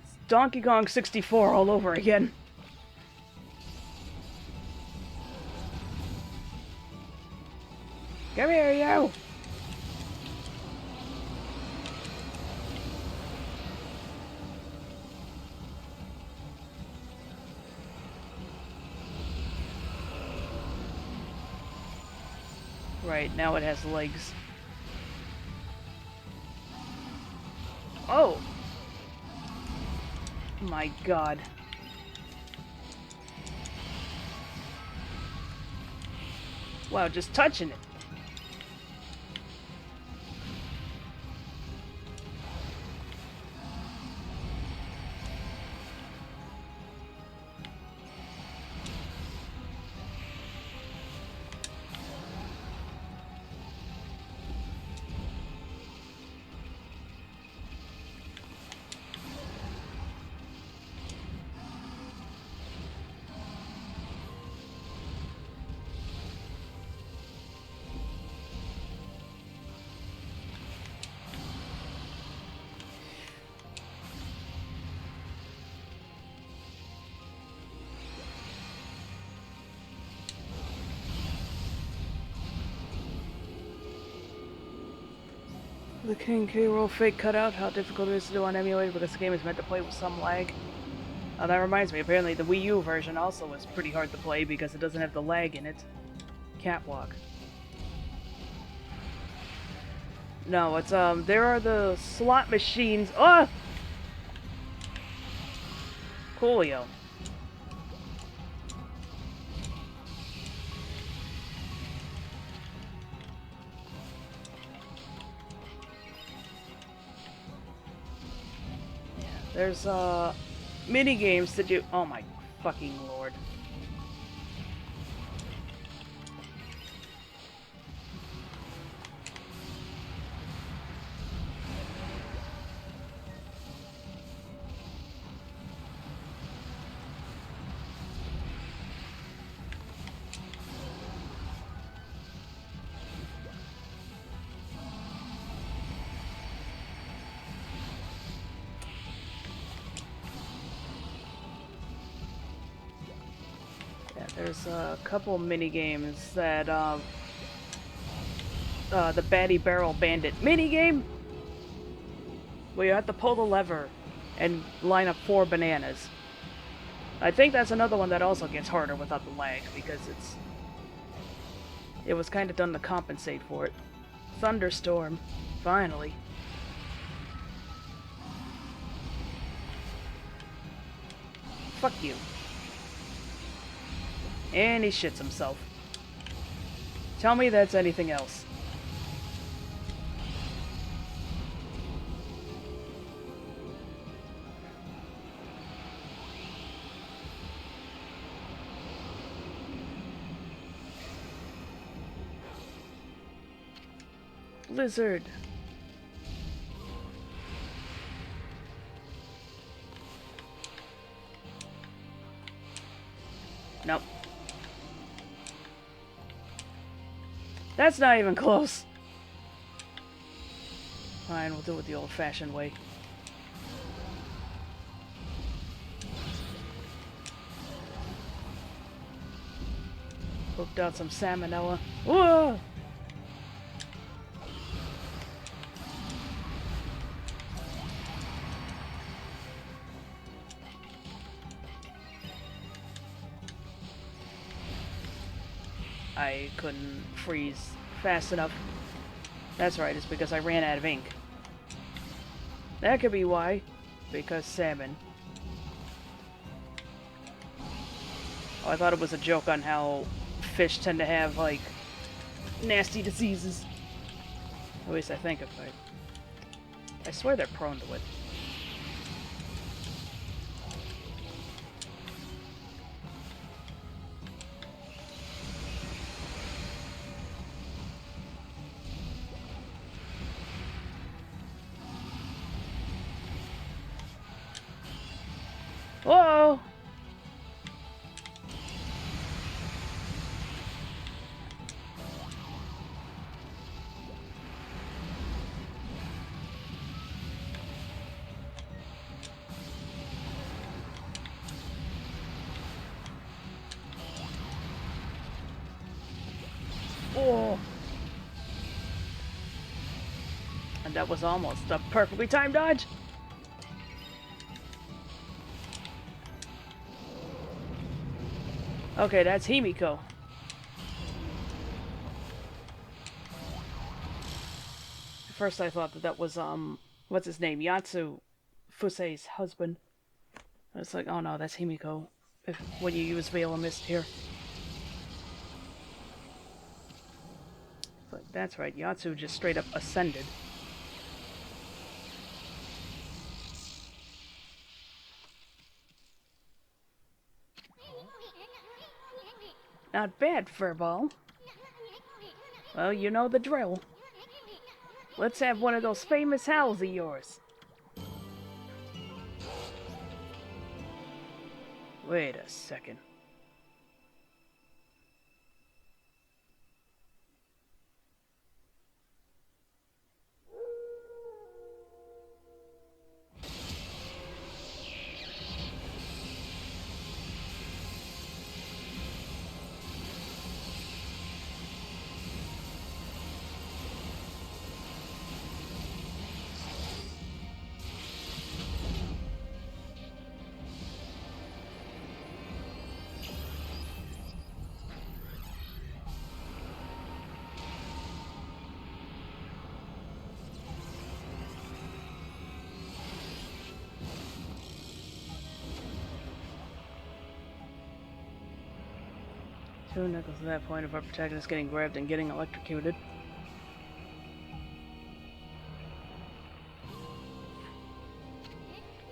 It's Donkey Kong 64 all over again. Come here, you! Right, now it has legs. Oh! My God. Wow, just touching it. The King K. Roll fake cutout, how difficult it is to do on emulator because the game is meant to play with some lag. That reminds me, apparently the Wii U version also is pretty hard to play because it doesn't have the lag in it. Catwalk. No, it's, there are the slot machines. Oh! Coolio. Yeah, there's, mini games to do. Oh my fucking lord. There's a couple mini games that, the Batty Barrel Bandit mini game, where you have to pull the lever and line up 4 bananas. I think that's another one that also gets harder without the lag, because it was kind of done to compensate for it. Thunderstorm, finally. Fuck you. And he shits himself. Tell me that's anything else. Blizzard. Nope. That's not even close. Fine, we'll do it the old-fashioned way. Hooked out some salmonella. Whoa! I couldn't freeze fast enough. That's right, it's because I ran out of ink. That could be why. Because salmon. Oh, I thought it was a joke on how fish tend to have, like, nasty diseases. At least I think of it. I swear they're prone to it. Whoa! Oh! And that was almost a perfectly timed dodge! Okay, that's Himiko. At first I thought that was, what's his name? Yatsu Fusei's husband. I was like, oh no, that's Himiko. When you use Veil of Mist here. But that's right, Yatsu just straight up ascended. Not bad, Furball. Well, you know the drill. Let's have one of those famous howls of yours. Wait a second. Soon it goes to that point of our protagonist getting grabbed and getting electrocuted.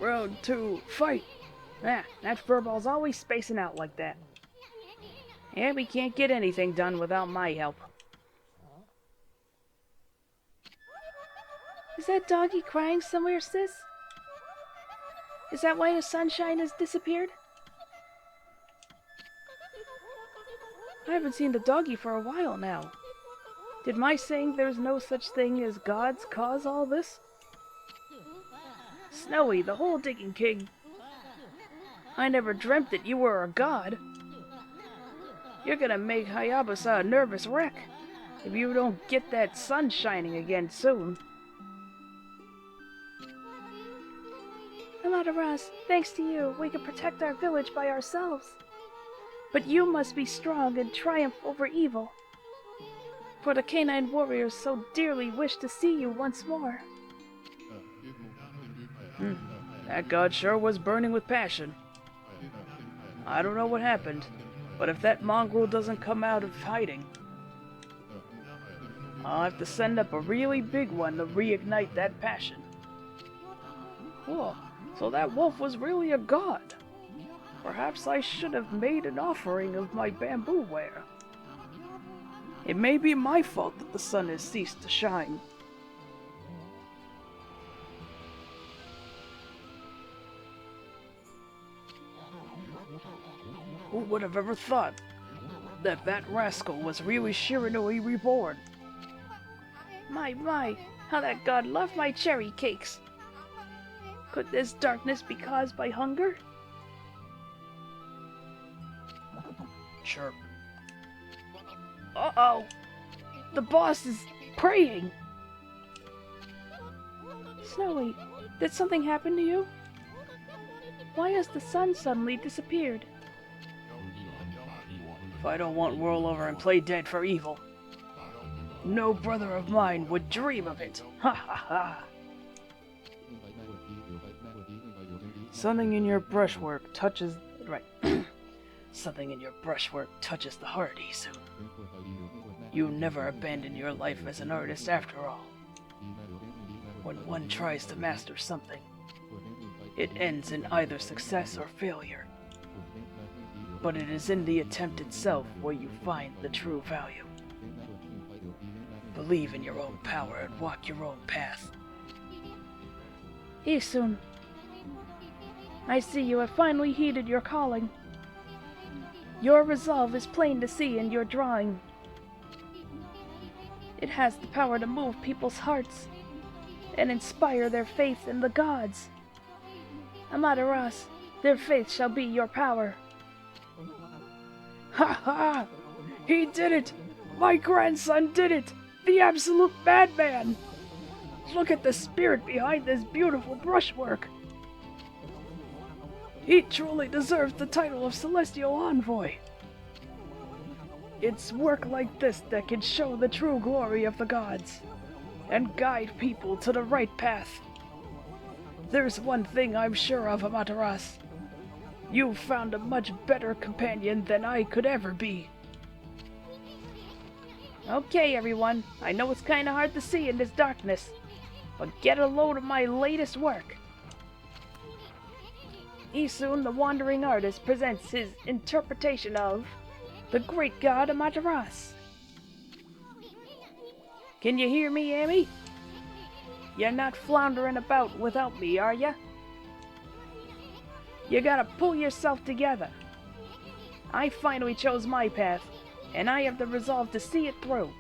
Round 2, fight! Ah, that furball's always spacing out like that. Yeah, we can't get anything done without my help. Is that doggy crying somewhere, sis? Is that why the sunshine has disappeared? I haven't seen the doggy for a while now. Did my saying there's no such thing as gods cause all this? Snowy, the hole digging king. I never dreamt that you were a god. You're gonna make Hayabusa a nervous wreck if you don't get that sun shining again soon. Amaterasu, thanks to you, we can protect our village by ourselves. But you must be strong and triumph over evil. For the canine warriors so dearly wish to see you once more. That god sure was burning with passion. I don't know what happened, but if that mongrel doesn't come out of hiding, I'll have to send up a really big one to reignite that passion. Whoa, so that wolf was really a god. Perhaps I should have made an offering of my bamboo ware. It may be my fault that the sun has ceased to shine. Who would have ever thought that that rascal was really Shiranui reborn? My, how that god loved my cherry cakes. Could this darkness be caused by hunger? Chirp. Uh-oh! The boss is praying! Snowy, did something happen to you? Why has the sun suddenly disappeared? If I don't want whirl over and play dead for evil, no brother of mine would dream of it. Ha ha ha! Something in your brushwork touches... Right. Something in your brushwork touches the heart, Issun. You never abandon your life as an artist after all. When one tries to master something, it ends in either success or failure. But it is in the attempt itself where you find the true value. Believe in your own power and walk your own path. Issun, I see you have finally heeded your calling. Your resolve is plain to see in your drawing. It has the power to move people's hearts and inspire their faith in the gods. Amaterasu, their faith shall be your power. Ha ha! He did it! My grandson did it! The absolute madman! Look at the spirit behind this beautiful brushwork! He truly deserves the title of Celestial Envoy. It's work like this that can show the true glory of the gods, and guide people to the right path. There's one thing I'm sure of, Amaterasu. You've found a much better companion than I could ever be. Okay, everyone. I know it's kinda hard to see in this darkness, but get a load of my latest work. Issun, the wandering artist, presents his interpretation of the great god Amaterasu. Can you hear me, Yami? You're not floundering about without me, are ya? You gotta pull yourself together. I finally chose my path, and I have the resolve to see it through.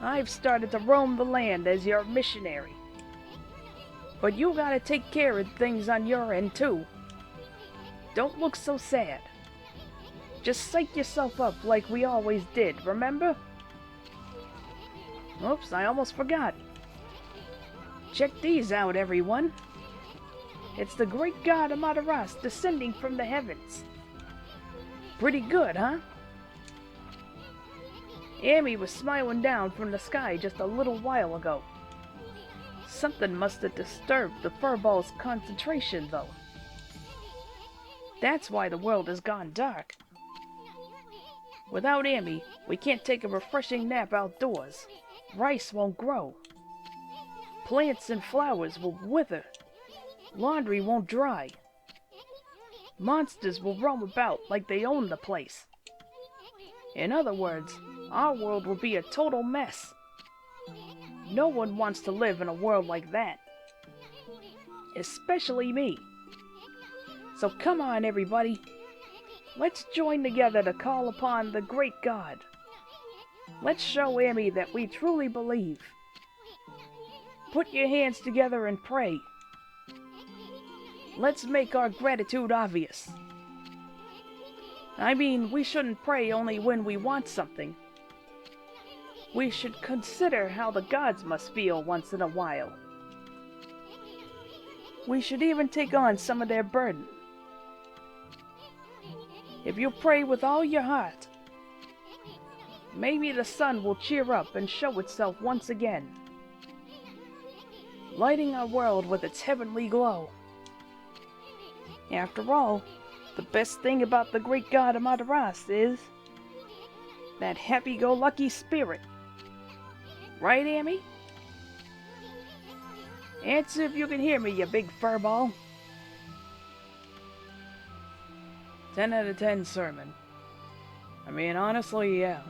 I've started to roam the land as your missionary. But you gotta take care of things on your end, too. Don't look so sad. Just psych yourself up like we always did, remember? Oops, I almost forgot. Check these out, everyone. It's the great god Amaterasu descending from the heavens. Pretty good, huh? Yami was smiling down from the sky just a little while ago. Something must have disturbed the furball's concentration, though. That's why the world has gone dark. Without Yami, we can't take a refreshing nap outdoors. Rice won't grow. Plants and flowers will wither. Laundry won't dry. Monsters will roam about like they own the place. In other words, our world will be a total mess. No one wants to live in a world like that. Especially me. So come on, everybody. Let's join together to call upon the great God. Let's show Yami that we truly believe. Put your hands together and pray. Let's make our gratitude obvious. I mean, we shouldn't pray only when we want something. We should consider how the gods must feel once in a while. We should even take on some of their burden. If you pray with all your heart, maybe the sun will cheer up and show itself once again, lighting our world with its heavenly glow. After all, the best thing about the great god Amaterasu is that happy-go-lucky spirit. Right, Yami? Answer if you can hear me, you big furball. 10 out of 10 sermon. I mean, honestly, yeah.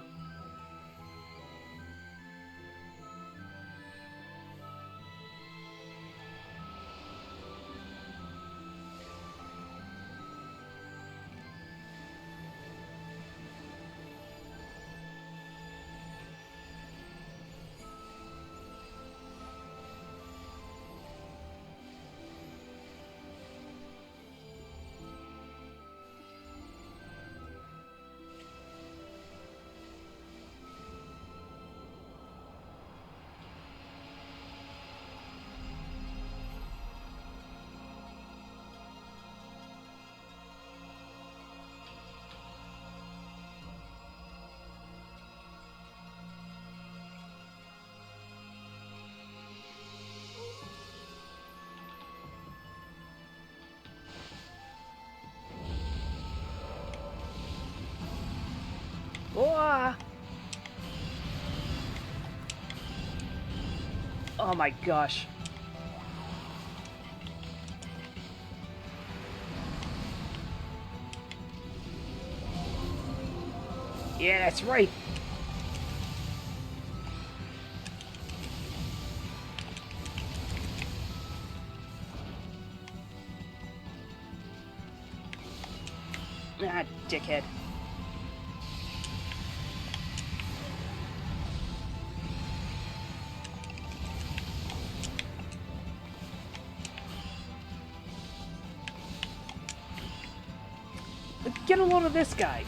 Oh my gosh. Yeah, that's right. Ah, dickhead. Get a load of this guy.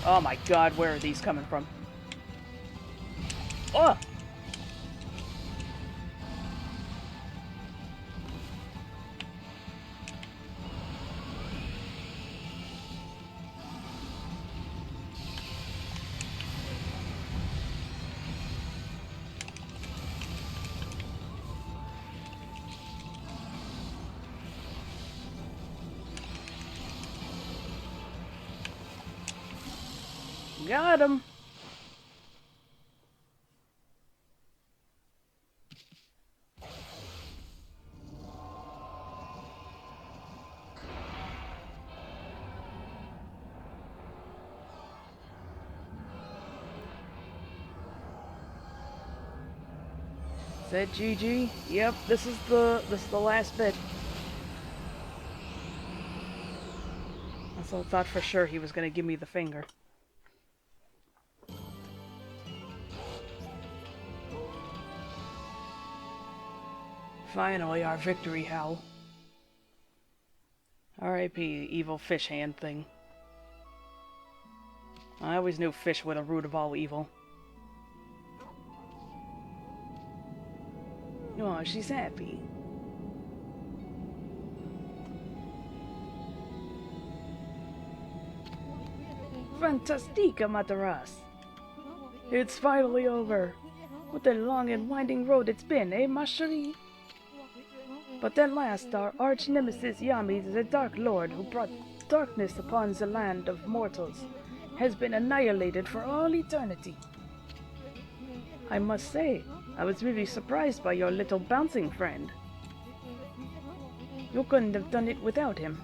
Oh my god, where are these coming from? Oh! Got him. Is that GG? Yep, this is the last bit. I thought for sure he was gonna give me the finger. Finally, our victory howl. R.I.P. evil fish hand thing. I always knew fish were the root of all evil. Oh, she's happy. Fantastica, Materas! It's finally over. What a long and winding road it's been, eh, ma chérie? But at last, our arch-nemesis Yami, the Dark Lord who brought darkness upon the land of mortals, has been annihilated for all eternity. I must say, I was really surprised by your little bouncing friend. You couldn't have done it without him.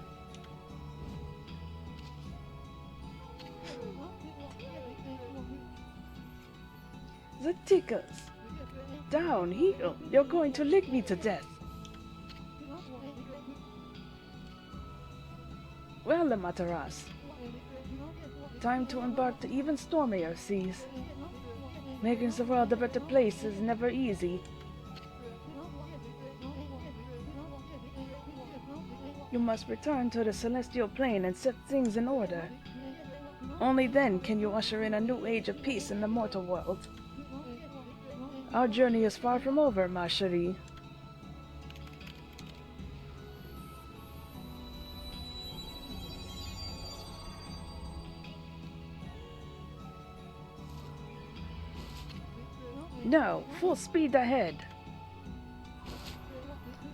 The tickles! Down, heel! You're going to lick me to death! Well, Materas, time to embark to even stormier seas. Making the world a better place is never easy. You must return to the celestial plane and set things in order. Only then can you usher in a new age of peace in the mortal world. Our journey is far from over, ma chérie. Now, full speed ahead.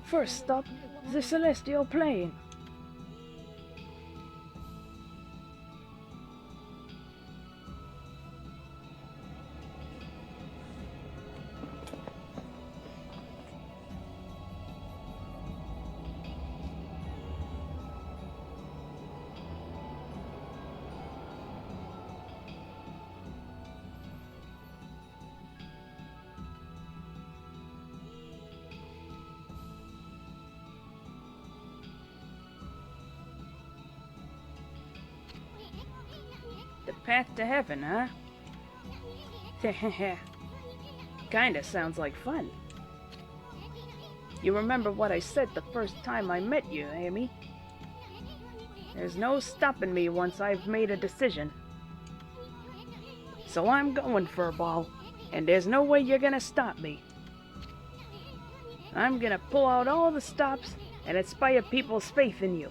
First stop, the celestial plane. The path to heaven, huh? Kinda sounds like fun. You remember what I said the first time I met you, Amy? There's no stopping me once I've made a decision. So I'm going, Furball, and there's no way you're gonna stop me. I'm gonna pull out all the stops and inspire people's faith in you.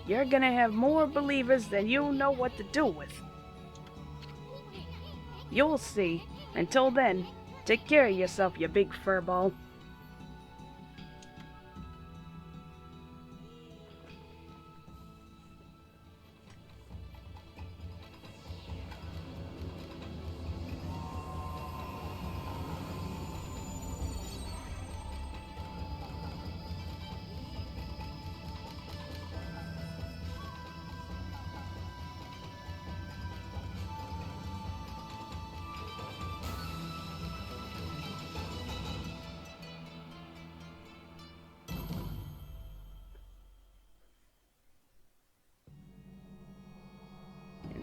You're gonna have more believers than you know what to do with. You'll see. Until then, take care of yourself, you big furball.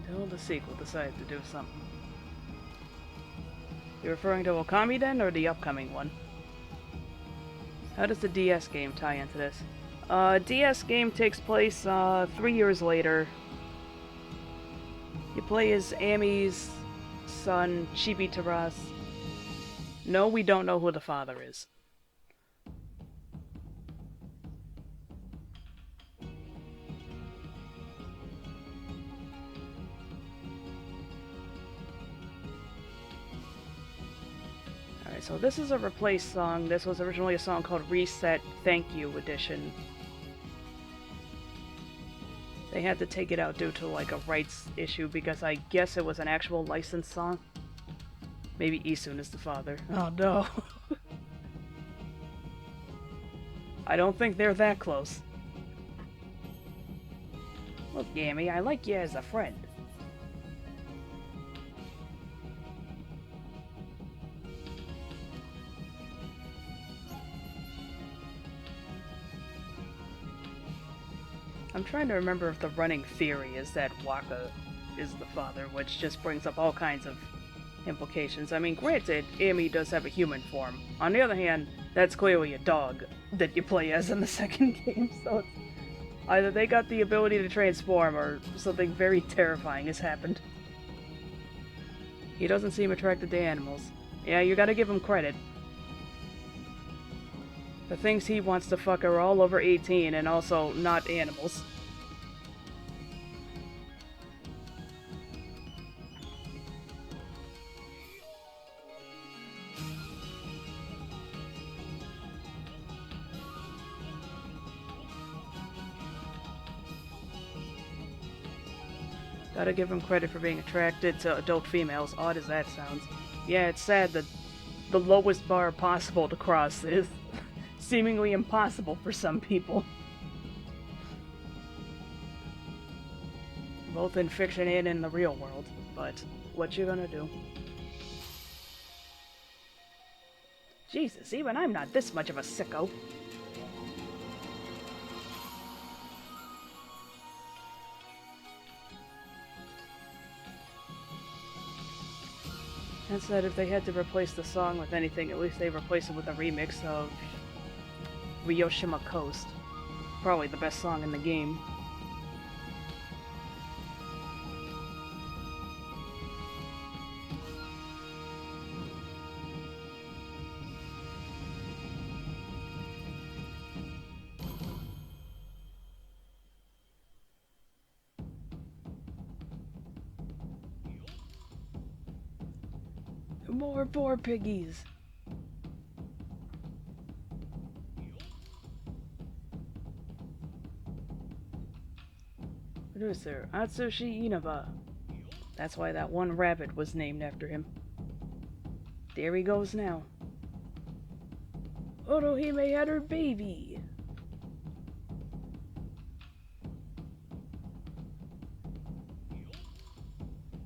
Until the sequel decides to do something. You're referring to Okami then, or the upcoming one? How does the DS game tie into this? DS game takes place 3 years later. You play as Amy's son, Chibi Taras. No, we don't know who the father is. Alright, so this is a replaced song. This was originally a song called Reset Thank You Edition. They had to take it out due to like a rights issue because I guess it was an actual licensed song. Maybe Issun is the father. Oh no. I don't think they're that close. Look, Yami, I like you as a friend. I'm trying to remember if the running theory is that Waka is the father, which just brings up all kinds of implications. I mean, granted, Amy does have a human form. On the other hand, that's clearly a dog that you play as in the second game, so it's either they got the ability to transform or something very terrifying has happened. He doesn't seem attracted to animals. Yeah, you gotta give him credit. The things he wants to fuck are all over 18 and also not animals. Gotta give him credit for being attracted to adult females, odd as that sounds. Yeah, it's sad that the lowest bar possible to cross is seemingly impossible for some people. Both in fiction and in the real world, but what you gonna do? Jesus, even I'm not this much of a sicko. That said, if they had to replace the song with anything, at least they replace it with a remix of Ryoshima Coast. Probably the best song in the game. More poor piggies. Producer, Atsushi Inaba. That's why that one rabbit was named after him. There he goes now. Orohime had her baby.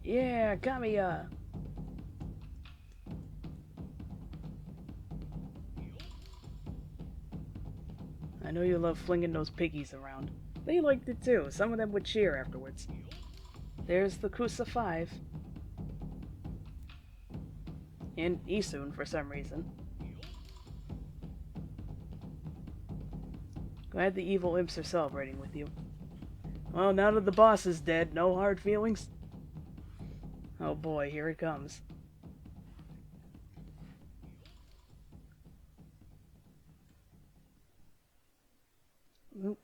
Yeah, Kamiya. I know you love flinging those piggies around. They liked it too. Some of them would cheer afterwards. There's the Kusa 5. And Issun for some reason. Glad the evil imps are celebrating with you. Well, now that the boss is dead, no hard feelings? Oh boy, here it comes.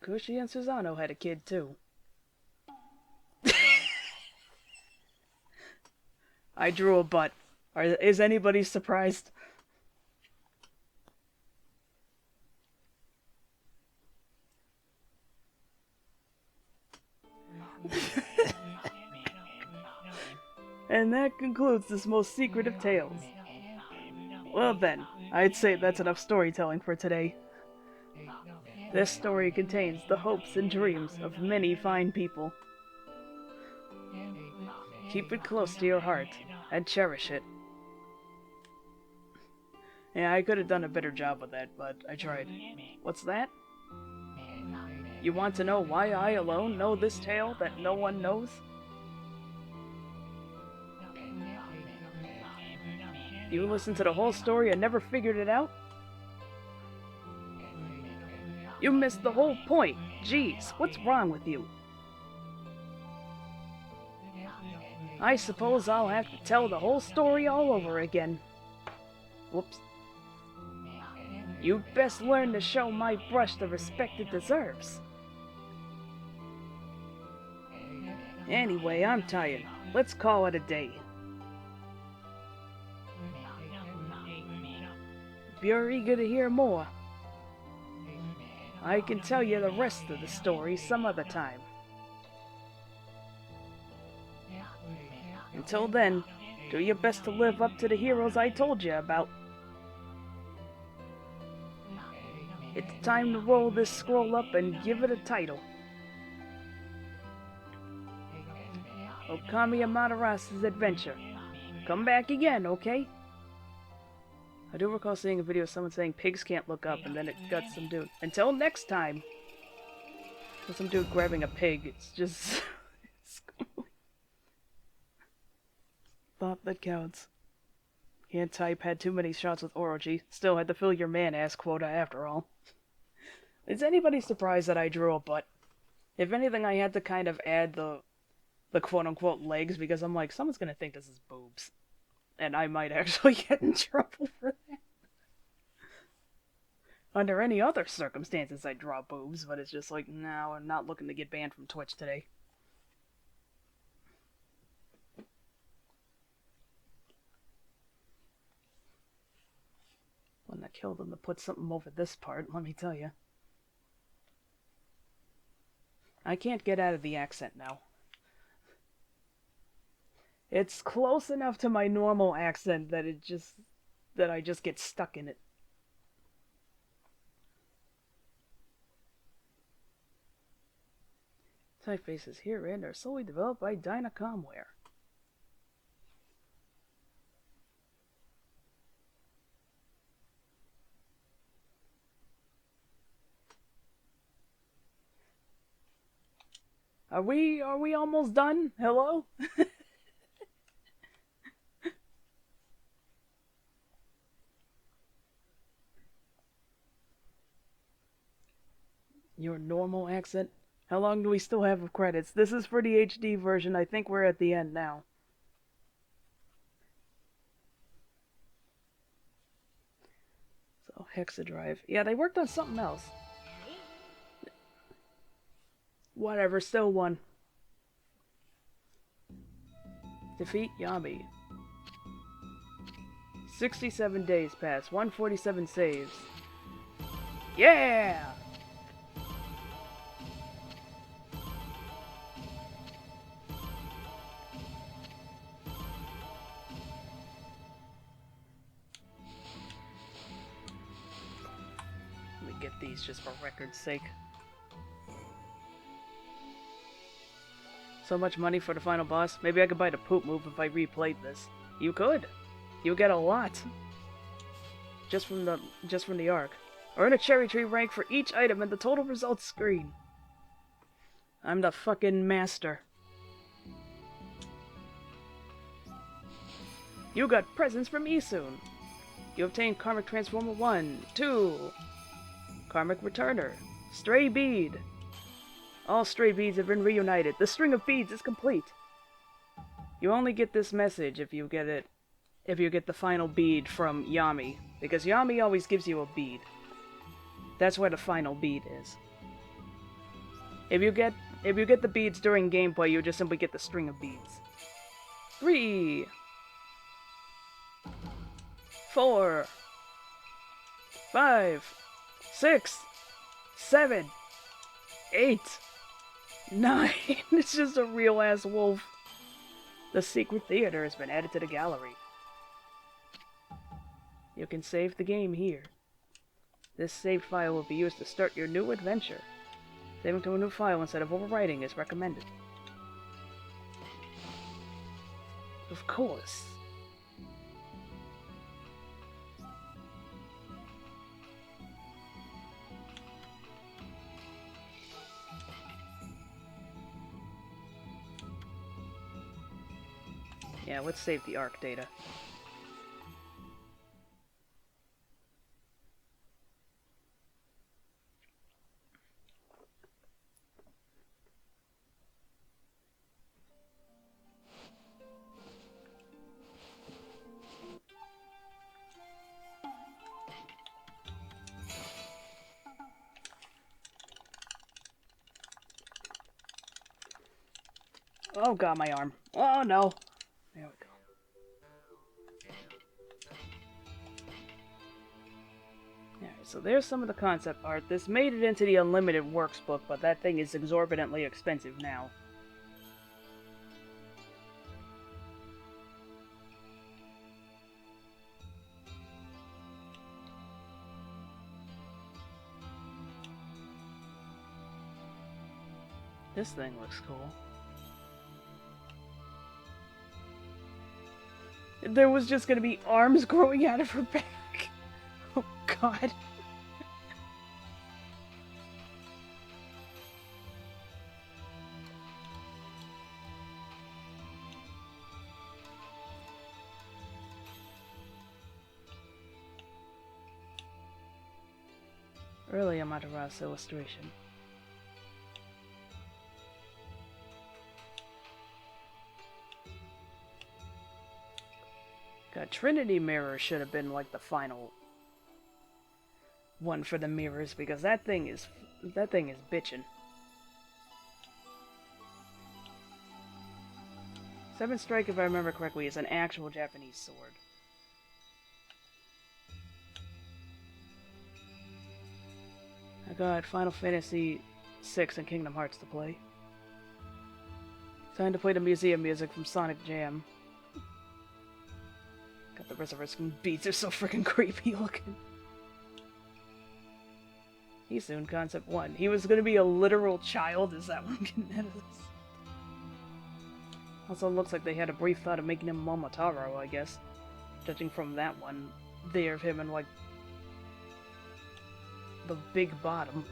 Kushi and Susano had a kid too. I drew a butt. Is anybody surprised? And that concludes this most secret of tales. Well then, I'd say that's enough storytelling for today. This story contains the hopes and dreams of many fine people. Keep it close to your heart, and cherish it. Yeah, I could have done a better job with that, but I tried. What's that? You want to know why I alone know this tale that no one knows? You listened to the whole story and never figured it out? You missed the whole point. Jeez, what's wrong with you? I suppose I'll have to tell the whole story all over again. Whoops. You'd best learn to show my brush the respect it deserves. Anyway, I'm tired. Let's call it a day. If you're eager to hear more, I can tell you the rest of the story some other time. Until then, do your best to live up to the heroes I told you about. It's time to roll this scroll up and give it a title. Okami Amaterasu's Adventure. Come back again, okay? I do recall seeing a video of someone saying pigs can't look up, and then it got some dude. Until next time! Some dude grabbing a pig. It's just... Thought that counts. Can't type, had too many shots with Orochi. Still had to fill your man-ass quota after all. Is anybody surprised that I drew a butt? If anything, I had to kind of add the quote-unquote legs, because I'm like, someone's gonna think this is boobs. And I might actually get in trouble for that. Under any other circumstances, I'd draw boobs, but it's just like, no, I'm not looking to get banned from Twitch today. Wouldn't have killed him to put something over this part, let me tell you. I can't get out of the accent now. It's close enough to my normal accent that I just get stuck in it. Typefaces herein are solely developed by Dynacomware. Are we almost done? Hello? Your normal accent? How long do we still have of credits? This is for the HD version. I think we're at the end now. So, Hexadrive. Yeah, they worked on something else. Whatever, still won. Defeat Yami. 67 days pass. 147 saves. Yeah! Let me get these just for record's sake. So much money for the final boss. Maybe I could buy the poop move if I replayed this. You could. You get a lot. Just from the arc. Earn a cherry tree rank for each item in the total results screen. I'm the fucking master. You got presents from Issun. You obtained Karmic Transformer 1, 2. Karmic Returner. Stray Bead. All stray beads have been reunited. The string of beads is complete. You only get this message if you get the final bead from Yami, because Yami always gives you a bead. That's where the final bead is. If you get the beads during gameplay, you just simply get the string of beads. 3, 4, 5, 6, 7, 8, 9. It's just a real ass wolf. The secret theater has been added to the gallery. You can save the game here. This saved file will be used to start your new adventure. Saving to a new file instead of overwriting is recommended. Of course. Yeah, let's save the arc data. Oh god, my arm. Oh no. There we go. Alright, so there's some of the concept art. This made it into the Unlimited Works book, but that thing is exorbitantly expensive now. This thing looks cool. There was just gonna be arms growing out of her back. Oh god. Early Amaterasu illustration. God, Trinity Mirror should have been like the final one for the mirrors, because that thing is bitchin'. 7 Strike, if I remember correctly, is an actual Japanese sword. I got Final Fantasy VI and Kingdom Hearts to play. Time to play the museum music from Sonic Jam. God, the resurrection beats are so freaking creepy looking. Issun Concept 1. He was gonna be a literal child? Is that what I'm getting out of this? Also looks like they had a brief thought of making him Momotaro, I guess. Judging from that one there of him and like the big bottom.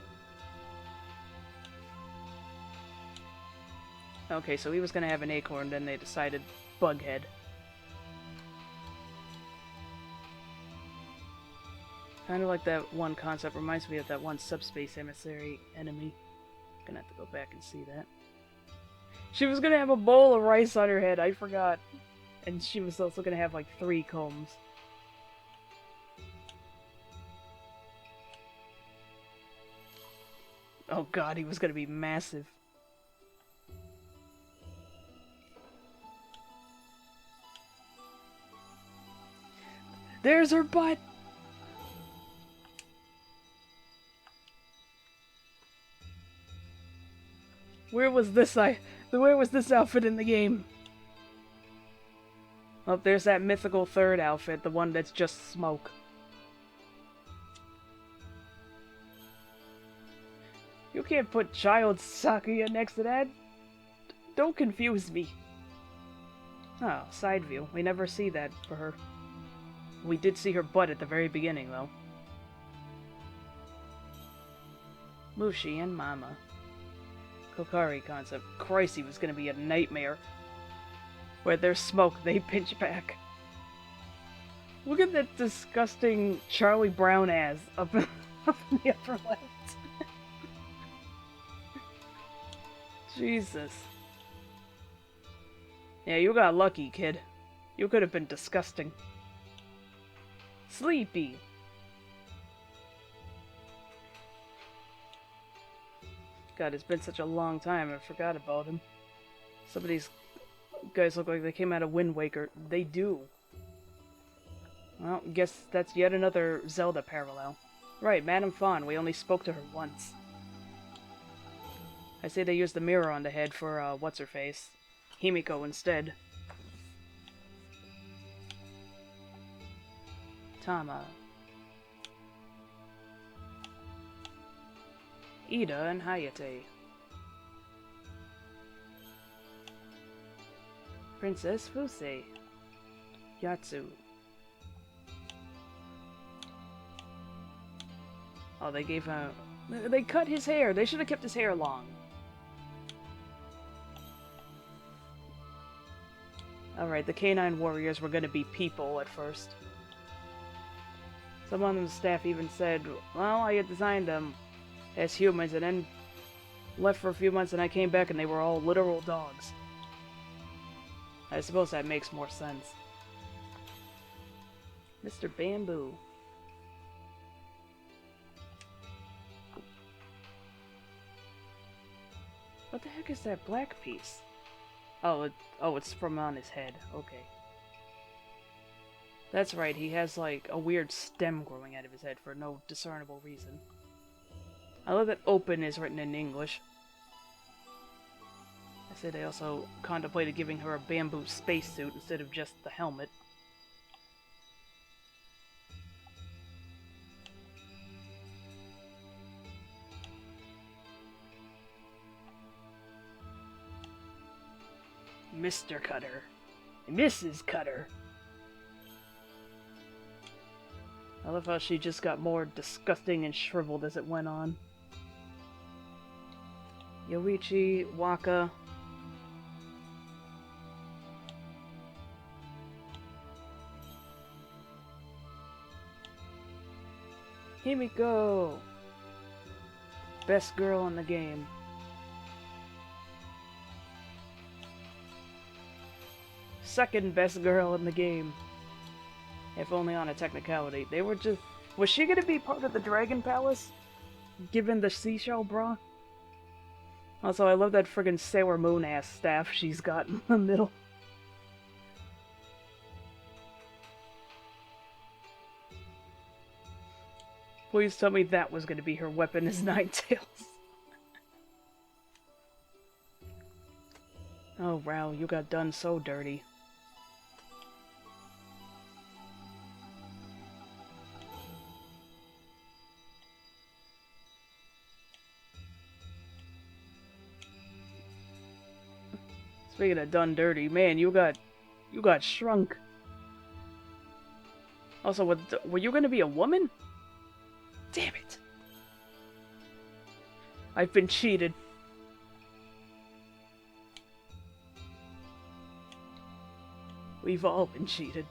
Okay, so he was gonna have an acorn, then they decided Bughead. Kind of like that one concept, reminds me of that one subspace emissary enemy. Gonna have to go back and see that. She was gonna have a bowl of rice on her head, I forgot. And she was also gonna have like 3 combs. Oh god, he was gonna be massive. There's her butt! Where was this outfit in the game? Oh, there's that mythical third outfit, the one that's just smoke. You can't put child Sakuya next to that. Don't confuse me. Oh, side view. We never see that for her. We did see her butt at the very beginning, though. Mushi and Mama. Kokari concept. Christ, he was gonna be a nightmare. Where there's smoke, they pinch back. Look at that disgusting Charlie Brown ass up in the upper left. Jesus. Yeah, you got lucky, kid. You could have been disgusting. Sleepy. God, it's been such a long time, I forgot about him. Some of these guys look like they came out of Wind Waker. They do. Well, guess that's yet another Zelda parallel. Right, Madame Fawn, we only spoke to her once. I say they used the mirror on the head for, what's-her-face? Himiko instead. Tama. Ida and Hayate. Princess Fusei. Yatsu. Oh, they gave him... They cut his hair! They should have kept his hair long. Alright, the Canine Warriors were gonna be people at first. Someone on the staff even said, well, I had designed them as humans and then left for a few months and I came back and they were all literal dogs. I suppose that makes more sense. Mr. Bamboo. What the heck is that black piece? Oh, it's from on his head. Okay. That's right, he has like a weird stem growing out of his head for no discernible reason. I love that open is written in English. I say they also contemplated giving her a bamboo spacesuit instead of just the helmet. Mr. Cutter. Mrs. Cutter. I love how she just got more disgusting and shriveled as it went on. Yoichi, Waka. Himiko! Best girl in the game. Second best girl in the game. If only on a technicality. They were just... Was she gonna be part of the Dragon Palace? Given the seashell bra? Also, I love that friggin' Sailor Moon ass staff she's got in the middle. Please tell me that was gonna be her weapon as Ninetails. Oh, wow, you got done so dirty. Speaking of done dirty, man, you got shrunk. Also, were you gonna be a woman? Damn it. I've been cheated. We've all been cheated.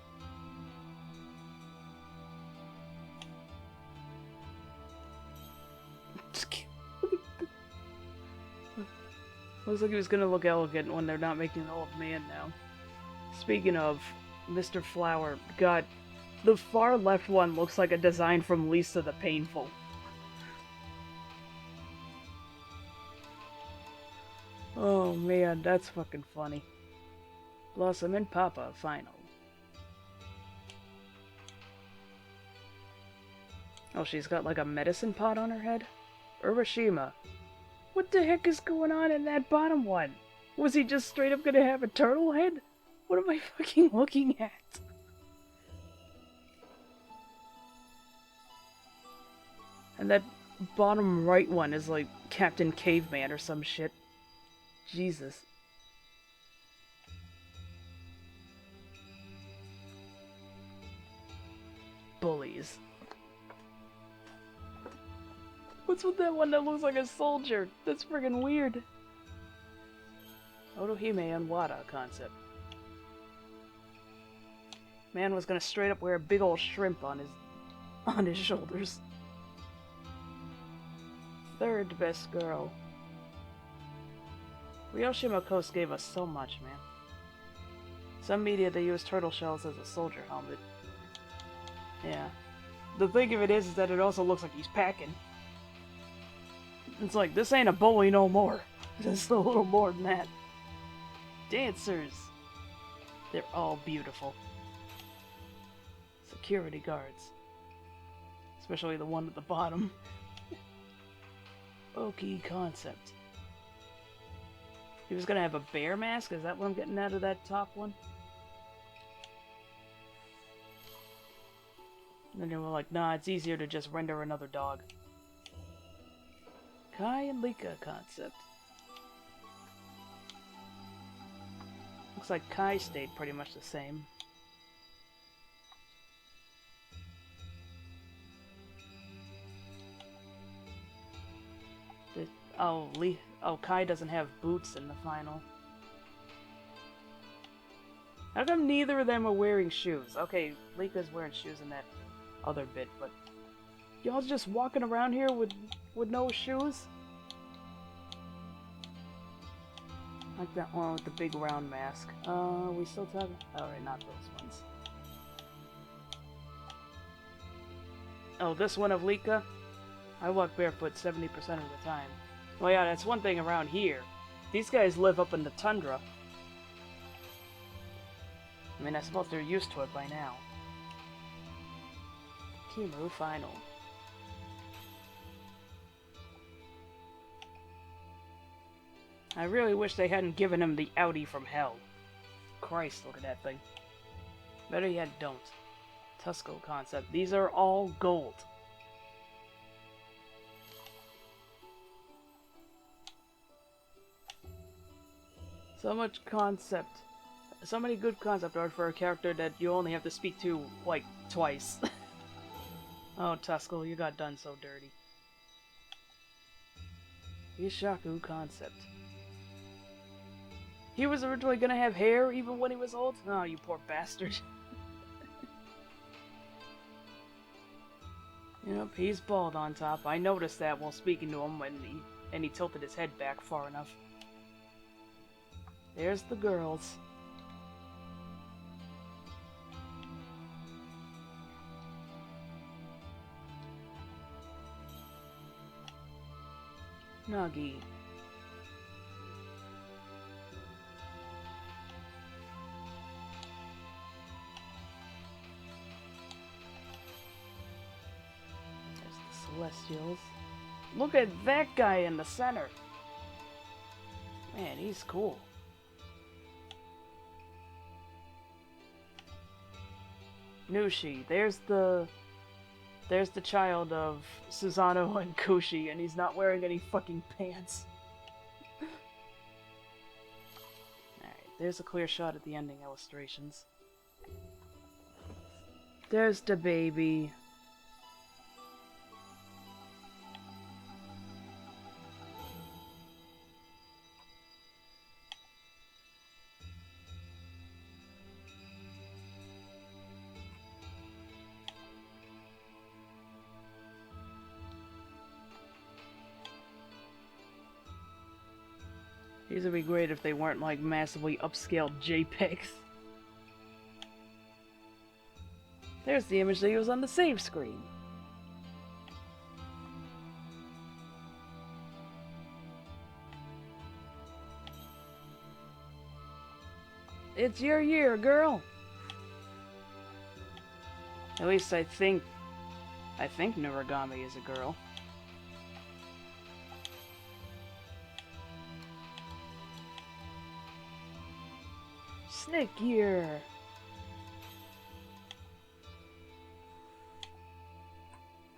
Looks like he was gonna look elegant when they're not making an old man now. Speaking of Mr. Flower, God, the far left one looks like a design from Lisa the Painful. Oh man, that's fucking funny. Blossom and Papa, final. Oh, she's got like a medicine pot on her head? Urashima. What the heck is going on in that bottom one? Was he just straight up gonna have a turtle head? What am I fucking looking at? And that bottom right one is like Captain Caveman or some shit. Jesus. Bullies. What's with that one that looks like a soldier? That's friggin' weird. Otohime and Wada concept. Man was gonna straight up wear a big old shrimp on his shoulders. Third best girl. Ryoshima Coast gave us so much, man. Some media they use turtle shells as a soldier helmet. Yeah. The thing of it is that it also looks like he's packing. It's like, this ain't a bully no more. Just a little more than that. Dancers. They're all beautiful. Security guards. Especially the one at the bottom. Oki concept. He was gonna have a bear mask? Is that what I'm getting out of that top one? And then they were like, nah, it's easier to just render another dog. Kai and Lika concept. Looks like Kai stayed pretty much the same. Oh, Kai doesn't have boots in the final. How come neither of them are wearing shoes? Okay, Lika's wearing shoes in that other bit, but y'all just walking around here with no shoes? Like that one with the big round mask. Are we still talking? Alright, not those ones. Oh, this one of Lika? I walk barefoot 70% of the time. Well, yeah, that's one thing around here. These guys live up in the tundra. I mean, I suppose they're used to it by now. Kimu final. I really wish they hadn't given him the Audi from hell. Christ, look at that thing. Better yet, don't. Tusco concept. These are all gold. So much concept. So many good concept art for a character that you only have to speak to, like, twice. Oh, Tusco, you got done so dirty. Ishaku concept. He was originally gonna have hair even when he was old? Oh, you poor bastard. Yep, he's bald on top. I noticed that while speaking to him when he tilted his head back far enough. There's the girls. Nagi. There's the Celestials. Look at that guy in the center. Man, he's cool. Nushi. There's the child of Susanoo and Kushi, and he's not wearing any fucking pants. Alright, there's a clear shot at the ending illustrations. There's the baby. These would be great if they weren't like massively upscaled JPEGs. There's the image that was on the save screen. It's your year, girl. At least I think Noragami is a girl. Snake year.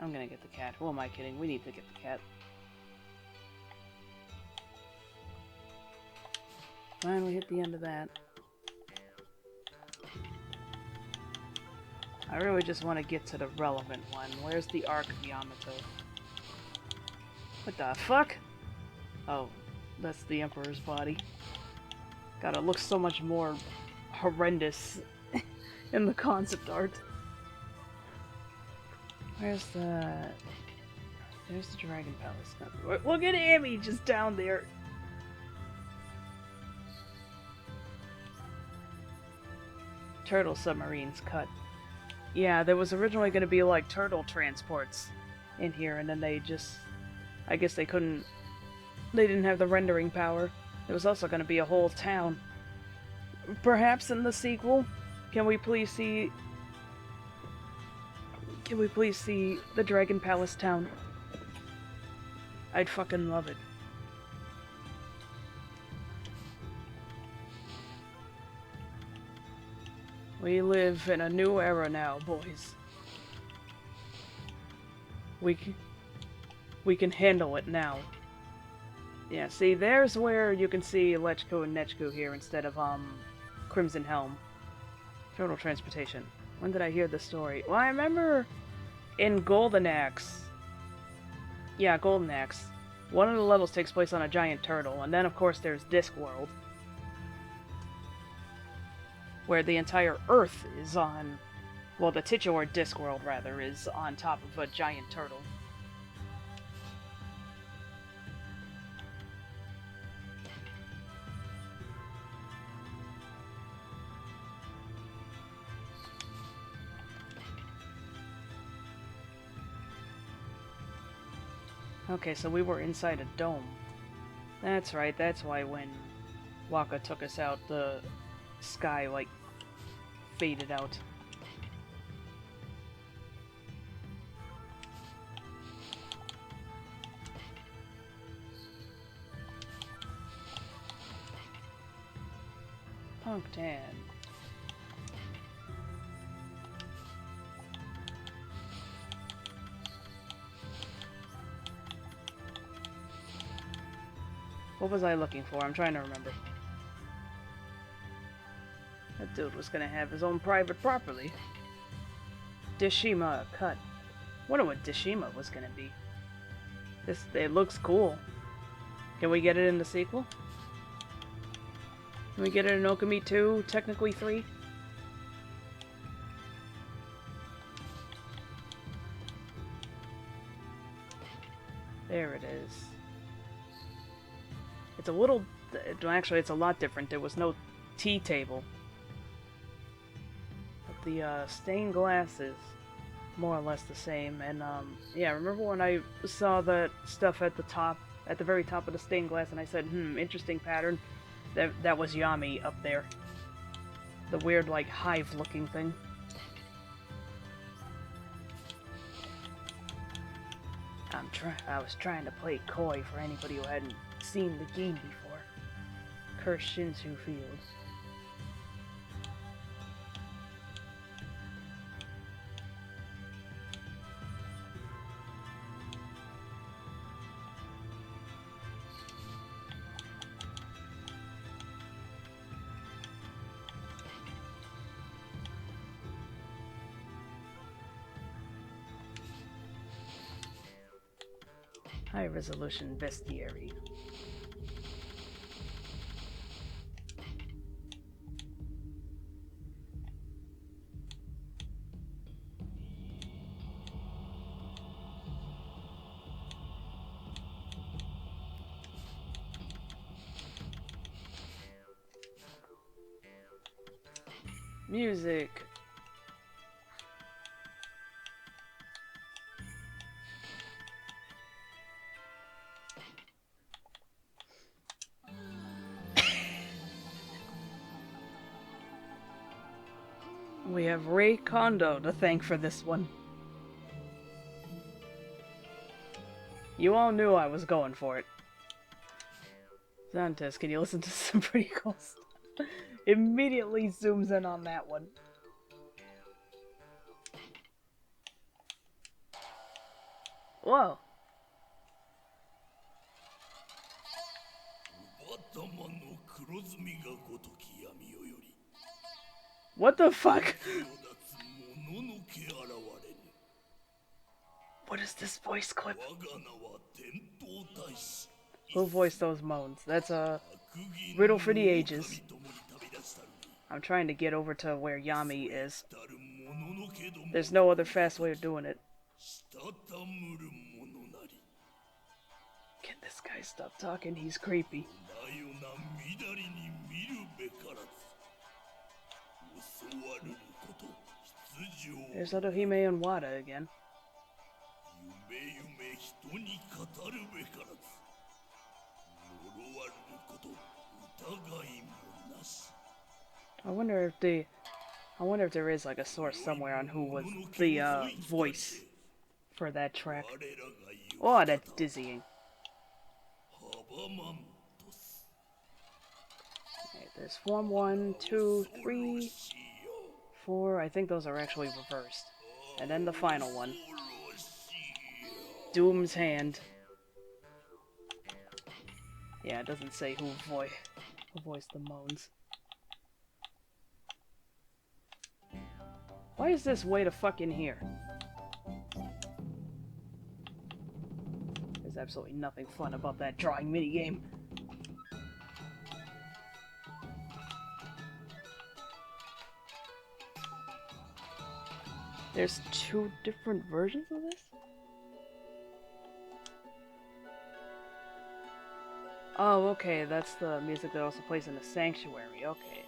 I'm gonna get the cat. Who am I kidding? We need to get the cat. Finally hit the end of that. I really just want to get to the relevant one. Where's the Arc of Yamato? What the fuck? Oh, that's the Emperor's body. God, it looks so much more horrendous in the concept art. There's the Dragon Palace. Look at Amy just down there. Turtle submarines cut. Yeah, there was originally going to be like turtle transports in here, and then they just, I guess they couldn't, they didn't have the rendering power. There was also going to be a whole town. Perhaps in the sequel, can we please see the Dragon Palace town? I'd fucking love it. We live in a new era now, boys. We can handle it now. Yeah, see, there's where you can see Lechko and Nechko here instead of, Crimson Helm. Total transportation. When did I hear this story? Well, I remember in Golden Axe. Yeah, Golden Axe. One of the levels takes place on a giant turtle, and then, of course, there's Discworld, where the entire Earth is on... Well, the titular Discworld, rather, is on top of a giant turtle. Okay, so we were inside a dome. That's right, that's why when Waka took us out, the sky, like, faded out. Punktan. What was I looking for? I'm trying to remember. That dude was gonna have his own private property. Deshima cut. Wonder what Deshima was gonna be. It looks cool. Can we get it in the sequel? Can we get it in Okami 2, technically 3? There it is. It's a little... Actually, it's a lot different. There was no tea table. But the stained glass is more or less the same. And, yeah, remember when I saw that stuff at the top, at the very top of the stained glass, and I said, interesting pattern? That was Yami up there. The weird, like, hive-looking thing. I was trying to play coy for anybody who hadn't seen the game before. Curse Shinsu Field. High resolution bestiary. Music. We have Ray Kondo to thank for this one. You all knew I was going for it. Zantes, can you listen to some pretty cool stuff? Immediately zooms in on that one. Whoa. What the fuck? What is this voice clip? Who voiced those moans? That's a riddle for the ages. I'm trying to get over to where Yami is. There's no other fast way of doing it. Can this guy stop talking? He's creepy. There's Otohime and Wada again. I wonder if there is like a source somewhere on who was the voice for that track. Oh, that's dizzying. Okay, there's form 1, 2, 3, 4. I think those are actually reversed. And then the final one. Doom's Hand. Yeah, it doesn't say who voiced the moans. Why is this way to fuck in here? There's absolutely nothing fun about that drawing minigame. There's 2 different versions of this? Oh, okay, that's the music that also plays in the sanctuary, okay.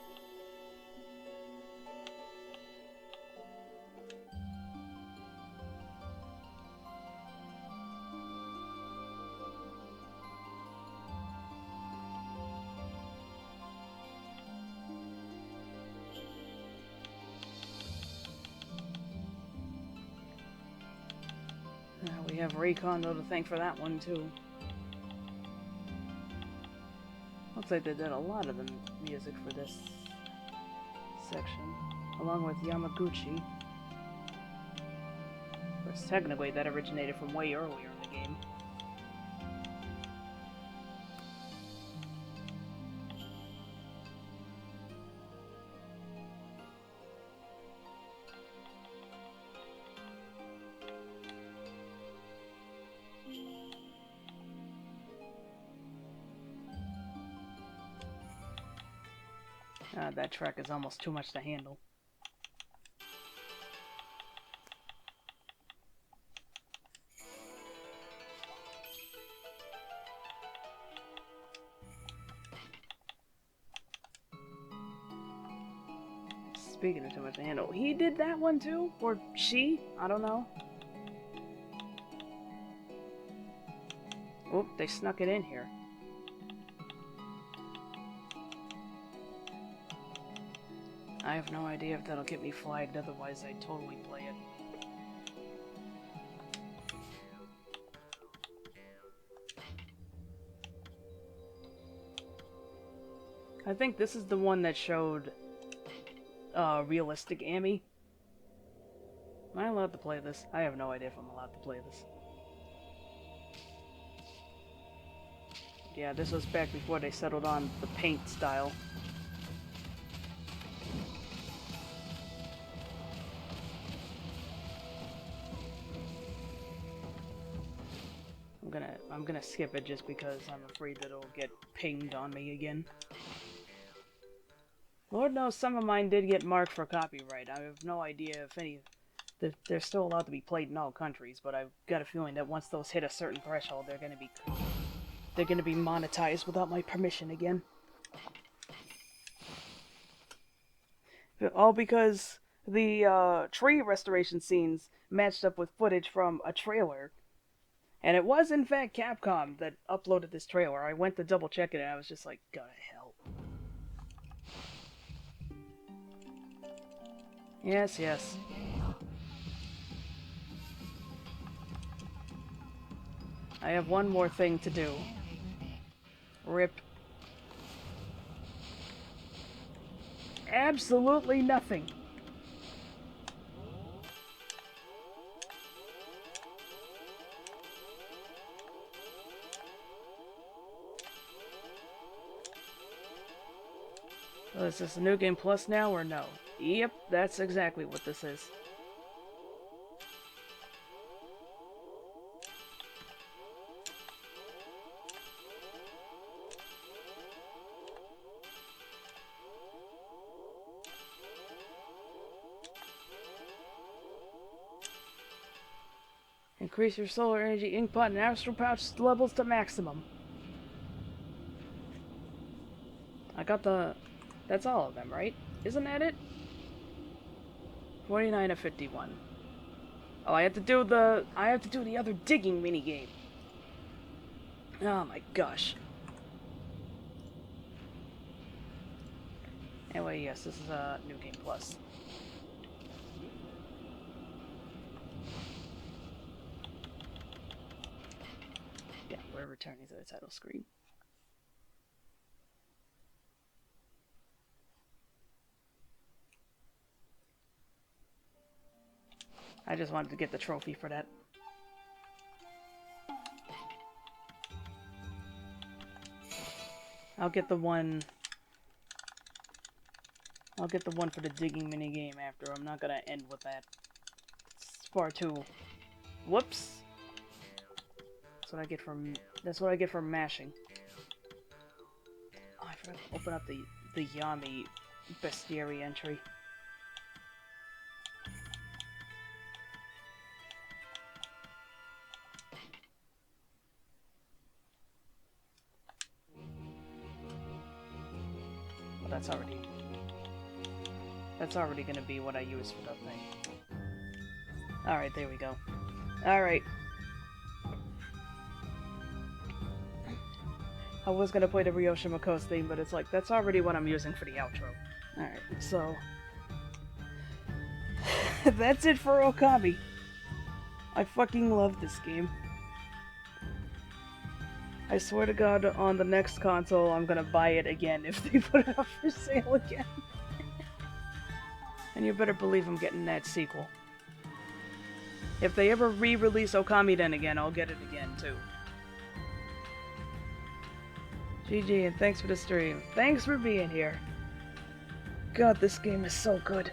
We have Ray Kondo to thank for that one, too. Looks like they did a lot of the music for this section, along with Yamaguchi. Of course, technically that originated from way earlier in the game. That track is almost too much to handle. Speaking of too much to handle, he did that one too? Or she? I don't know. Oh, they snuck it in here. I have no idea if that'll get me flagged, otherwise I'd totally play it. I think this is the one that showed realistic Amy. Am I allowed to play this? I have no idea if I'm allowed to play this. Yeah, this was back before they settled on the paint style. I'm gonna skip it just because I'm afraid that it'll get pinged on me again. Lord knows some of mine did get marked for copyright. I have no idea if any... They're still allowed to be played in all countries, but I've got a feeling that once those hit a certain threshold, they're gonna be monetized without my permission again. All because the tree restoration scenes matched up with footage from a trailer. And it was, in fact, Capcom that uploaded this trailer. I went to double check it and I was just like, God hell. Yes, yes. I have one more thing to do. Rip. Absolutely nothing. So is this a New Game Plus now or no? Yep, that's exactly what this is. Increase your solar energy inkpot and astral pouch levels to maximum. I got the... That's all of them, right? Isn't that it? 49 of 51. Oh, I have to do the other digging minigame. Oh my gosh. Anyway, yes, this is a New Game Plus. Yeah, we're returning to the title screen. I just wanted to get the trophy for that. I'll get the one for the digging minigame after. I'm not gonna end with that. It's far too... Whoops! That's what I get for mashing. Oh, I forgot to open up the Yami bestiary entry. Well, that's already gonna be what I use for that thing. Alright, there we go. Alright. I was gonna play the Ryoshi Mako's theme, but it's like, that's already what I'm using for the outro. Alright, so... that's it for Okami. I fucking love this game. I swear to God, on the next console, I'm gonna buy it again if they put it up for sale again. And you better believe I'm getting that sequel. If they ever re-release Okami then again, I'll get it again, too. GG, and thanks for the stream. Thanks for being here. God, this game is so good.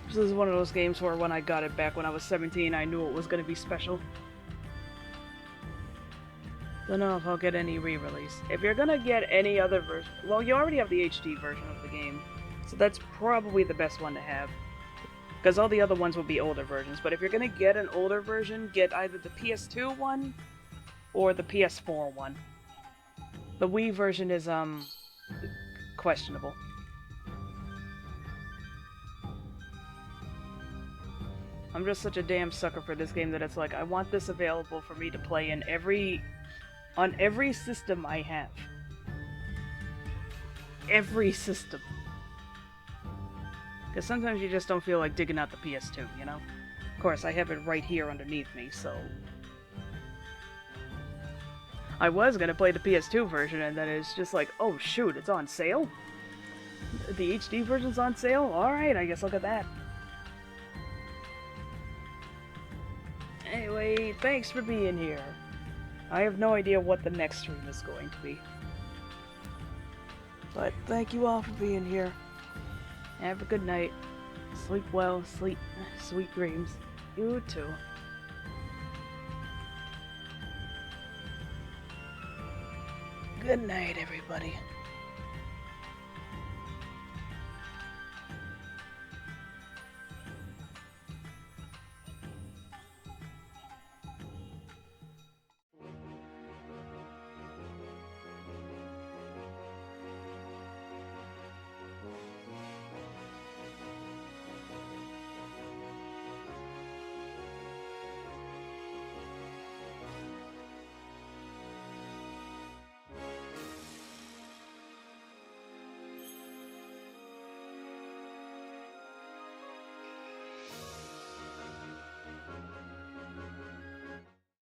This is one of those games where when I got it back when I was 17, I knew it was going to be special. Don't know if I'll get any re-release. If you're gonna get any other version... Well, you already have the HD version of the game, so that's probably the best one to have. Because all the other ones will be older versions, but if you're gonna get an older version, get either the PS2 one, or the PS4 one. The Wii version is, questionable. I'm just such a damn sucker for this game that it's like, I want this available for me to play in on every system I have. Every system. Because sometimes you just don't feel like digging out the PS2, you know? Of course, I have it right here underneath me, so... I was gonna play the PS2 version, and then it's just like, oh shoot, it's on sale? The HD version's on sale? Alright, I guess I'll get that. Anyway, thanks for being here. I have no idea what the next stream is going to be. But thank you all for being here. Have a good night. Sleep well, sweet dreams. You too. Good night, everybody.